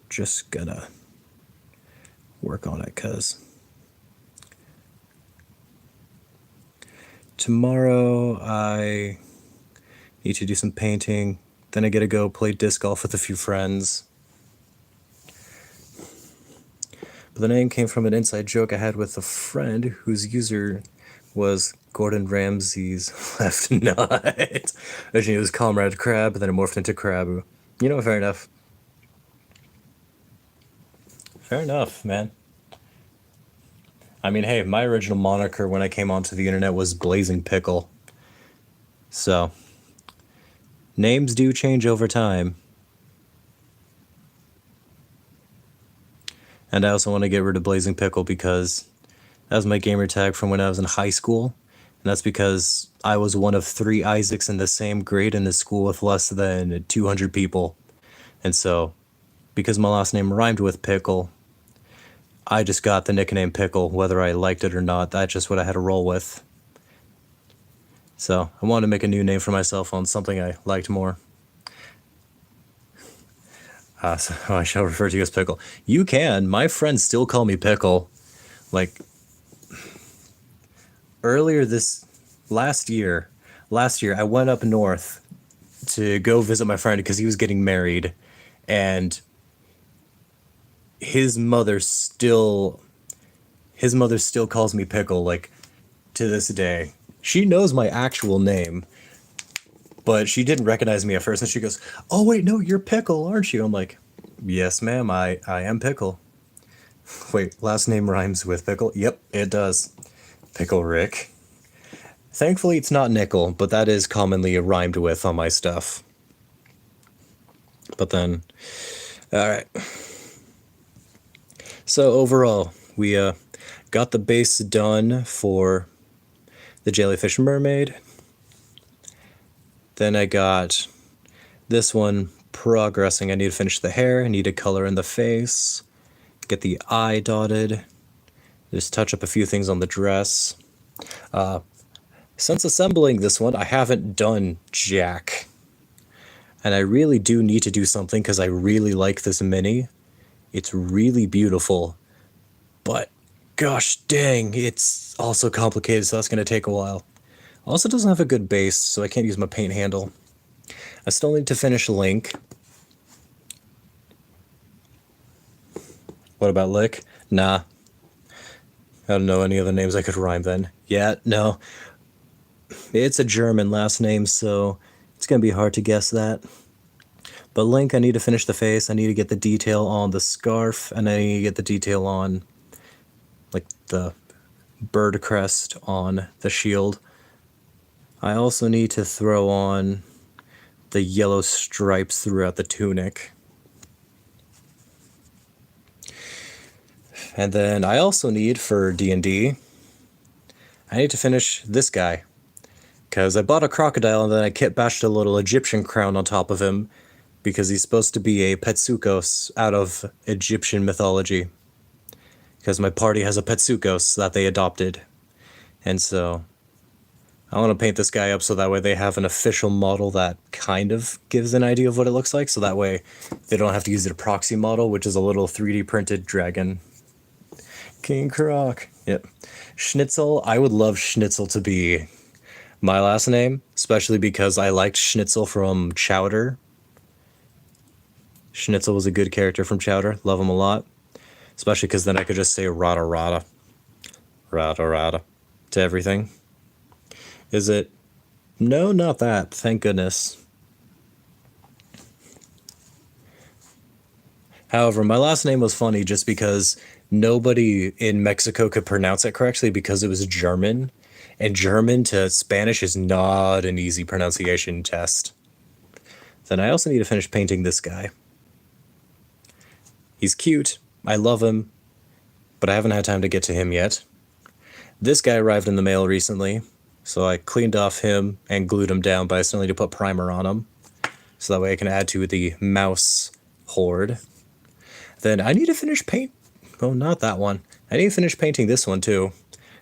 just gonna work on it, cause tomorrow I need to do some painting. Then I gotta go play disc golf with a few friends. But the name came from an inside joke I had with a friend whose user was Gordon Ramsay's left nut. Originally it was Comrade Crab, then it morphed into Crabu. You know, fair enough. Fair enough, man. I mean, hey, my original moniker when I came onto the internet was Blazing Pickle. So, names do change over time. And I also want to get rid of Blazing Pickle because that was my gamer tag from when I was in high school. And that's because I was one of 3 Isaacs in the same grade in the school with less than 200 people. And so, because my last name rhymed with Pickle, I just got the nickname Pickle, whether I liked it or not. That's just what I had to roll with. So, I wanted to make a new name for myself on something I liked more. So I shall refer to you as Pickle. You can. My friends still call me Pickle. Like, earlier this last year, I went up north to go visit my friend because he was getting married, and his mother still calls me Pickle, like, to this day. She knows my actual name, but she didn't recognize me at first, and she goes, "Oh wait, no, you're Pickle, aren't you?" I'm like, "Yes, ma'am, I am Pickle." Wait, last name rhymes with Pickle? Yep, it does. Pickle Rick. Thankfully, it's not nickel, but that is commonly rhymed with on my stuff. But then, alright. So overall, we got the base done for the Jellyfish Mermaid. Then I got this one progressing. I need to finish the hair, I need to color in the face, get the eye dotted, just touch up a few things on the dress. Since assembling this one, I haven't done jack. And I really do need to do something because I really like this mini. It's really beautiful. But gosh dang, it's also complicated, so that's going to take a while. Also doesn't have a good base, so I can't use my paint handle. I still need to finish Link. What about Lick? Nah. I don't know any other names I could rhyme then. Yeah, no. It's a German last name, so it's going to be hard to guess that. But Link, I need to finish the face, I need to get the detail on the scarf, and I need to get the detail on, like, the bird crest on the shield. I also need to throw on the yellow stripes throughout the tunic. And then I also need, for D&D, I need to finish this guy. Because I bought a crocodile and then I kit bashed a little Egyptian crown on top of him, because he's supposed to be a Petsukos out of Egyptian mythology. Because my party has a Petsukos that they adopted. And so I want to paint this guy up so that way they have an official model that kind of gives an idea of what it looks like, so that way they don't have to use a proxy model, which is a little 3D printed dragon. King Croc. Yep. Schnitzel, I would love Schnitzel to be my last name, especially because I liked Schnitzel from Chowder. Schnitzel was a good character from Chowder. Love him a lot. Especially because then I could just say rada rada. Rada rada. To everything. Is it? No, not that. Thank goodness. However, my last name was funny just because nobody in Mexico could pronounce it correctly because it was German. And German to Spanish is not an easy pronunciation test. Then I also need to finish painting this guy. He's cute. I love him. But I haven't had time to get to him yet. This guy arrived in the mail recently. So I cleaned off him and glued him down, but I still need to put primer on him. So that way I can add to the mouse horde. Then I need to finish paint. Oh, not that one. I need to finish painting this one too.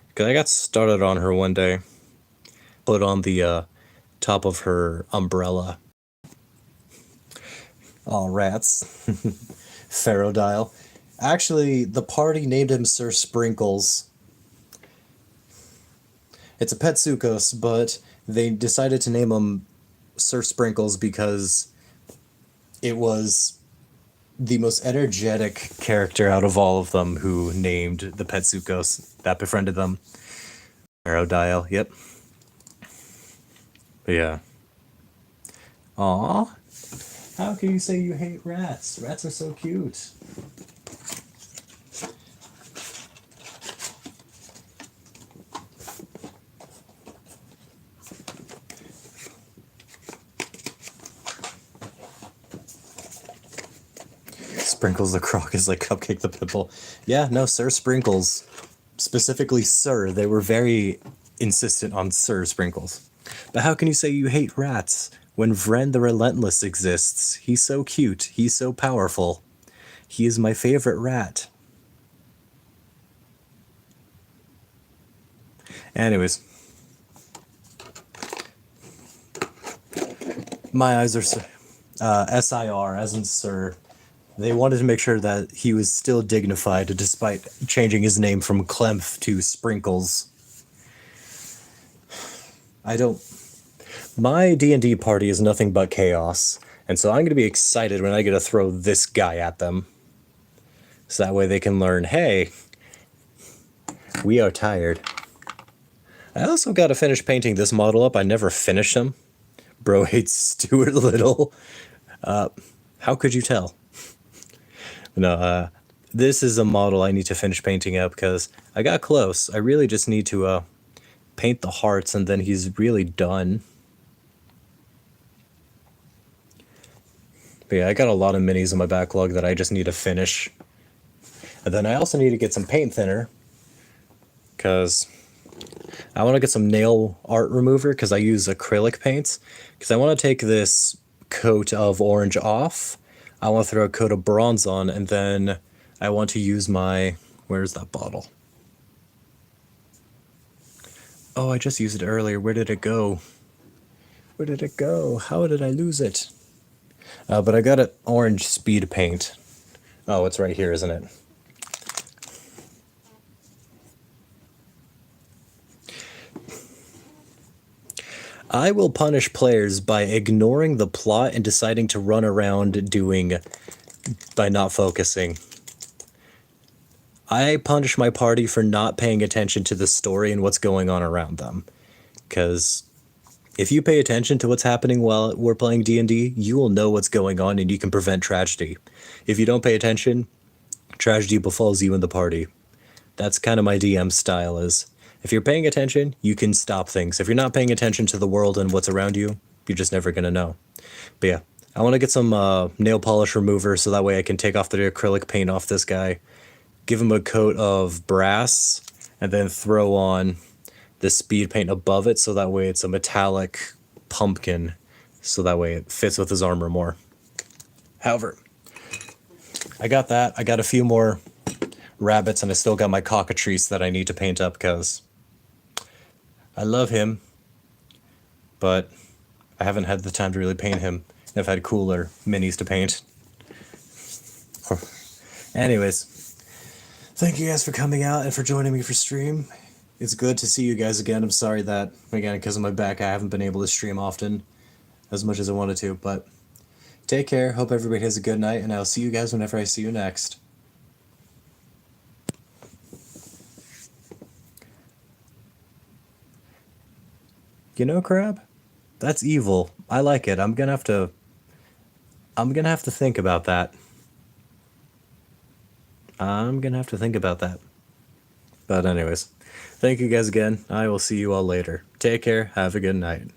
Because I got started on her one day. Put on the top of her umbrella. Aw, rats. Pharodile. Actually, the party named him Sir Sprinkles. It's a Petsukos, but they decided to name him Sir Sprinkles because it was the most energetic character out of all of them who named the Petsukos that befriended them. Aerodile, yep. But yeah. Aw. How can you say you hate rats? Rats are so cute. Sprinkles the Croc is like Cupcake the Pimple. Yeah, no, Sir Sprinkles. Specifically Sir. They were very insistent on Sir Sprinkles. But how can you say you hate rats when Vren the Relentless exists? He's so cute. He's so powerful. He is my favorite rat. Anyways. My eyes are SIR, as in Sir. They wanted to make sure that he was still dignified despite changing his name from Clemph to Sprinkles. My D&D party is nothing but chaos, and so I'm going to be excited when I get to throw this guy at them. So that way they can learn, hey, we are tired. I also got to finish painting this model up. I never finished him. Bro hates Stuart Little. How could you tell? No, This is a model I need to finish painting up because I got close. I really just need to paint the hearts and then he's really done. But yeah, I got a lot of minis in my backlog that I just need to finish. And then I also need to get some paint thinner because I want to get some nail art remover because I use acrylic paints. Because I want to take this coat of orange off. I want to throw a coat of bronze on, and then I want to use my... Where's that bottle? Oh, I just used it earlier. Where did it go? Where did it go? How did I lose it? But I got an orange speed paint. Oh, it's right here, isn't it? I will punish players by ignoring the plot and deciding to run around by not focusing. I punish my party for not paying attention to the story and what's going on around them. Because if you pay attention to what's happening while we're playing D&D, you will know what's going on and you can prevent tragedy. If you don't pay attention, tragedy befalls you and the party. That's kind of my DM style is. If you're paying attention, you can stop things. If you're not paying attention to the world and what's around you, you're just never going to know. But yeah, I want to get some nail polish remover so that way I can take off the acrylic paint off this guy, give him a coat of brass, and then throw on the speed paint above it so that way it's a metallic pumpkin, so that way it fits with his armor more. However, I got that. I got a few more rabbits, and I still got my cockatrice that I need to paint up because I love him, but I haven't had the time to really paint him. I've had cooler minis to paint. Anyways, thank you guys for coming out and for joining me for stream. It's good to see you guys again. I'm sorry that, again, because of my back, I haven't been able to stream often as much as I wanted to, but take care. Hope everybody has a good night, and I'll see you guys whenever I see you next. You know, Crab? That's evil. I like it. I'm gonna have to think about that. But anyways, thank you guys again. I will see you all later. Take care. Have a good night.